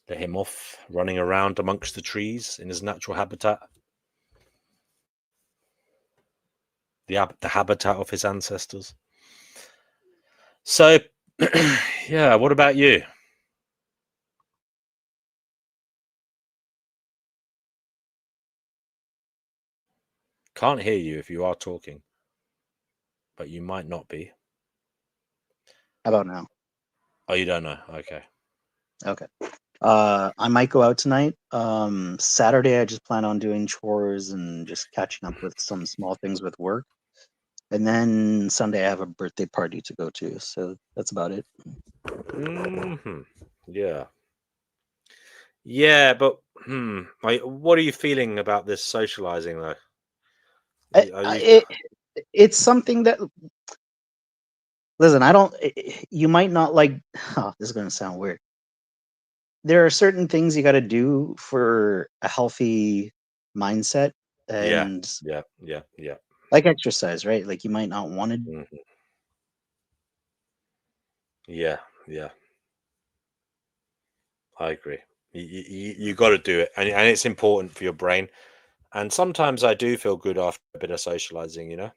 let him off running around amongst the trees in his natural habitat. The habitat of his ancestors. So, yeah, what about you? Can't hear you if you are talking, but you might not be. How about now? Oh, you don't know? Okay. Okay. I might go out tonight. Saturday, I just plan on doing chores and just catching up with some small things with work. And then Sunday, I have a birthday party to go to. So that's about it. Yeah. Yeah, but like, what are you feeling about this socializing though? It's something that, listen, I don't, you might not like, oh, this is going to sound weird. There are certain things you got to do for a healthy mindset, and yeah. like exercise, right? Like you might not want to. Mhm. Yeah. I agree. You got to do it, and it's important for your brain. And sometimes I do feel good after a bit of socializing. You know,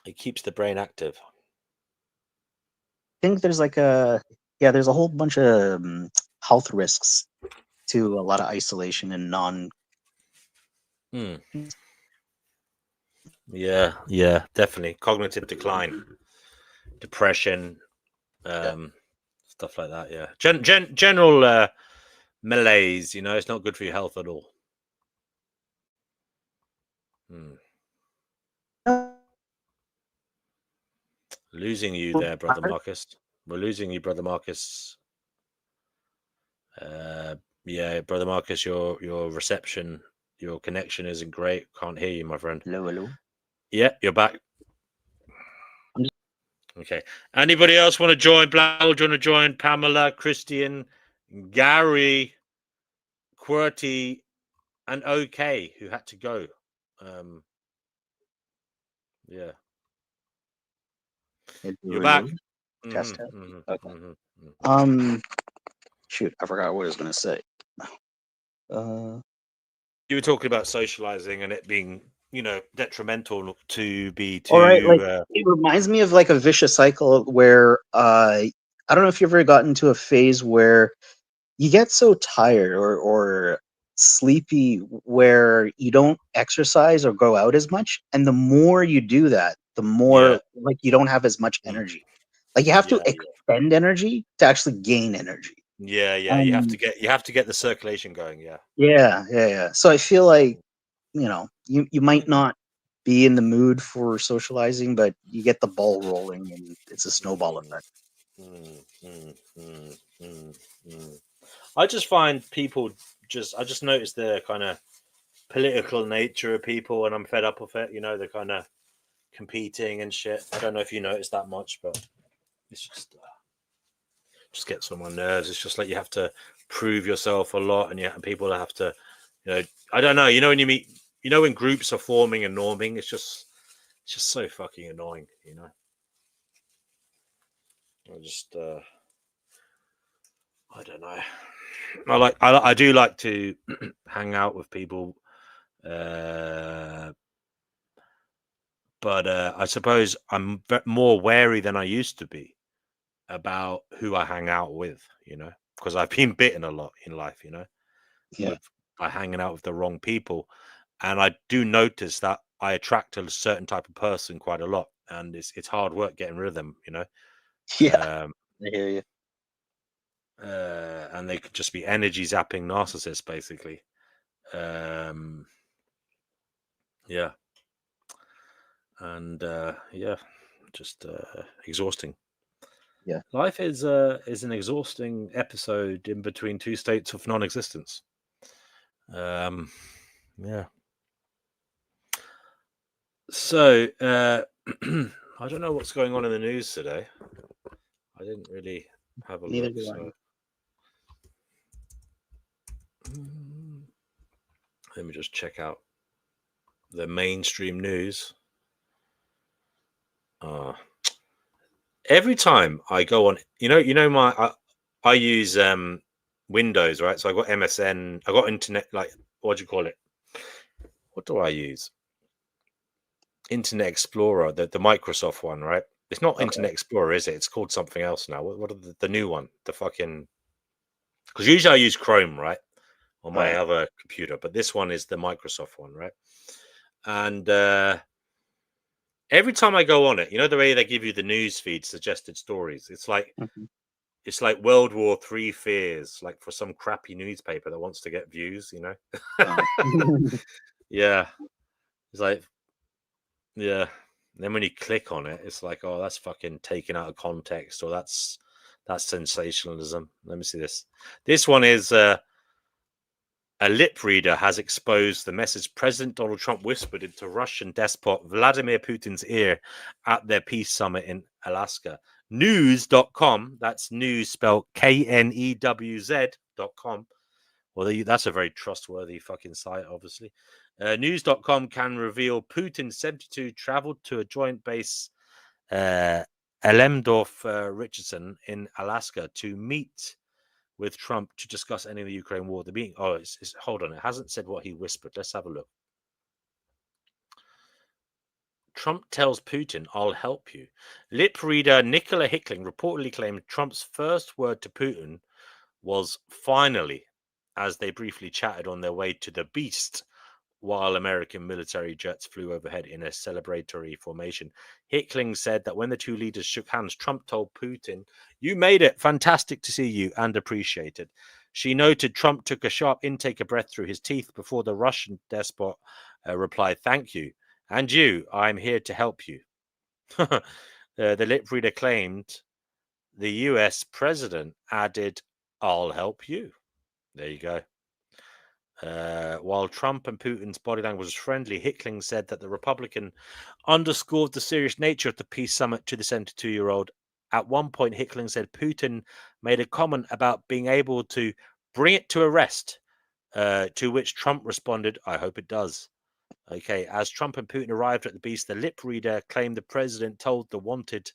it keeps the brain active. I think there's like there's a whole bunch of health risks to a lot of isolation and non. Yeah, definitely. Cognitive decline, depression, stuff like that. Yeah, general malaise. You know, it's not good for your health at all. Losing you there, brother Marcus. We're losing you, brother Marcus. Yeah, brother Marcus, your reception, your connection isn't great. Can't hear you, my friend. Hello. Yeah, you're back. Okay. Anybody else want to join? Black, do you want to join? Pamela, Christian, Gary, QWERTY, and OK, who had to go. Yeah. You're back. Test. Okay. Shoot, I forgot what I was going to say. You were talking about socializing and it being, detrimental to be too. All right, like it reminds me of like a vicious cycle where I don't know if you've ever gotten to a phase where you get so tired or sleepy where you don't exercise or go out as much, and the more you do that, the more like you don't have as much energy. Like you have to expend energy to actually gain energy. Yeah. You have to get the circulation going. Yeah. So I feel like you might not be in the mood for socializing, but you get the ball rolling, and it's a snowball effect. I just find people I just notice the kind of political nature of people, and I'm fed up with it. The kind of competing and shit. I don't know if you notice that much, but it's just gets on my nerves. It's just like you have to prove yourself a lot, and people have to, I don't know. When you meet, when groups are forming and norming, it's just so fucking annoying. I don't know. I do like to hang out with people, but I suppose I'm more wary than I used to be about who I hang out with, because I've been bitten a lot in life, by hanging out with the wrong people. And I do notice that I attract a certain type of person quite a lot, and it's hard work getting rid of them, Yeah, I hear you. And they could just be energy zapping narcissists, basically. Yeah. And just exhausting. Yeah. Life is an exhausting episode in between two states of non-existence. Yeah. So I don't know what's going on in the news today. I didn't really have a look. So let me just check out the mainstream news. Every time I go on, I use Windows, right? So I got MSN, I got internet, like, what do you call it? What do I use? Internet Explorer, the Microsoft one, right? It's not Internet Explorer, is it? It's called something else now. What are the new one? The fucking, because usually I use Chrome, right, on my other computer, but this one is the Microsoft one, right? And every time I go on it, the way they give you the news feed suggested stories, it's like It's like World War III fears, like for some crappy newspaper that wants to get views, you know? Yeah. It's like, yeah. And then when you click on it, it's like, oh, that's fucking taken out of context, or that's sensationalism. Let me see this. This one is a lip reader has exposed the message President Donald Trump whispered into Russian despot Vladimir Putin's ear at their peace summit in Alaska. News.com, that's news spelled KNEWZ.com. Well, that's a very trustworthy fucking site, obviously. News.com can reveal Putin, 72, traveled to a joint base, Elmendorf Richardson in Alaska, to meet with Trump to discuss ending the Ukraine war. The meeting, hold on, it hasn't said what he whispered. Let's have a look. Trump tells Putin, I'll help you. Lip reader Nicola Hickling reportedly claimed Trump's first word to Putin was finally, as they briefly chatted on their way to the Beast, while American military jets flew overhead in a celebratory formation. Hickling said that when the two leaders shook hands, Trump told Putin, you made it. Fantastic to see you and appreciated. She noted Trump took a sharp intake of breath through his teeth before the Russian despot replied, thank you. And you, I'm here to help you. The lip reader claimed the US president added, I'll help you. There you go. While Trump and Putin's body language was friendly, Hickling said that the Republican underscored the serious nature of the peace summit to the 72-year-old. At one point, Hickling said Putin made a comment about being able to bring it to a rest, to which Trump responded, I hope it does. Okay, as Trump and Putin arrived at the Beast, the lip reader claimed the president told the wanted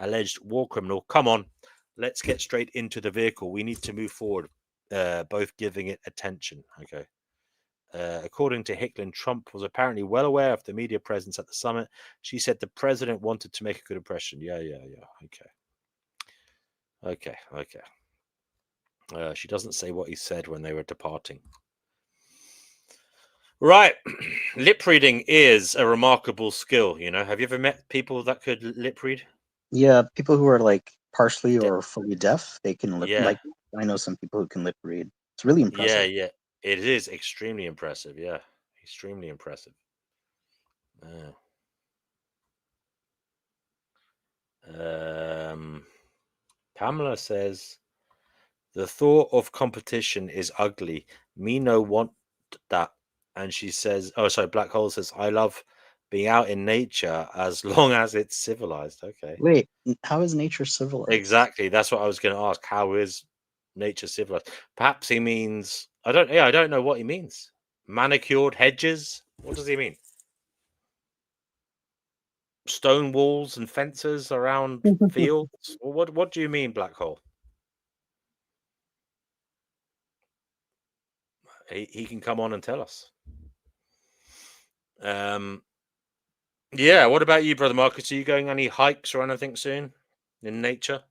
alleged war criminal, come on, let's get straight into the vehicle. We need to move forward. Both giving it attention. Okay. According to Hickling, Trump was apparently well aware of the media presence at the summit. She said the president wanted to make a good impression. Yeah. Okay. She doesn't say what he said when they were departing. Right. Lip reading is a remarkable skill, you know. Have you ever met people that could lip read? Yeah, people who are like partially or fully deaf, they can lip. Yeah. Like I know some people who can lip read. It's really impressive. Yeah. It is extremely impressive. Yeah, extremely impressive. Pamela says, the thought of competition is ugly. Me no want that. And she says, Black Hole says, I love being out in nature as long as it's civilized. Okay. Wait, how is nature civilized? Exactly. That's what I was going to ask. How is nature civilized? Perhaps he means, I don't know what he means. Manicured hedges? What does he mean? Stone walls and fences around fields? What do you mean, Black Hole? He can come on and tell us. Yeah, what about you, Brother Marcus? Are you going any hikes or anything soon in nature?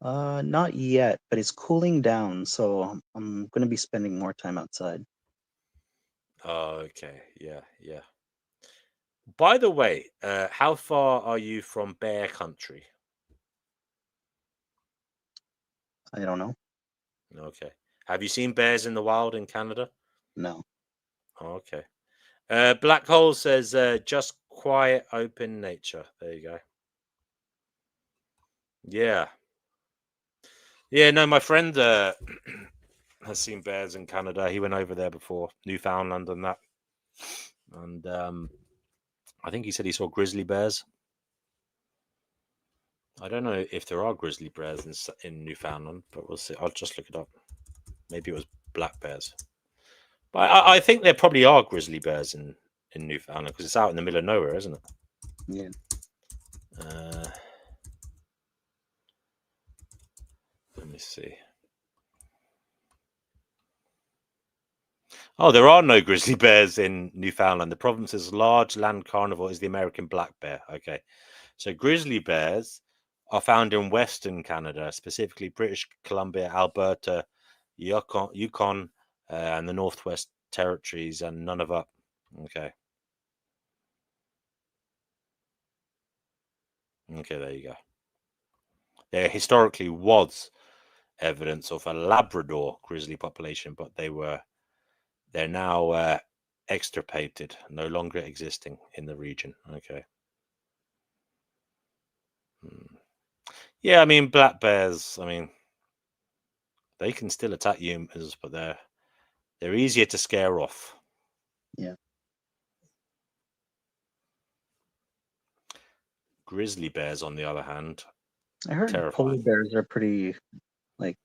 Not yet, but it's cooling down, so I'm going to be spending more time outside. Oh, okay. Yeah. By the way, how far are you from bear country? I don't know. Okay. Have you seen bears in the wild in Canada? No. Oh, okay. Black Hole says, just quiet, open nature. There you go. Yeah. Yeah, no, my friend has seen bears in Canada. He went over there before, Newfoundland and that. And I think he said he saw grizzly bears. I don't know if there are grizzly bears in Newfoundland, but we'll see. I'll just look it up. Maybe it was black bears. But I think there probably are grizzly bears in Newfoundland because it's out in the middle of nowhere, isn't it? Yeah. Let me see. Oh, there are no grizzly bears in Newfoundland. The province's large land carnivore is the American black bear. Okay. So grizzly bears are found in Western Canada, specifically British Columbia, Alberta, Yukon, and the Northwest Territories, and Nunavut. Okay. Okay, there you go. there historically was evidence of a Labrador grizzly population, but they're now extirpated, no longer existing in the region. Okay. Yeah, I mean, black bears, I mean, they can still attack humans, but they're easier to scare off. Yeah. Grizzly bears, on the other hand, I heard polar terrifying. bears are pretty, like,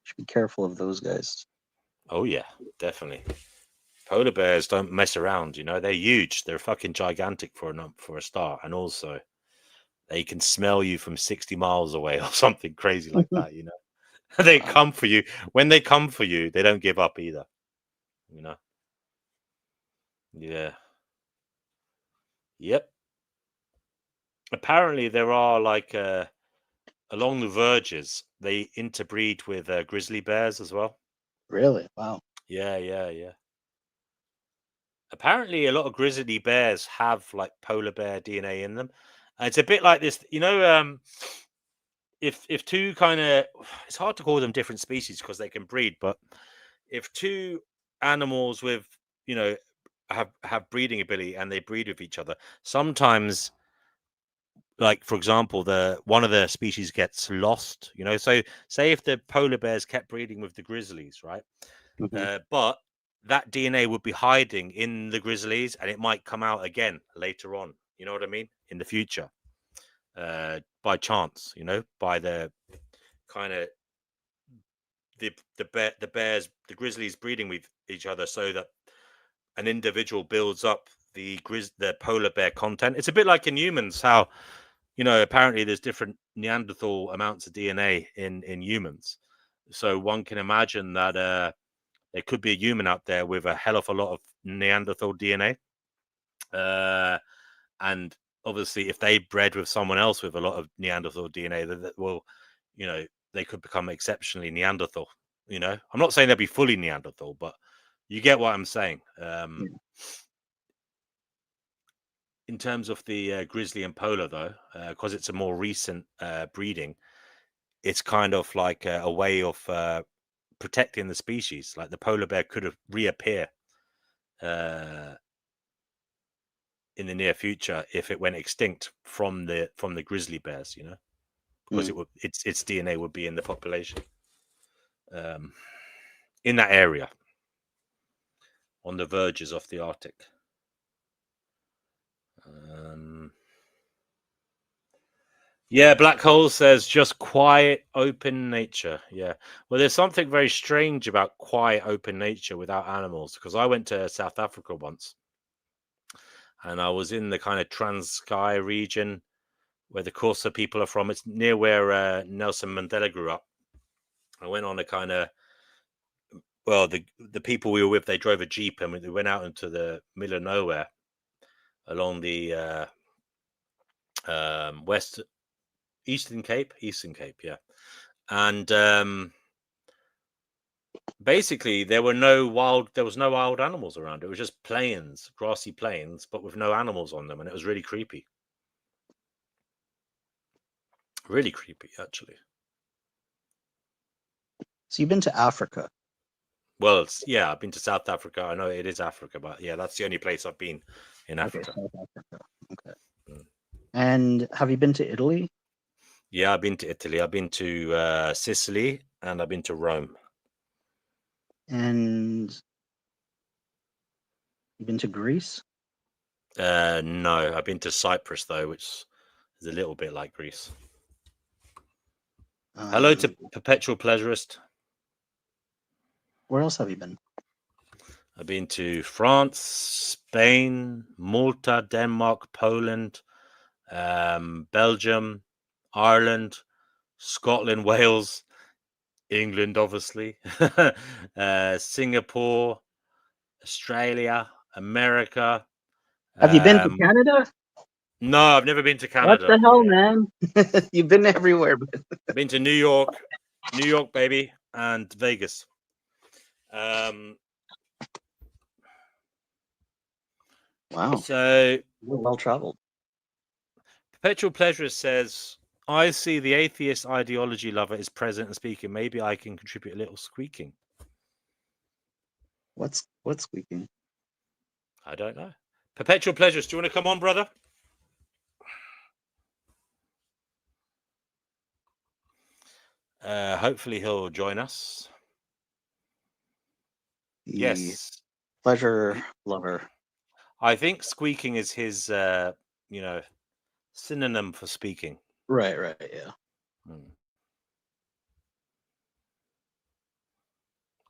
should be careful of those guys. Oh yeah, definitely. Polar bears don't mess around, you know. They're huge. They're fucking gigantic for a start, and also they can smell you from 60 miles away or something crazy like that, you know. They come for you. When they come for you, they don't give up either, you know. Yeah. Yep. Apparently there are like along the verges, they interbreed with grizzly bears as well. Really? Wow. Yeah. Apparently a lot of grizzly bears have like polar bear DNA in them. And it's a bit like this, you know, if two kind of, it's hard to call them different species because they can breed, but if two animals with, you know, have breeding ability and they breed with each other, sometimes, like for example, one of the species gets lost, you know. So say if the polar bears kept breeding with the grizzlies, right? But that DNA would be hiding in the grizzlies and it might come out again later on, you know what I mean, in the future, by chance, you know, by the kind of the grizzlies breeding with each other, so that an individual builds up the polar bear content. It's a bit like in humans, how, you know, apparently there's different Neanderthal amounts of DNA in humans. So one can imagine that there could be a human out there with a hell of a lot of Neanderthal DNA. And obviously, if they bred with someone else with a lot of Neanderthal DNA, that will, you know, they could become exceptionally Neanderthal. You know, I'm not saying they'll be fully Neanderthal, but you get what I'm saying. In terms of the grizzly and polar, though, because it's a more recent breeding, it's kind of like a way of protecting the species. Like the polar bear could reappear in the near future if it went extinct from the grizzly bears, you know, because its DNA would be in the population in that area on the verges of the Arctic. Yeah, Black Hole says just quiet, open nature. Yeah. Well, there's something very strange about quiet, open nature without animals, because I went to South Africa once and I was in the kind of Transkei region where the Xhosa people are from. It's near where Nelson Mandela grew up. I went on a kind of, well, the people we were with, they drove a Jeep and we went out into the middle of nowhere along the Eastern Cape, yeah. And basically there was no wild animals around. It was just plains, grassy plains, but with no animals on them, and it was really creepy. Really creepy, actually. So you've been to Africa? Well, yeah, I've been to South Africa. I know it is Africa, but yeah, that's the only place I've been in Africa. South Africa. Okay. And have you been to Italy? Yeah, I've been to Italy. I've been to Sicily, and I've been to Rome. And you've been to Greece? No, I've been to Cyprus, though, which is a little bit like Greece. Hello to Perpetual Pleasurist. Where else have you been? I've been to France, Spain, Malta, Denmark, Poland, Belgium, Ireland, Scotland, Wales, England, obviously, Singapore, Australia, America. Have you been to Canada? No, I've never been to Canada. What the hell, man? You've been everywhere. I've been to New York, baby, and Vegas. Wow. So you're well traveled. Perpetual Pleasurist says, I see the atheist ideology lover is present and speaking. Maybe I can contribute a little squeaking. What's squeaking? I don't know. Perpetual Pleasures, do you want to come on, brother? Hopefully he'll join us. The Yes. pleasure lover. I think squeaking is his, synonym for speaking. Right, yeah.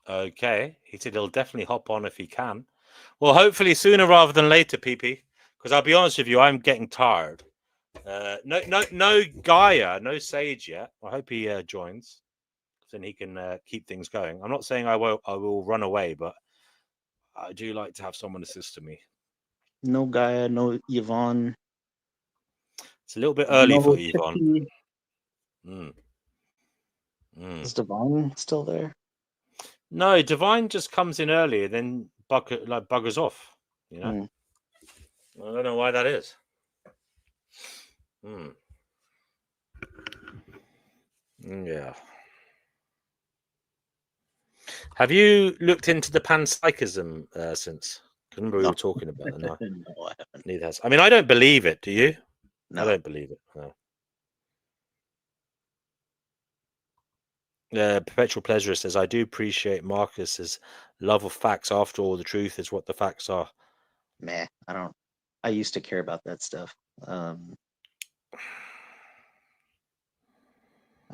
Okay. He said he'll definitely hop on if he can. Well, hopefully sooner rather than later, PP. Because I'll be honest with you, I'm getting tired. No Gaia, no Sage yet. I hope he joins. Then he can keep things going. I'm not saying I will run away, but I do like to have someone assist me. No Gaia, no Yvonne. It's a little bit early no for Yvonne. Chippy. Is Divine still there? No, Divine just comes in earlier, then buggers off. You know, I don't know why that is. Yeah. Have you looked into the panpsychism since? I remember we were talking about it. No, No, I haven't. neither has. I mean, I don't believe it. Do you? No. I don't believe it. No. Perpetual Pleasure says, I do appreciate Marcus's love of facts. After all, the truth is what the facts are. Meh, I don't. I used to care about that stuff. I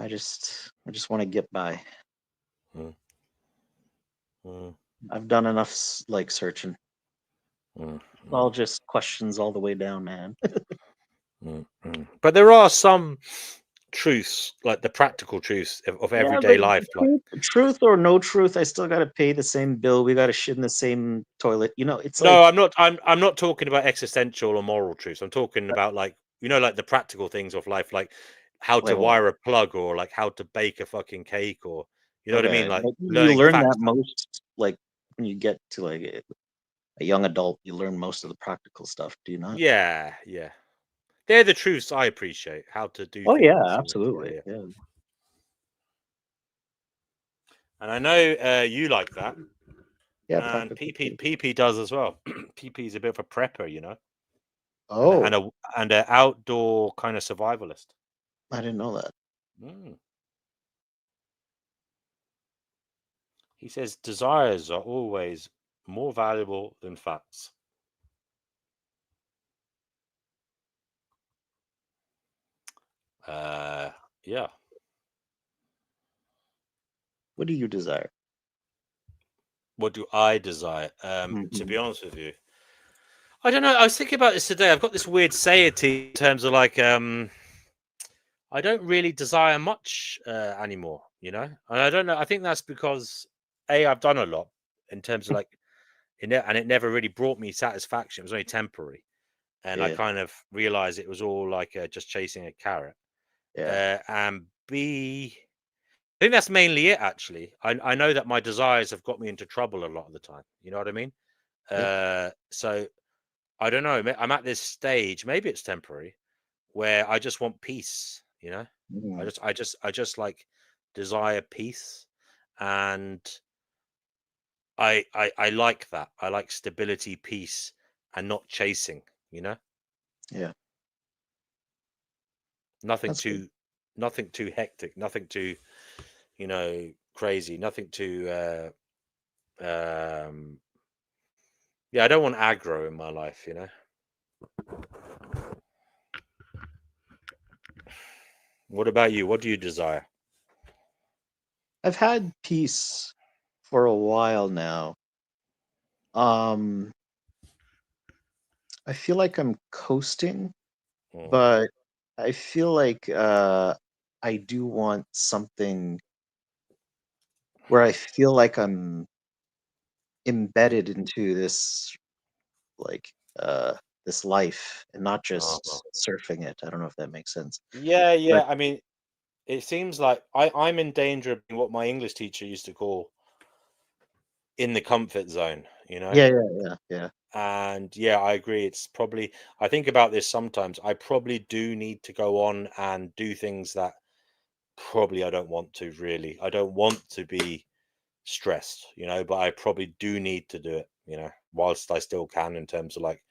just want to get by. I've done enough searching. All just questions all the way down, man. But there are some truths, like the practical truths of everyday life. Truth or no truth, I still got to pay the same bill. We got to shit in the same toilet. It's no, like, I'm not talking about existential or moral truths. I'm talking about like the practical things of life, like how to wire a plug or like how to bake a fucking cake, or what I mean, like you learn that most like when you get to like a young adult. You learn most of the practical stuff. Do you not? Yeah. They're the truths I appreciate. How to do. Oh things, yeah, absolutely. Yeah. And I know you like that. Yeah, and PP does as well. PP is a bit of a prepper, Oh, and an outdoor kind of survivalist. I didn't know that. He says desires are always more valuable than facts. Yeah. What do you desire? What do I desire? To be honest with you, I don't know. I was thinking about this today. I've got this weird satiety in terms of like, I don't really desire much anymore, And I don't know. I think that's because I've done a lot in terms of like, and it never really brought me satisfaction. It was only temporary, and I kind of realized it was all like just chasing a carrot. Yeah. And B, I think that's mainly it. Actually, I know that my desires have got me into trouble a lot of the time. You know what I mean? So I don't know. I'm at this stage. Maybe it's temporary, where I just want peace. I just like desire peace, and I like that. I like stability, peace, and not chasing. Yeah. Nothing too hectic. Nothing too, crazy. Nothing too. Yeah, I don't want aggro in my life. What about you? What do you desire? I've had peace for a while now. I feel like I'm coasting, but I feel like I do want something where I feel like I'm embedded into this like this life and not just surfing it. I don't know if that makes sense. Yeah. But I mean, it seems like I'm in danger of being what my English teacher used to call in the comfort zone. yeah. And yeah, I agree. It's probably, I think about this sometimes. I probably do need to go on and do things that probably I don't want to really. I don't want to be stressed, but I probably do need to do it, whilst I still can, in terms of like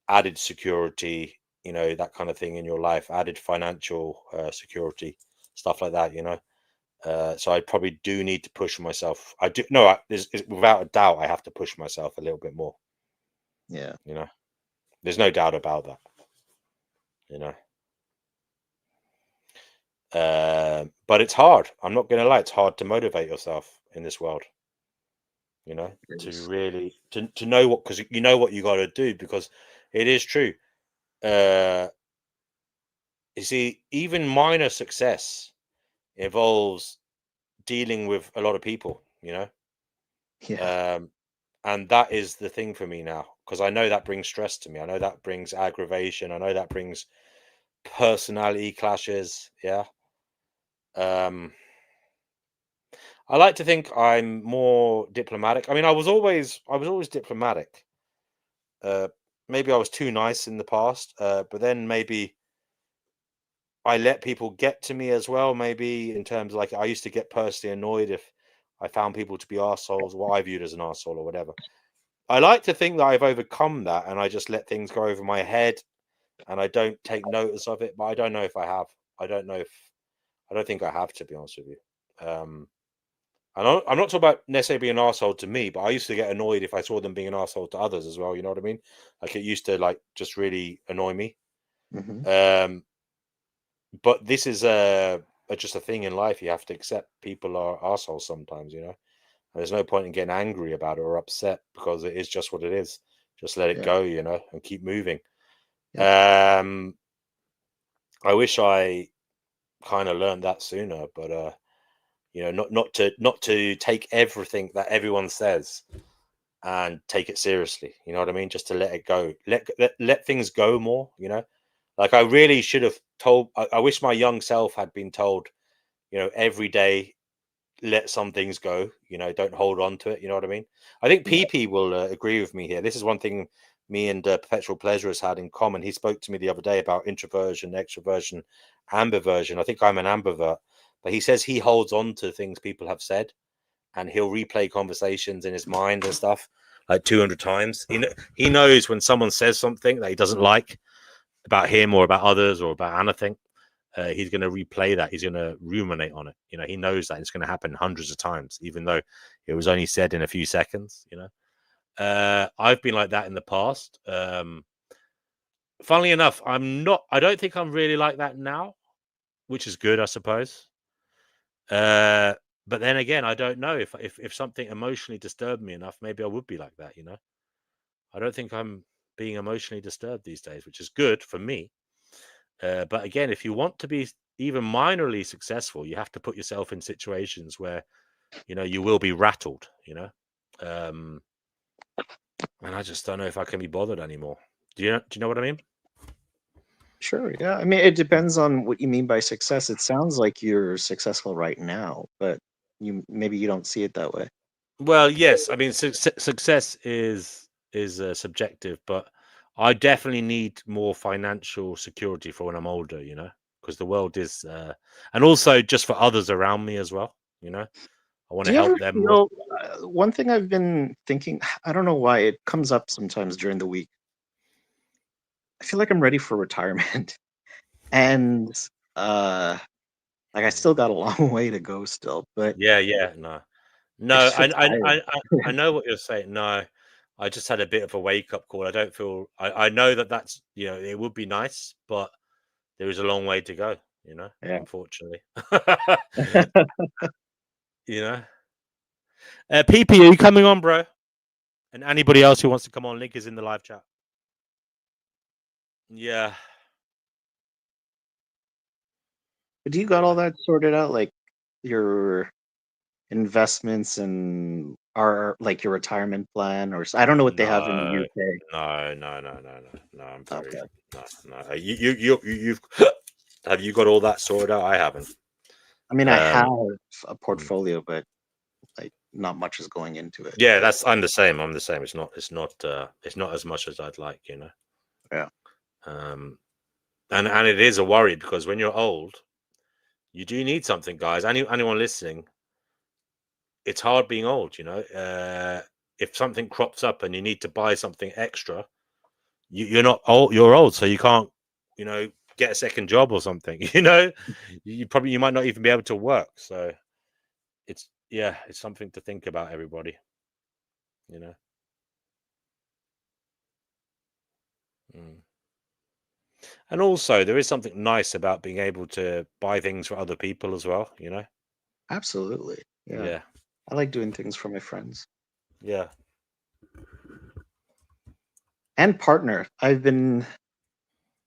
added security, that kind of thing in your life, added financial security, stuff like that, so I probably do need to push myself. I do. No, without a doubt, I have to push myself a little bit more. Yeah. There's no doubt about that. But it's hard. I'm not going to lie. It's hard to motivate yourself in this world. To really to know what, because you know what you got to do, because it is true. You see, even minor success involves dealing with a lot of people. Yeah. And that is the thing for me now, because I know that brings stress to me. I know that brings aggravation. I know that brings personality clashes. Yeah. I like to think I'm more diplomatic. I mean, I was always diplomatic. Maybe I was too nice in the past, but then maybe I let people get to me as well. Maybe in terms of, like, I used to get personally annoyed if I found people to be arseholes, what I viewed as an arsehole or whatever. I like to think that I've overcome that, and I just let things go over my head, and I don't take notice of it. But I don't know if I have. I don't think I have, to be honest with you. I'm not talking about necessarily being an arsehole to me, but I used to get annoyed if I saw them being an arsehole to others as well. You know what I mean? Like, it used to, like, just really annoy me. But this is just a thing in life. You have to accept people are arseholes sometimes, And there's no point in getting angry about it or upset, because it is just what it is. Just let it go, and keep moving. I wish I kind of learned that sooner, but not to take everything that everyone says and take it seriously. You know what I mean? Just to let it go, let things go more. Like, I really should have told. I wish my young self had been told, every day, let some things go. Don't hold on to it. You know what I mean? I think PP will agree with me here. This is one thing me and Perpetual Pleasure has had in common. He spoke to me the other day about introversion, extroversion, ambiversion. I think I'm an ambivert. But he says he holds on to things people have said, and he'll replay conversations in his mind and stuff like 200 times. He knows when someone says something that he doesn't like about him or about others or about anything, he's going to replay that. He's going to ruminate on it. He knows that it's going to happen hundreds of times, even though it was only said in a few seconds. I've been like that in the past. Funnily enough, I don't think I'm really like that now, which is good, I suppose. But then again, I don't know if something emotionally disturbed me enough, maybe I would be like that. I don't think I'm being emotionally disturbed these days, which is good for me. But again, if you want to be even minorly successful, you have to put yourself in situations where you will be rattled. And I just don't know if I can be bothered anymore. Do you know what I mean? Sure. Yeah. I mean, it depends on what you mean by success. It sounds like you're successful right now, but maybe you don't see it that way. Well, yes. I mean, success is subjective, but I definitely need more financial security for when I'm older. Because the world is, and also just for others around me as well. I want to help them more. One thing I've been thinking, I don't know why it comes up sometimes during the week. I feel like I'm ready for retirement, and like, I still got a long way to go still. But yeah, no, I know what you're saying. No, I just had a bit of a wake up call. I don't feel. I know that's it would be nice, but there is a long way to go. Unfortunately. PP, are you coming on, bro? And anybody else who wants to come on, link is in the live chat. Yeah. Do you got all that sorted out, like your investments and like your retirement plan, or I don't know what they have in the UK? No. I'm very no. You've have you got all that sorted out? I haven't. I mean, I have a portfolio, but like not much is going into it. Yeah, I'm the same. I'm the same. It's not as much as I'd like, you know. Yeah. And it is a worry because when you're old, you do need something, guys. Anyone listening, it's hard being old, you know. If something crops up and you need to buy something extra, you're not old. You're old, so you can't, you know, get a second job or something. You know, you might not even be able to work. So it's something to think about, everybody. You know. And also, there is something nice about being able to buy things for other people as well. You know. Absolutely. Yeah. I like doing things for my friends. Yeah. And partner. I've been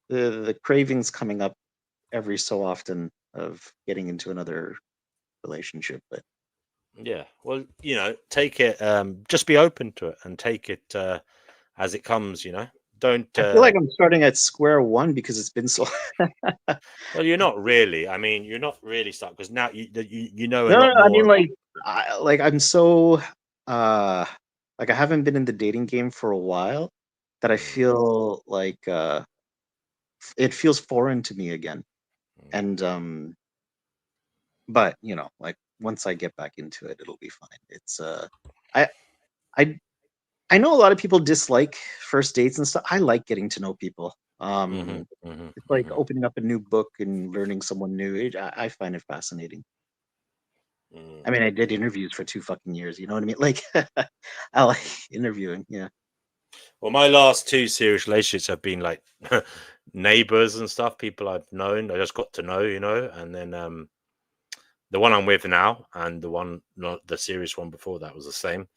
the cravings coming up every so often of getting into another relationship, but yeah, well, you know, take it, just be open to it and take it as it comes, you know. Don't I feel like I'm starting at square one because it's been so well, you're not really. I mean, you're not really stuck because now you know a no, lot more. I mean, like I'm so like I haven't been in the dating game for a while that I feel like it feels foreign to me again. And but you know, like once I get back into it, it'll be fine. It's I I know a lot of people dislike first dates and stuff. I like getting to know people. It's like opening up a new book and learning someone new. I find it fascinating. I mean, I did interviews for 2 fucking years. You know what I mean? Like, I like interviewing. Yeah. Well, my last 2 serious relationships have been like neighbors and stuff, people I've known. I just got to know, you know, and then the one I'm with now and the one, not the serious one before that, was the same.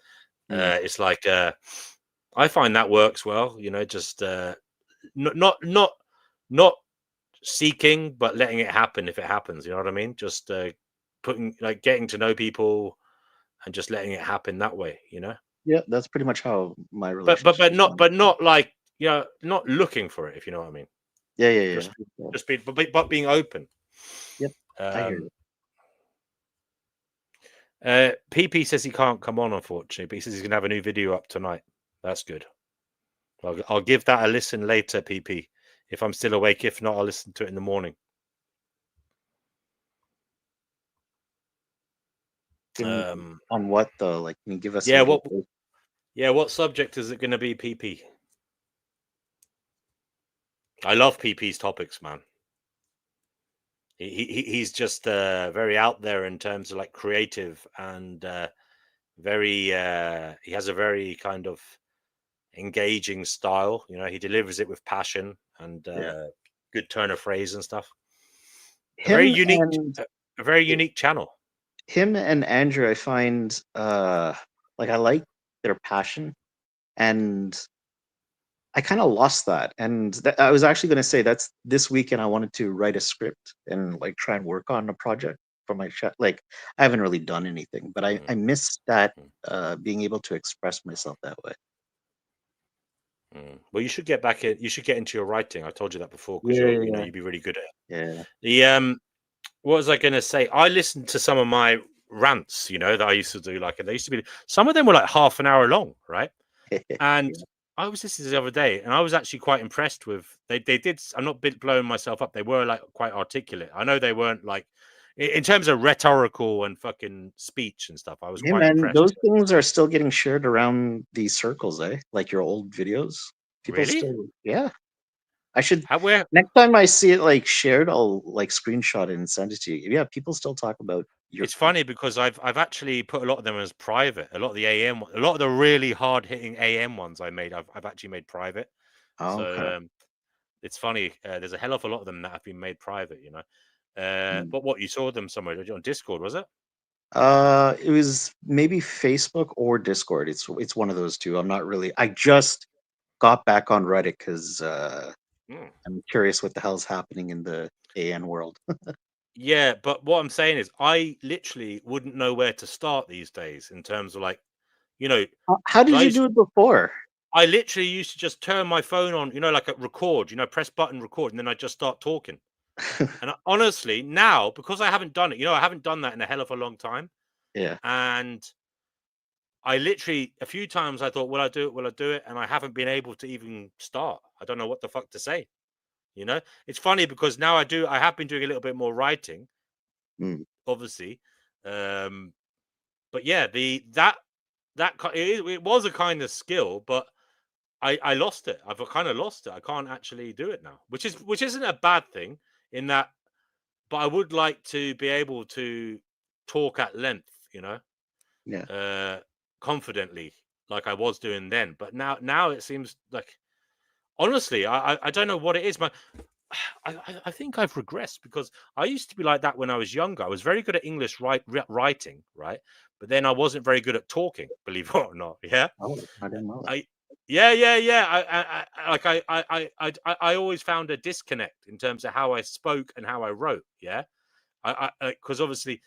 It's like I find that works well, you know, just not seeking, but letting it happen if it happens. You know what I mean? Just getting to know people and just letting it happen that way. You know? Yeah, that's pretty much how my relationship. But not like, you know, not looking for it. If you know what I mean? Yeah. Just being open. Yep. I hear you. PP says he can't come on, unfortunately, but he says he's gonna have a new video up tonight. That's good. I'll give that a listen later, PP, if I'm still awake. If not, I'll listen to it in the morning. On what though? Like, can you give us? What subject is it going to be, PP? I love PP's topics, man. He's just very out there in terms of like creative and very. He has a very kind of engaging style. You know, he delivers it with passion and good turn of phrase and stuff. A very unique channel. Him and Andrew, I find like I like their passion, and I kind of lost that. And I was actually going to say that's this weekend. I wanted to write a script and like try and work on a project for my chat. Like I haven't really done anything, but I miss that being able to express myself that way. Well, you should get back in. You should get into your writing. I told you that before because you know you'd be really good at it. Yeah. What was I going to say? I listened to some of my rants, you know, that I used to do. Like, and they used to be. Some of them were like half an hour long, right? And I was listening the other day, and I was actually quite impressed with. They did. I'm not blowing myself up. They were like quite articulate. I know they weren't like in terms of rhetorical and fucking speech and stuff. I was quite impressed. Those things are still getting shared around these circles, eh? Like your old videos. People really? Still, yeah. I should. Next time I see it like shared, I'll like screenshot it and send it to you. Yeah, people still talk about. It's funny because I've actually put a lot of them as private. A lot of the AM, a lot of the really hard hitting AM ones I made, I've actually made private. Oh, okay. It's funny. There's a hell of a lot of them that have been made private, you know. But what, you saw them somewhere on Discord, was it? It was maybe Facebook or Discord. It's one of those two. I'm not really. I just got back on Reddit because I'm curious what the hell's happening in the AN world. Yeah, but what I'm saying is I literally wouldn't know where to start these days in terms of like, you know. How did you do it before? I literally used to just turn my phone on, you know, like a record, you know, press button record, and then I just start talking. And honestly, now, because I haven't done it, you know, I haven't done that in a hell of a long time. Yeah. And I literally a few times I thought, will I do it? Will I do it? And I haven't been able to even start. I don't know what the fuck to say. You know, it's funny because now I have been doing a little bit more writing, obviously. But yeah, it was a kind of skill, but I lost it. I've kind of lost it. I can't actually do it now, which isn't a bad thing in that. But I would like to be able to talk at length, you know, confidently, like I was doing then. But now it seems like, honestly, I don't know what it is, man. I think I've regressed because I used to be like that when I was younger. I was very good at English writing, right? But then I wasn't very good at talking, believe it or not. Yeah. Oh, I didn't know that. Yeah. I always found a disconnect in terms of how I spoke and how I wrote. Yeah. Because obviously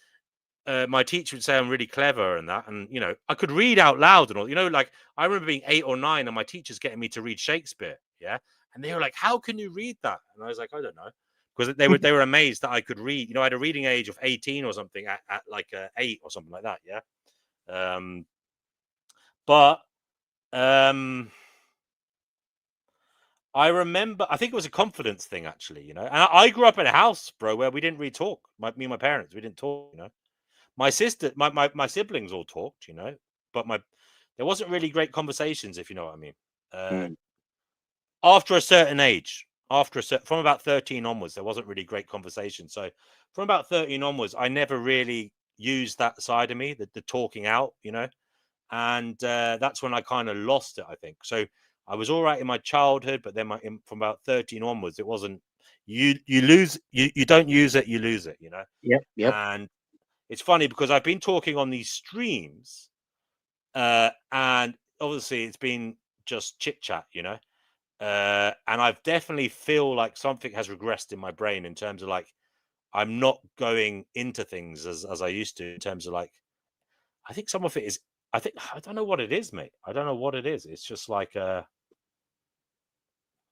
my teacher would say I'm really clever and that, and you know, I could read out loud and all, you know, like I remember being 8 or 9 and my teachers getting me to read Shakespeare. Yeah. And they were like, how can you read that? And I was like, I don't know. Because they were amazed that I could read. You know, I had a reading age of 18 or something at like 8 or something like that. Yeah. I remember, I think it was a confidence thing, actually, you know. And I grew up in a house, bro, where we didn't really talk. Me and my parents, we didn't talk, you know. My sister, my siblings all talked, you know, but there wasn't really great conversations, if you know what I mean. After a certain age, from about 13 onwards, there wasn't really great conversation. So from about 13 onwards, I never really used that side of me, the talking out, you know. And that's when I kind of lost it, I think. So I was all right in my childhood, but then from about 13 onwards, it wasn't. You lose, you don't use it, you lose it, you know. Yep. And it's funny because I've been talking on these streams, and obviously it's been just chit chat, you know. And I've definitely feel like something has regressed in my brain in terms of like I'm not going into things as I used to in terms of like I think some of it is I don't know what it is, mate. I don't know what it is. It's just like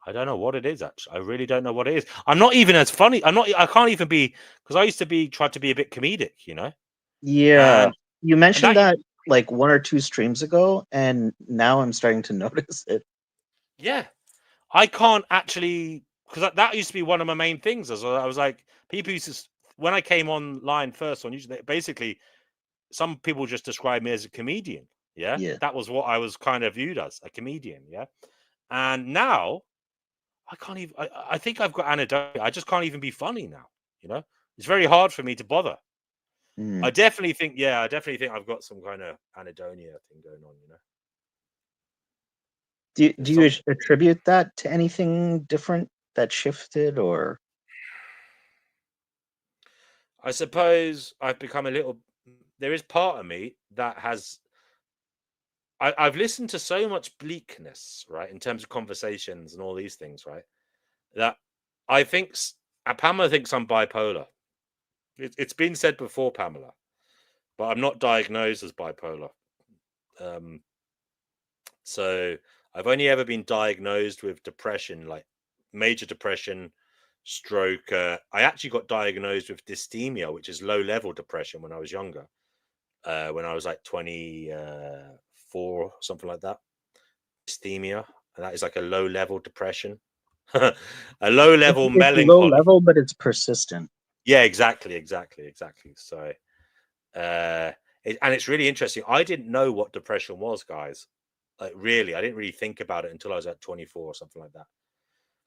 I don't know what it is actually. I really don't know what it is. I'm not even as funny. I can't even be because I used to try to be a bit comedic, you know. Yeah. You mentioned that like 1 or 2 streams ago, and now I'm starting to notice it. Yeah. I can't actually, because that used to be one of my main things. I was like, people used to, when I came online first on YouTube, basically, some people just describe me as a comedian. Yeah. That was what I was kind of viewed as, a comedian. Yeah. And now I can't even, I think I've got anecdote. I just can't even be funny now. You know, it's very hard for me to bother. I definitely think I've got some kind of anhedonia thing going on, you know. Do you attribute that to anything different that shifted, or? I suppose I've become there is part of me that has, I've listened to so much bleakness, right, in terms of conversations and all these things, right, that I think Pamela thinks I'm bipolar. It's been said before, Pamela, but I'm not diagnosed as bipolar. So I've only ever been diagnosed with depression, like major depression, stroke. I actually got diagnosed with dysthymia, which is low level depression when I was younger, when I was like 24, something like that. Dysthymia, and that is like a low level depression, a low level melancholy. Low level, but it's persistent. Yeah, exactly. So, and it's really interesting. I didn't know what depression was, guys. Like really, I didn't really think about it until I was at 24 or something like that.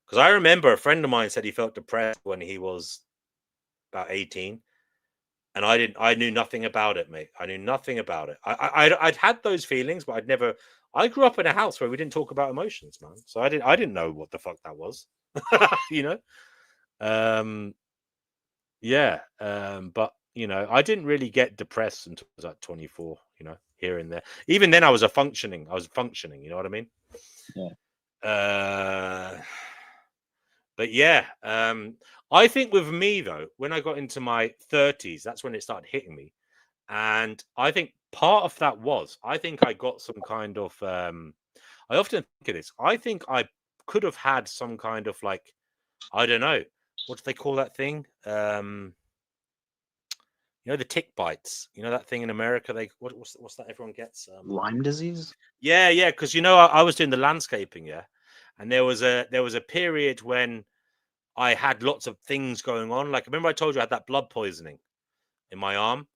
Because I remember a friend of mine said he felt depressed when he was about 18, and I knew nothing about it, mate. I knew nothing about it. I'd had those feelings, but I grew up in a house where we didn't talk about emotions, man. So I didn't know what the fuck that was, you know. But you know, I didn't really get depressed until I was at 24, you know, here and there. Even then I was functioning, you know what I mean? Yeah. But yeah, I think with me though, when I got into my 30s, that's when it started hitting me. And I think part of that was, I think I got some kind of, I often think of this, I think I could have had some kind of like, I don't know, what do they call that thing? You know the tick bites. You know that thing in America. What's that everyone gets? Lyme disease. Yeah. Because I was doing the landscaping, and there was a period when I had lots of things going on. Like, remember I told you I had that blood poisoning in my arm,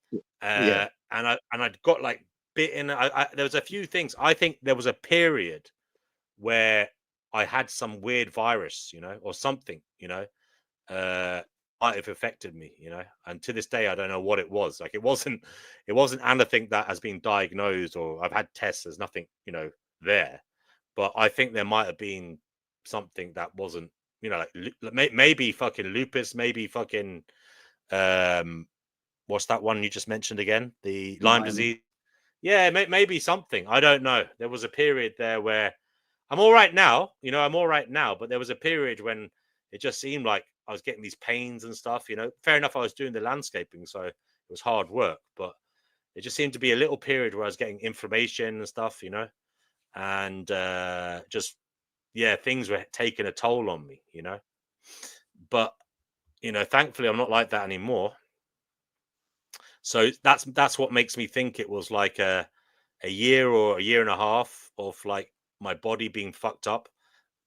Yeah. and I'd got like bitten. There was a few things. I think there was a period where I had some weird virus, or something, might have affected me, and to this day I don't know what it was. Like, it wasn't anything that has been diagnosed, or I've had tests. There's nothing, there, but I think there might have been something that wasn't, like maybe fucking lupus, maybe fucking what's that one you just mentioned again? The Lyme disease. Yeah, maybe something. I don't know. There was a period there where I'm all right now. I'm all right now, but there was a period when it just seemed like I was getting these pains and stuff. Fair enough, I was doing the landscaping, so it was hard work, but it just seemed to be a little period where I was getting inflammation and stuff, and just, things were taking a toll on me, but, thankfully I'm not like that anymore. So that's what makes me think it was like a year or a year and a half of like my body being fucked up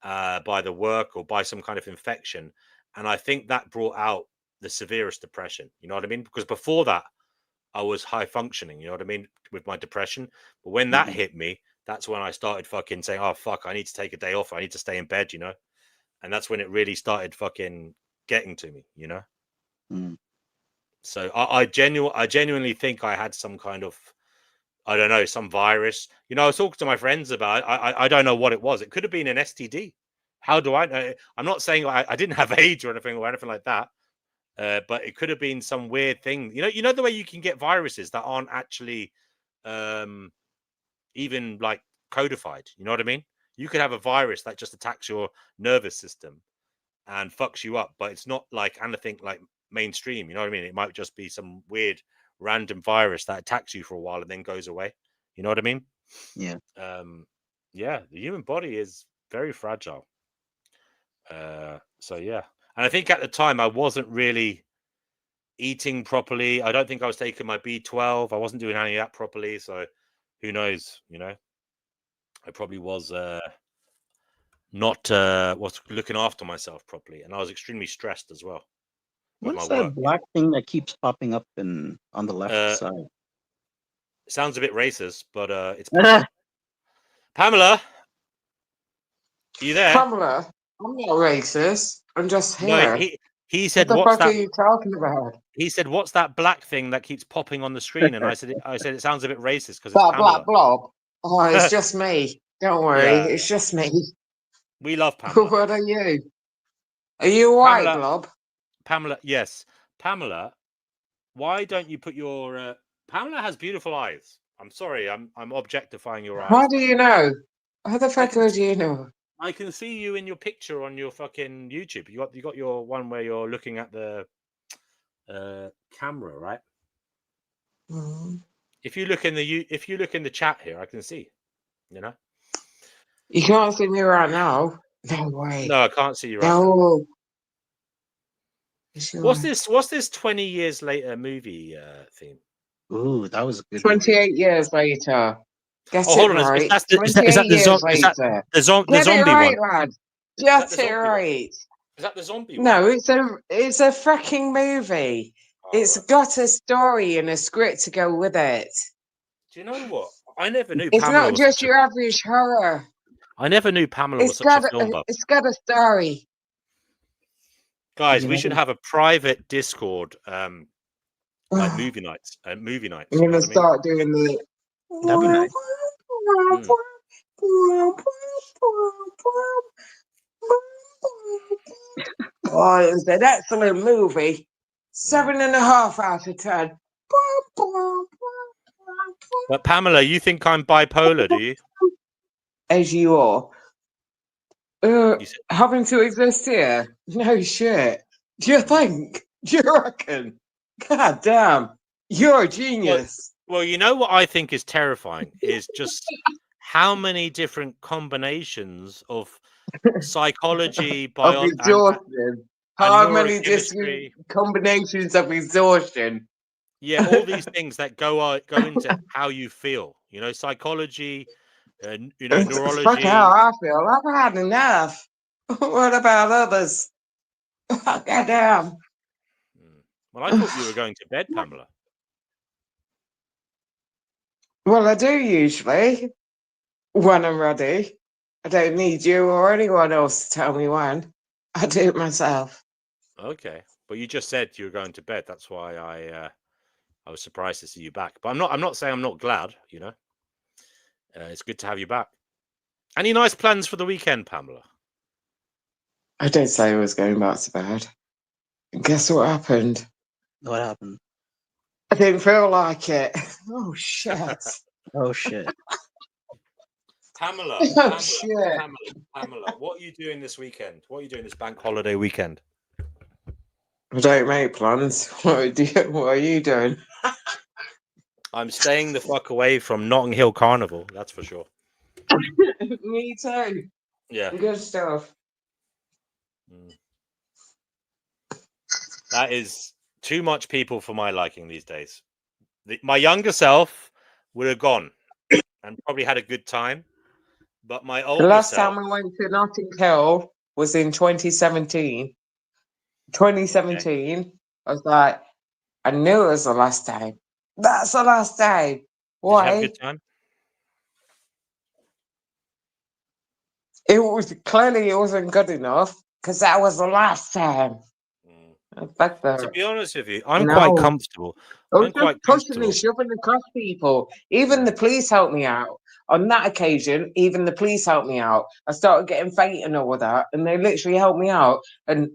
by the work or by some kind of infection. And I think that brought out the severest depression. You know what I mean? Because before that, I was high functioning, you know what I mean, with my depression. But when that hit me, that's when I started fucking saying, oh, fuck, I need to take a day off. I need to stay in bed, And that's when it really started fucking getting to me, So I genuinely think I had some kind of, I don't know, some virus. I was talking to my friends about it. I don't know what it was. It could have been an STD. How do I know? I'm not saying I didn't have AIDS or anything like that. But it could have been some weird thing. You know the way you can get viruses that aren't actually even like codified. You know what I mean? You could have a virus that just attacks your nervous system and fucks you up, but it's not like anything like mainstream. You know what I mean? It might just be some weird random virus that attacks you for a while and then goes away. You know what I mean? Yeah. The human body is very fragile. So yeah. And I think at the time I wasn't really eating properly. I don't think I was taking my B12. I wasn't doing any of that properly. So who knows, I probably was not was looking after myself properly. And I was extremely stressed as well. What's that black thing that keeps popping up on the left side? It sounds a bit racist, but it's Pamela. Pamela, are you there? Pamela, I'm not racist. I'm just here. No, he said, what the "What's fuck that?" are you talking about? He said, "What's that black thing that keeps popping on the screen?" And I said, "It sounds a bit racist because it's That Pamela." black blob. Oh, it's just me. Don't worry, Yeah, it's just me. We love Pamela. What are you? Are you a white blob? Pamela, yes. Pamela, why don't you put your? Pamela has beautiful eyes. I'm sorry, I'm objectifying your eyes. How do you know? How the fuck do you know? I can see you in your picture on your fucking YouTube. You got your one where you're looking at the camera, right? Mm-hmm. If you look in the chat here, I can see. You can't see me right now. No way. No, I can't see you right now. What's this 20 years later movie theme? Ooh, that was a good 28 years later. Get hold it on. right. Is that the zombie right, one? Lad. Get it right. Is that the zombie one? No, it's a fucking movie. It's got a story and a script to go with it. Do you know what? I never knew it's Pamela not was just your average horror. I never knew Pamela was such a film buff. It's got a story. Guys, we should have a private Discord, like movie nights. Movie nights. I'm gonna start doing the. That'd be nice. Oh, it was an excellent movie. 7.5 out of 10. But Pamela, you think I'm bipolar, do you? As you are. Having to exist here? No shit. Do you think? Do you reckon? God damn. You're a genius. Well, you know what I think is terrifying is just how many different combinations of psychology, biology, how many different combinations of exhaustion? Yeah, all these things that go into how you feel. You know, psychology, Fuck how neurology. I feel. I've had enough. What about others? Goddamn. Well, I thought you were going to bed, Pamela. Well, I do usually when I'm ready. I don't need you or anyone else to tell me when. I do it myself. Okay, but you just said you were going to bed. That's why I was surprised to see you back. But I'm not saying I'm not glad. You know, it's good to have you back. Any nice plans for the weekend, Pamela? I did say I was going back to bed. And guess what happened? What happened? I didn't feel like it. Oh shit. Oh shit. Pamela, Oh Pamela, shit. Pamela, what are you doing this weekend? What are you doing this bank holiday weekend? I don't make plans. What are you doing? I'm staying the fuck away from Notting Hill Carnival. That's for sure. Me too. Yeah. Good stuff. That is too much people for my liking these days. My younger self would have gone and probably had a good time, but my The older last self. time we went to Notting Hill was in 2017. 2017. I was like, I knew it was the last time. That's the last time. Did you have a Why? good time? It was clearly it wasn't good enough because that was the last time. Back To there. be honest with you, I'm No. quite comfortable. I was I'm quite just pushing comfortable. and shoving across people. Even the police helped me out. On that occasion, even the police helped me out. I started getting faint and all that, and they literally helped me out. And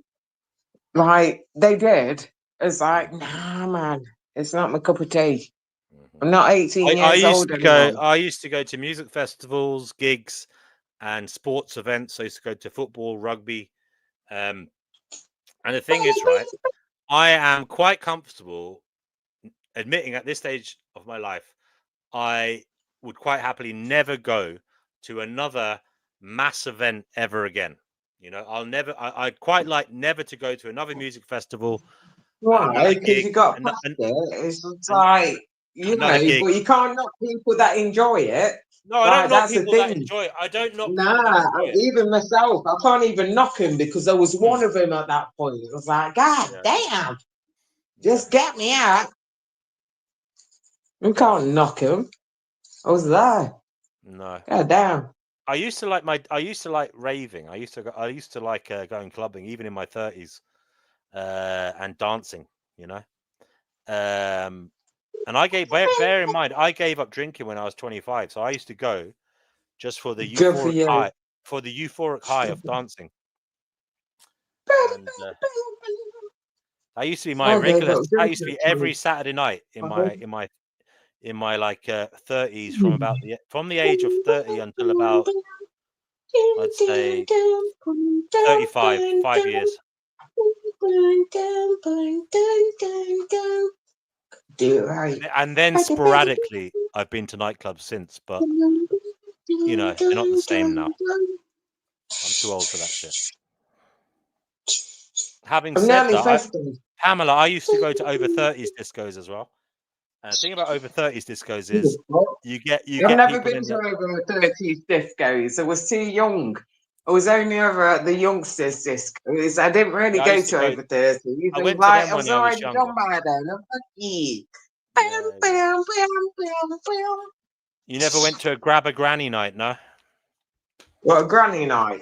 like they did. It's like, nah, man, it's not my cup of tea. I'm not 18 I years used old to anymore. go. I used to go to music festivals, gigs, and sports events. I used to go to football, rugby, and the thing is, right, I am quite comfortable admitting at this stage of my life, I would quite happily never go to another mass event ever again. You know, I'd quite like never to go to another music festival, Why? another Because gig, you got past it. It's just like, you know, another gig. but you can't knock people that enjoy it. No, I Like, don't knock that's the people that thing. enjoy it. I don't knock people Nah, that enjoy it. even myself, I can't even knock him because there was one of him at that point. I was like, God damn, just get me out. You can't knock him. I was there. No. God damn. I used to like raving. I used to like going clubbing, even in my 30s, and dancing. You know, and bear in mind, I gave up drinking when I was 25. So I used to go just for the Good for euphoric you. high, of dancing. And that used to be my regular. That used to be every Saturday night in my like 30s, from the age of 30 until about, I'd say, 35, 5 years. And then sporadically, I've been to nightclubs since, but you know, they're not the same now. I'm too old for that shit. Having said that, Pamela, I used to go to over 30s discos as well. And the thing about over 30s discos is you get I've never people been in to over 30s discos. I was too young. I was only ever at the youngsters discos. I didn't really go to over 30s. I went to them when I was younger. Done by then. I'm lucky. You never went to a grab a granny night, no? Well, a granny night.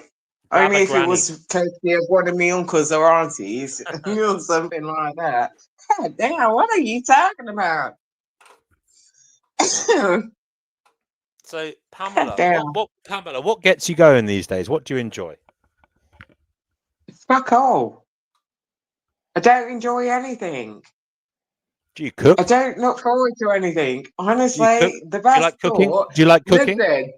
Grab Only a if granny. it was courtesy of one of my uncles or aunties or something like that. God damn, what are you talking about? So, Pamela, what gets you going these days? What do you enjoy? Fuck all. I don't enjoy anything. Do you cook? I don't look forward to anything. Honestly, the best Do you like cooking? thought. Do you like cooking? Listen,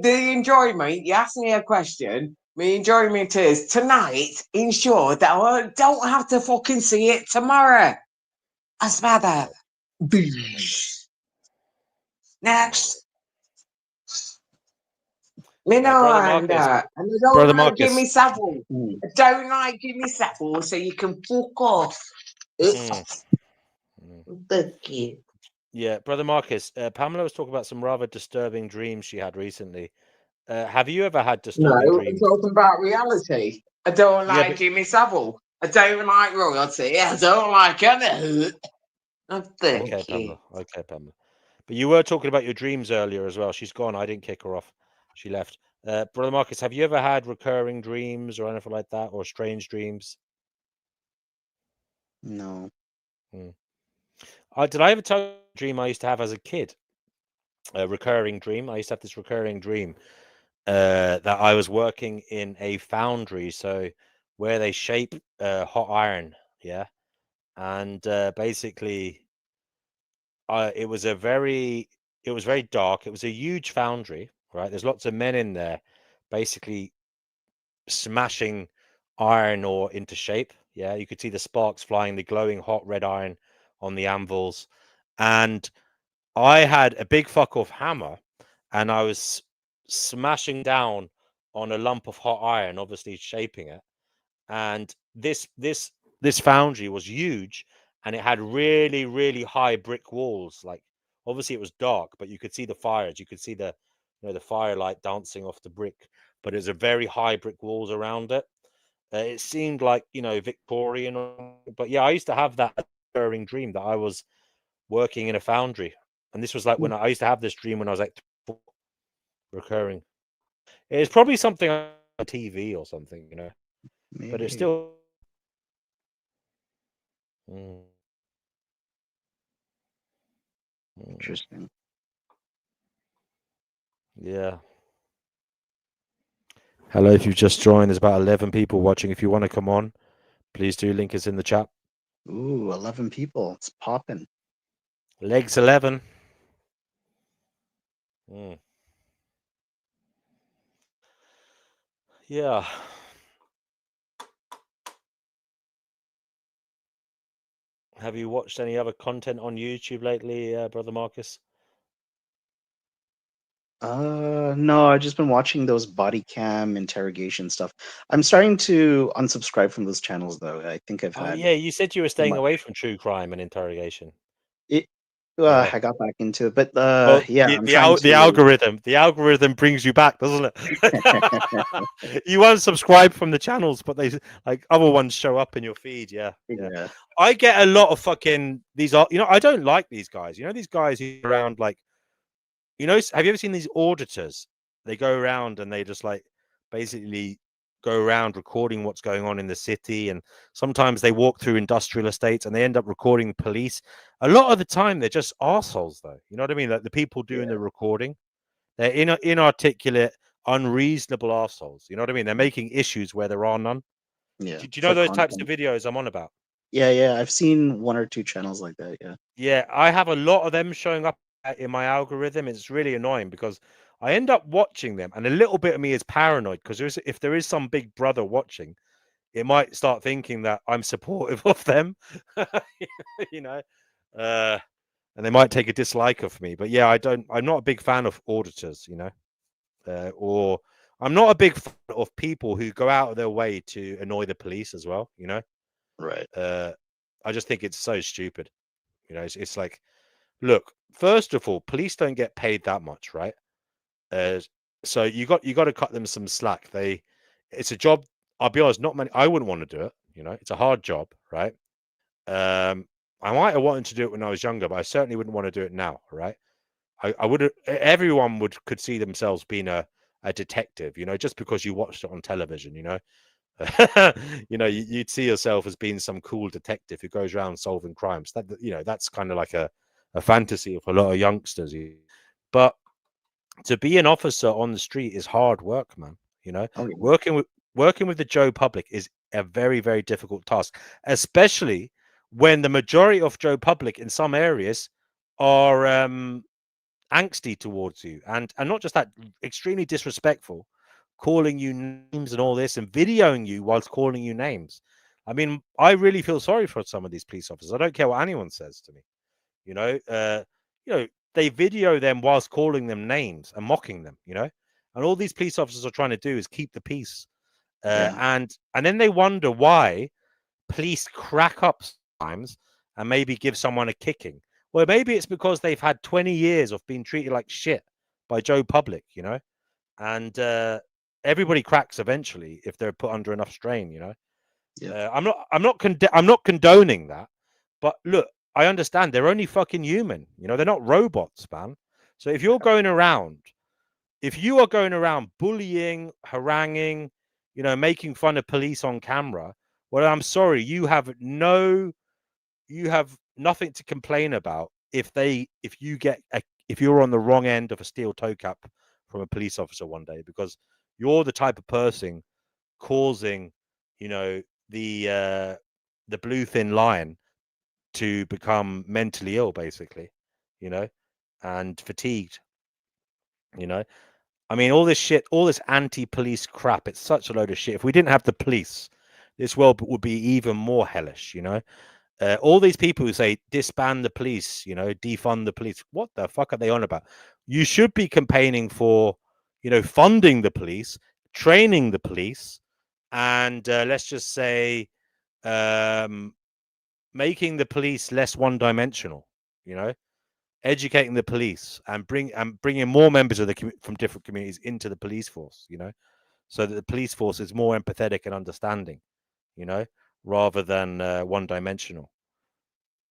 the enjoyment, you asked me a question. My enjoyment is tonight, ensure that I don't have to fucking see it tomorrow. I smell that. Next. Me know I'm that. And I don't like Jimmy Savile. I don't like Jimmy Savile, so you can fuck off. Thank you. Yeah, brother Marcus, Pamela was talking about some rather disturbing dreams she had recently. Have you ever had No, disturbing I'm dreams? talking about reality. I don't Yeah, like but Jimmy Savile. I don't like royalty. I don't like any. Oh, thank okay, you. Pamela. Okay, Pamela. But you were talking about your dreams earlier as well. She's gone. I didn't kick her off. She left. Brother Marcus, have you ever had recurring dreams or anything like that, or strange dreams? No. Did I ever tell you a dream I used to have as a kid? A recurring dream. I used to have this recurring dream that I was working in a foundry, so where they shape hot iron, yeah, and basically, it was very dark. It was a huge foundry, right? There's lots of men in there, basically smashing iron ore into shape. Yeah, you could see the sparks flying, the glowing hot red iron on the anvils, and I had a big fuck off hammer, and I was smashing down on a lump of hot iron, obviously shaping it. And this foundry was huge, and it had really high brick walls. Like obviously it was dark, but you could see the fires. You could see the the firelight dancing off the brick. But it was a very high brick walls around it. It seemed like Victorian. But yeah, I used to have that recurring dream that I was working in a foundry. And this was like when I used to have this dream when I was like recurring. It's probably something on TV or something, Maybe. but it's still. Mm. Interesting. Yeah. Hello, if you've just joined, there's about 11 people watching. If you want to come on, please do link us in the chat. Ooh, 11 people. It's popping. Legs 11. Yeah. Have you watched any other content on YouTube lately, Brother Marcus? No, I've just been watching those body cam interrogation stuff. I'm starting to unsubscribe from those channels though. I think I've Oh, had yeah, you said you were staying much. away from true crime and interrogation. I got back into it, but Well, yeah, the, I'm the, trying al- the algorithm, the algorithm brings you back, doesn't it? You unsubscribe from the channels, but they like other ones show up in your feed. Yeah. Yeah. I get a lot of fucking these are I don't like these guys. These guys who are around like have you ever seen these auditors? They go around and they just like basically go around recording what's going on in the city, and sometimes they walk through industrial estates and they end up recording police. A lot of the time they're just assholes though. You know what I mean? Like the people doing the recording, they're inarticulate, unreasonable assholes. You know what I mean? They're making issues where there are none. Yeah. Do you know those types of videos I'm on about? Yeah. I've seen one or two channels like that. Yeah. Yeah, I have a lot of them showing up in my algorithm. It's really annoying because I end up watching them, and a little bit of me is paranoid because if there is some big brother watching, it might start thinking that I'm supportive of them, and they might take a dislike of me. But yeah, I'm not a big fan of auditors, or I'm not a big fan of people who go out of their way to annoy the police as well. Right. I just think it's so stupid. It's like, look, first of all, police don't get paid that much, right? So you got to cut them some slack. It's a job. I'll be honest, not many. I wouldn't want to do it. It's a hard job, right? I might have wanted to do it when I was younger, but I certainly wouldn't want to do it now, right? I would. Everyone could see themselves being a detective, just because you watched it on television, you'd see yourself as being some cool detective who goes around solving crimes. That's kind of like a fantasy of a lot of youngsters. But to be an officer on the street is hard work, man. Oh, yeah. Working with the Joe Public is a very, very difficult task, especially when the majority of Joe Public in some areas are angsty towards you, and not just that, extremely disrespectful, calling you names and all this, and videoing you whilst calling you names. I mean, I really feel sorry for some of these police officers. I don't care what anyone says to me. They video them whilst calling them names and mocking them. And all these police officers are trying to do is keep the peace. And then they wonder why police crack up sometimes and maybe give someone a kicking. Well, maybe it's because they've had 20 years of being treated like shit by Joe Public, you know, and everybody cracks eventually if they're put under enough strain, you know. Yeah. I'm not condoning that, but look, I understand they're only fucking human, you know. They're not robots, man. So if you are going around bullying, haranguing, you know, making fun of police on camera, well, I'm sorry, you have nothing to complain about if you're on the wrong end of a steel toe cap from a police officer one day, because you're the type of person causing, you know, the blue thin line to become mentally ill, basically, you know, and fatigued, you know. I mean, all this shit, all this anti-police crap, it's such a load of shit. If we didn't have the police, this world would be even more hellish, you know. All these people who say disband the police, you know, defund the police, what the fuck are they on about? You should be campaigning for, you know, funding the police, training the police, and let's just say making the police less one-dimensional, you know, educating the police and bringing more members of from different communities into the police force, you know, so that the police force is more empathetic and understanding, you know, rather than one-dimensional.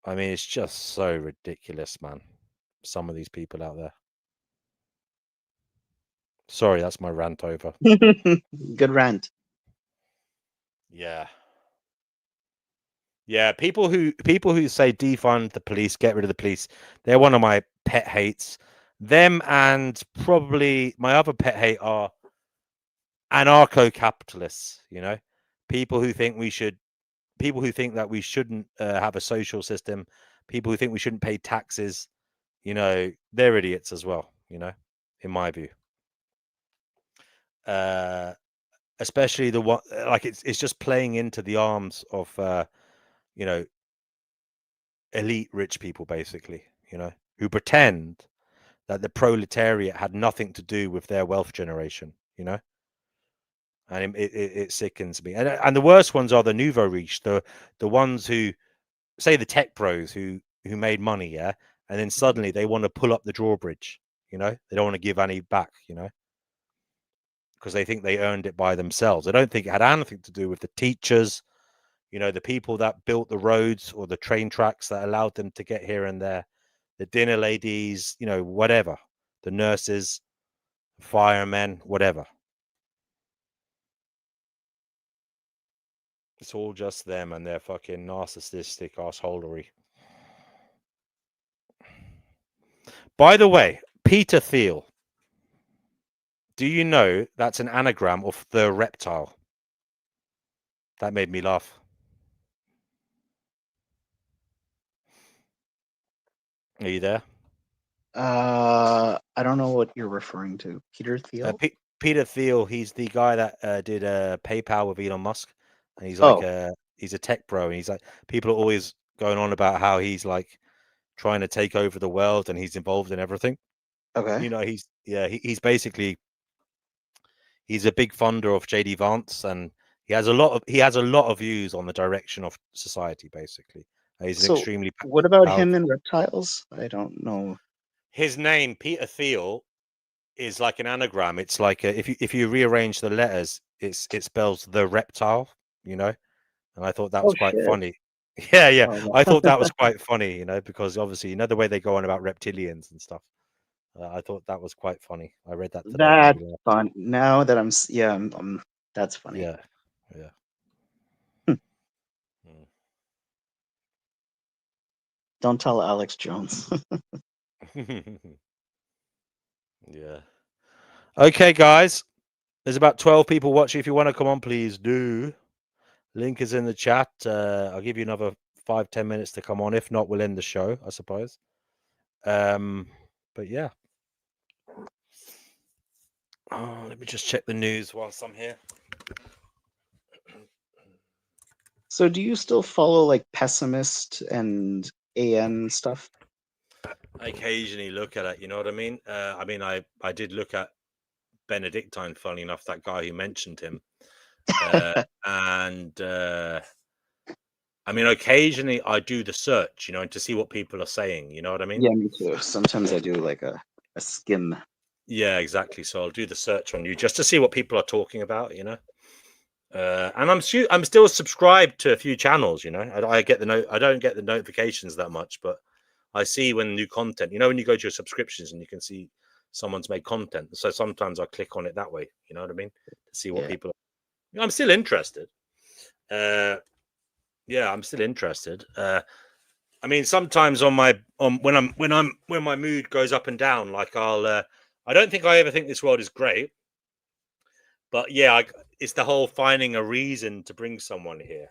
I mean, it's just so ridiculous, man. Some of these people out there. Sorry, that's my rant over. Good rant. Yeah. Yeah, people who say defund the police, get rid of the police, they're one of my pet hates. Them and probably my other pet hate are anarcho-capitalists, you know, people who think that we shouldn't have a social system, people who think we shouldn't pay taxes, you know, they're idiots as well, you know, in my view. Especially the one, like it's just playing into the arms of you know, elite rich people, basically, you know, who pretend that the proletariat had nothing to do with their wealth generation, you know. And it sickens me. And the worst ones are the nouveau riche, the ones who say the tech bros who made money, yeah, and then suddenly they want to pull up the drawbridge, you know. They don't want to give any back, you know, because they think they earned it by themselves. They don't think it had anything to do with the teachers, you know, the people that built the roads or the train tracks that allowed them to get here and there, the dinner ladies, you know, whatever, the nurses, firemen, whatever. It's all just them and their fucking narcissistic assholery. By the way, Peter Thiel. Do you know that's an anagram of the reptile? That made me laugh. Are you there? I don't know what you're referring to. Peter Thiel? Peter Thiel, he's the guy that did PayPal with Elon Musk. And he's like he's a tech bro, and he's like, people are always going on about how he's like trying to take over the world and he's involved in everything. Okay. You know, he's basically he's a big funder of JD Vance, and he has a lot of views on the direction of society, basically. He's extremely what about powerful. him in reptiles? I don't know. His name, Peter Thiel, is like an anagram. It's like if you rearrange the letters, it spells the reptile, you know. And I thought that was quite funny. Yeah. Oh, I thought that was quite funny, you know, because obviously, you know, the way they go on about reptilians and stuff. I thought that was quite funny. I read that today. That's fun. Now that I'm that's funny. Yeah. Don't tell Alex Jones. Yeah. Okay, guys. There's about 12 people watching. If you want to come on, please do. Link is in the chat. I'll give you another 5-10 minutes to come on. If not, we'll end the show, I suppose. But yeah. Oh, let me just check the news whilst I'm here. So do you still follow like Pessimist and AN stuff? I occasionally look at it, you know what I mean? I did look at Benedictine, funny enough, that guy who mentioned him. And I mean, occasionally I do the search, to see what people are saying. You know what I mean? Yeah, me too. Sometimes I do like a skim. Yeah, exactly. So I'll do the search on you just to see what people are talking about. And I'm still subscribed to a few channels. I get I don't get the notifications that much, but I see when new content. When you go to your subscriptions and you can see someone's made content. So sometimes I click on it that way. You know what I mean? To see what people. I'm still interested. Yeah, I'm still interested. I mean, sometimes when my mood goes up and down, like I don't think I ever think this world is great, but yeah, it's the whole finding a reason to bring someone here.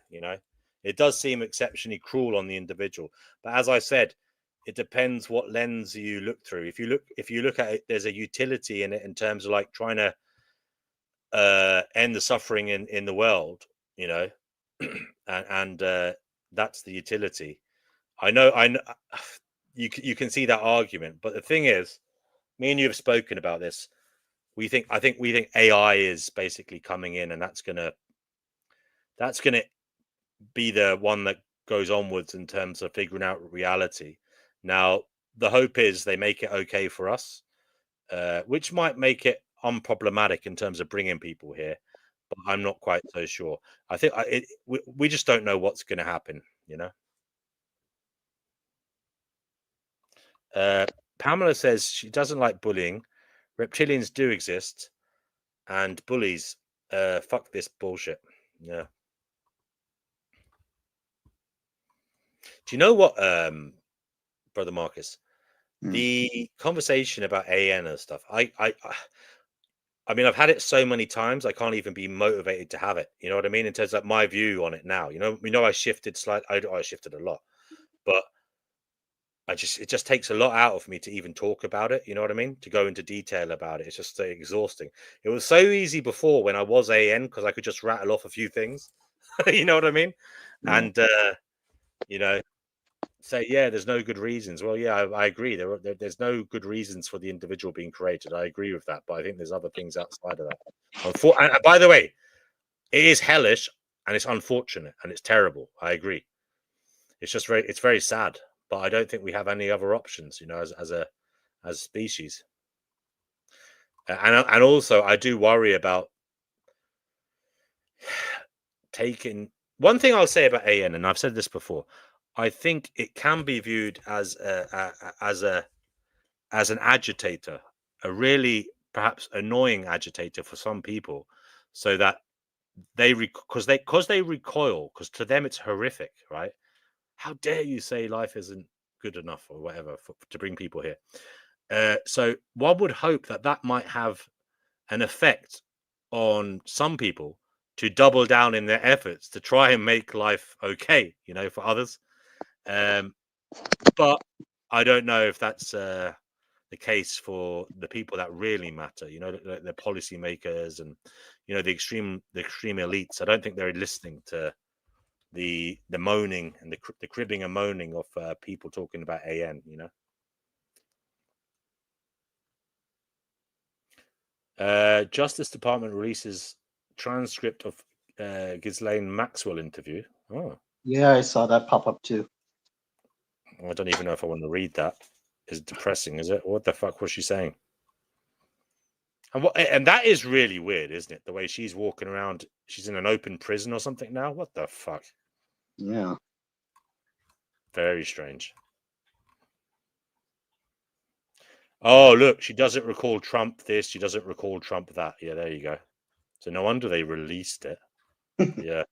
It does seem exceptionally cruel on the individual, but as I said, it depends what lens you look through. If you look at it, there's a utility in it in terms of like trying to end the suffering in the world, and that's the utility. I know you can see that argument, but the thing is, me and you have spoken about this. We think AI is basically coming in, and that's gonna be the one that goes onwards in terms of figuring out reality. Now, the hope is they make it okay for us, which might make it unproblematic in terms of bringing people here, but I'm not quite so sure. I think we just don't know what's going to happen, Pamela says she doesn't like bullying. Reptilians do exist, and bullies. Fuck this bullshit. Yeah. Do you know what, Brother Marcus? The conversation about AN and stuff. I mean, I've had it so many times. I can't even be motivated to have it. You know what I mean? In terms of my view on it now. I shifted slightly. I shifted a lot, but it just takes a lot out of me to even talk about it. You know what I mean? To go into detail about it. It's just exhausting. It was so easy before when I was AN because I could just rattle off a few things. You know what I mean? And say, yeah, there's no good reasons. Well, yeah, I agree. There's no good reasons for the individual being created. I agree with that, but I think there's other things outside of that. And by the way, it is hellish and it's unfortunate and it's terrible. I agree. It's just it's very sad. But I don't think we have any other options, as a species. And also, I do worry about taking. One thing I'll say about AN, and I've said this before, I think it can be viewed as an agitator, a really perhaps annoying agitator for some people, so that because they recoil, because to them it's horrific, right? How dare you say life isn't good enough or whatever to bring people here? So one would hope that might have an effect on some people to double down in their efforts to try and make life okay, for others. But I don't know if that's the case for the people that really matter, the policymakers and the extreme elites. I don't think they're listening to the moaning and the cribbing and moaning of people talking about AN. Justice Department releases transcript of Ghislaine Maxwell interview. Oh, yeah, I saw that pop up too. I don't even know if I want to read that. Is it depressing? Is it? What the fuck was she saying? And that is really weird, isn't it? The way she's walking around. She's in an open prison or something now. What the fuck? Yeah. Very strange. Oh, look, she doesn't recall Trump this. She doesn't recall Trump that. Yeah, there you go. So no wonder they released it. Yeah.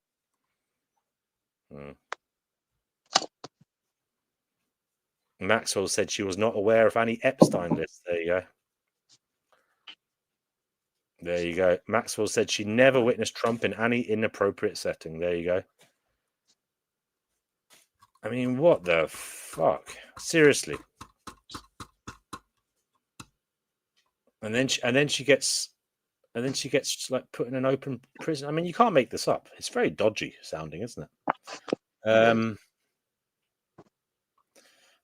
Maxwell said she was not aware of any Epstein lists. There you go. There you go. Maxwell said she never witnessed Trump in any inappropriate setting. There you go. I mean, what the fuck? Seriously. And then she gets like put in an open prison. I mean, you can't make this up. It's very dodgy sounding, isn't it?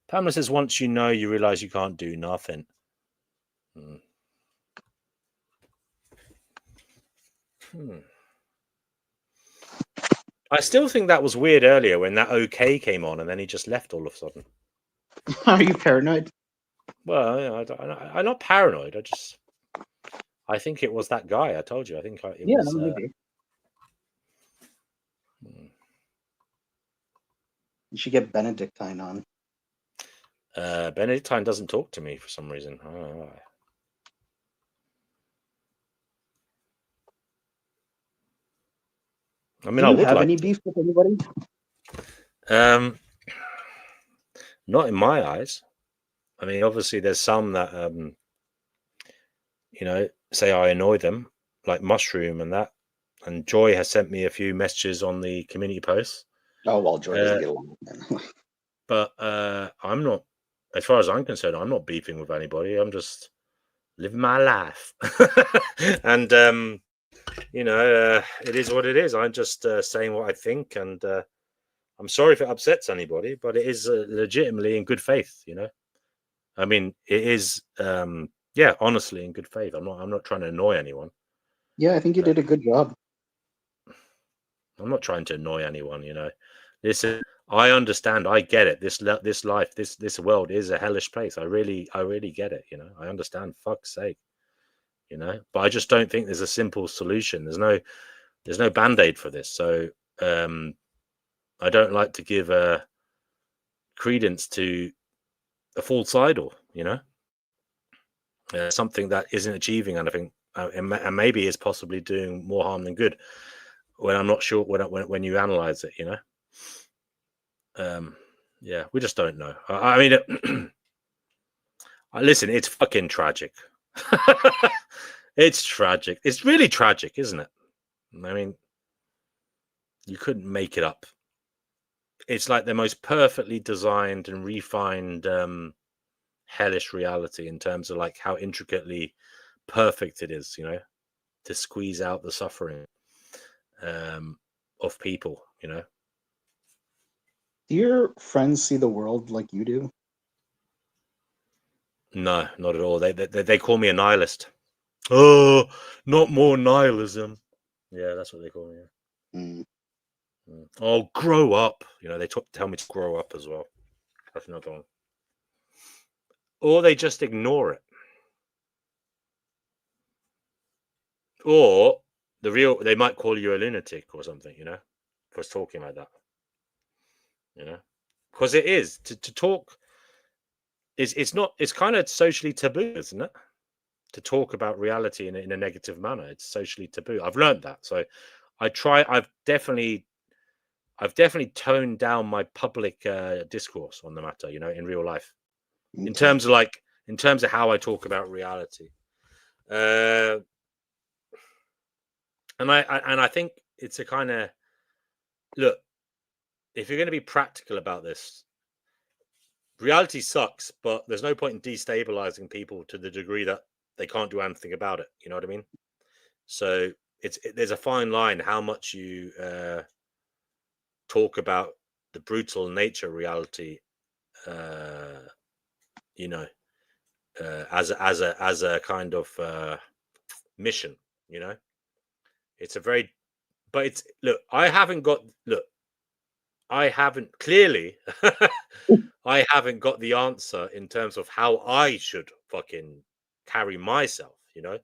Pamela says, once you know, you realize you can't do nothing. I still think that was weird earlier when that OK came on, and then he just left all of a sudden. Are you paranoid? Well, you know, I'm not paranoid. I think it was that guy. I told you. I think it Yeah, was. maybe. You should get Benedictine on. Benedictine doesn't talk to me for some reason. I don't know why. I mean, Do I you would have like any to. beef with anybody? Not in my eyes. I mean, obviously, there's some that you know, say I annoy them, like Mushroom and that. And Joy has sent me a few messages on the community posts. Oh well, Joy doesn't get along with them. But I'm not, as far as I'm concerned, I'm not beefing with anybody. I'm just living my life. And you know, it is what it is. I'm just saying what I think, and I'm sorry if it upsets anybody, but it is legitimately in good faith. You know, I mean, it is, yeah, honestly in good faith. I'm not trying to annoy anyone. Yeah, I think you did a good job. I'm not trying to annoy anyone. You know, listen, I understand. I get it. This life, this world is a hellish place. I really get it. You know, I understand. Fuck's sake. You know, but I just don't think there's a simple solution. There's no band-aid for this. So I don't like to give credence to a false idol, you know, something that isn't achieving anything, and maybe is possibly doing more harm than good. When I'm not sure when you analyze it, you know. Yeah, we just don't know. I mean, listen, it's fucking tragic. It's tragic. It's really tragic, isn't it? I mean, you couldn't make it up. It's like the most perfectly designed and refined hellish reality in terms of like how intricately perfect it is, you know, to squeeze out the suffering of people, you know. Do your friends see the world like you do? No, not at all. They call me a nihilist. Oh, not more nihilism. Yeah, that's what they call me. Yeah. Mm. Oh, grow up. You know, they tell me to grow up as well. That's another one. Or they just ignore it. Or they might call you a lunatic or something, you know, for talking like that. You know, because it is to talk. It's kind of socially taboo, isn't it? To talk about reality in a negative manner. It's socially taboo. I've learned that. So I've definitely toned down my public discourse on the matter, you know, in real life, Okay. in terms of how I talk about reality. And I think it's a kind of, look, if you're going to be practical about this, reality sucks, but there's no point in destabilizing people to the degree that they can't do anything about it. You know what I mean? So there's a fine line how much you talk about the brutal nature of reality, you know, as a kind of mission. You know, it's a very, but it's I haven't clearly I haven't got the answer in terms of how I should fucking carry myself, you know,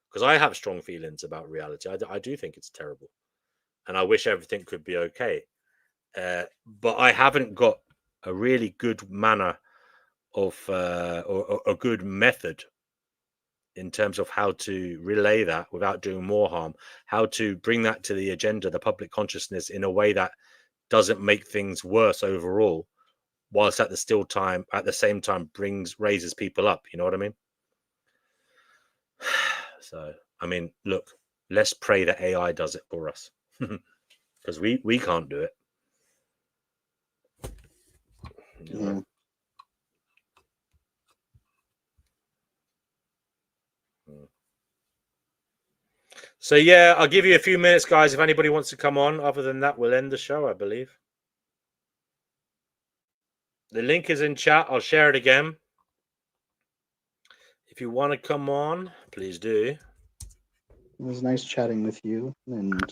because I have strong feelings about reality. I do think it's terrible, and I wish everything could be okay. But I haven't got a really good manner of or a good method in terms of how to relay that without doing more harm, how to bring that to the agenda, the public consciousness, in a way that doesn't make things worse overall, whilst at the same time raises people up. You know what I mean? So, I mean, look, let's pray that AI does it for us, because we can't do it. You know? So yeah, I'll give you a few minutes, guys, if anybody wants to come on. Other than that, we'll end the show, I believe. The link is in chat. I'll share it again. If you want to come on, please do. It was nice chatting with you, and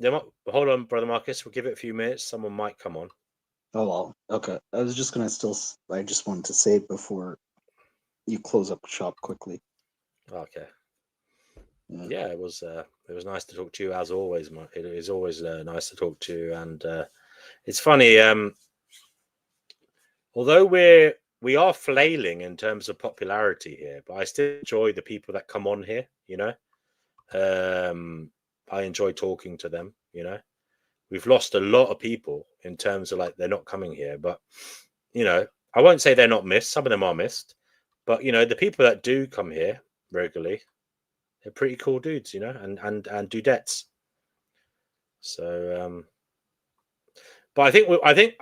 Hold on, Brother Marcus. We'll give it a few minutes. Someone might come on. Oh well, okay. I was just gonna I just wanted to say it before you close up shop quickly. Okay. Yeah, it was nice to talk to you as always. It is always nice to talk to you, and it's funny. Although we are flailing in terms of popularity here, but I still enjoy the people that come on here. You know, I enjoy talking to them. You know, we've lost a lot of people in terms of like they're not coming here, but you know, I won't say they're not missed. Some of them are missed, but you know, the people that do come here regularly, they're pretty cool dudes, you know, and dudettes. So, but I think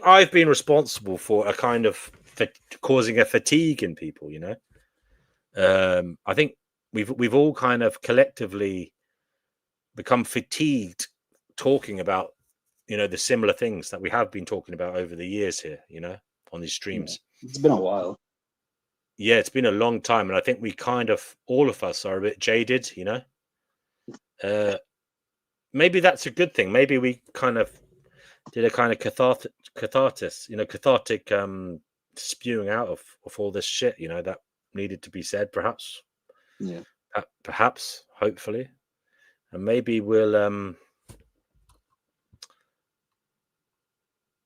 I've been responsible for a kind of causing a fatigue in people, you know. I think we've all kind of collectively become fatigued talking about, you know, the similar things that we have been talking about over the years here, you know, on these streams. Yeah, it's been a while. Yeah, it's been a long time, and I think we kind of, all of us, are a bit jaded, you know. Maybe that's a good thing. Maybe we kind of did a kind of cathartic, spewing out of all this shit, you know, that needed to be said, perhaps. Yeah. Perhaps, hopefully, and maybe we'll.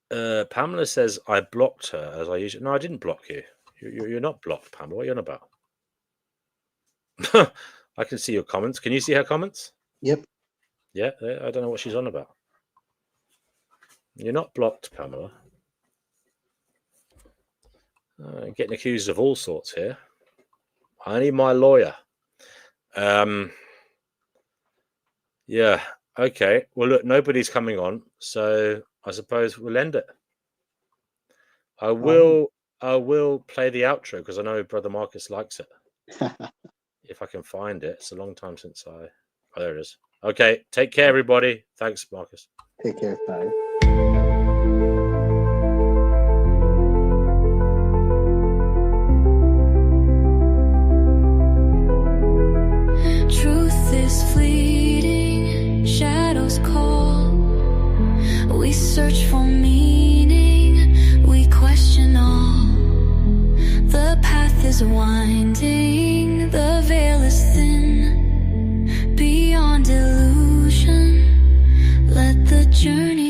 Pamela says I blocked her as I usually. No, I didn't block you. You're not blocked, Pamela. What are you on about? I can see your comments. Can you see her comments? Yep. Yeah, I don't know what she's on about. You're not blocked, Pamela. Getting accused of all sorts here. I need my lawyer. Yeah. Okay. Well, look, nobody's coming on, so I suppose we'll end it. I will play the outro because I know Brother Marcus likes it. If I can find it. It's a long time since Oh, there it is. Okay. Take care, everybody. Thanks, Marcus. Take care. Bye. Truth is fleeting, shadows call. We search for meaning, we question all. The path is winding, the veil is thin. Beyond illusion, let the journey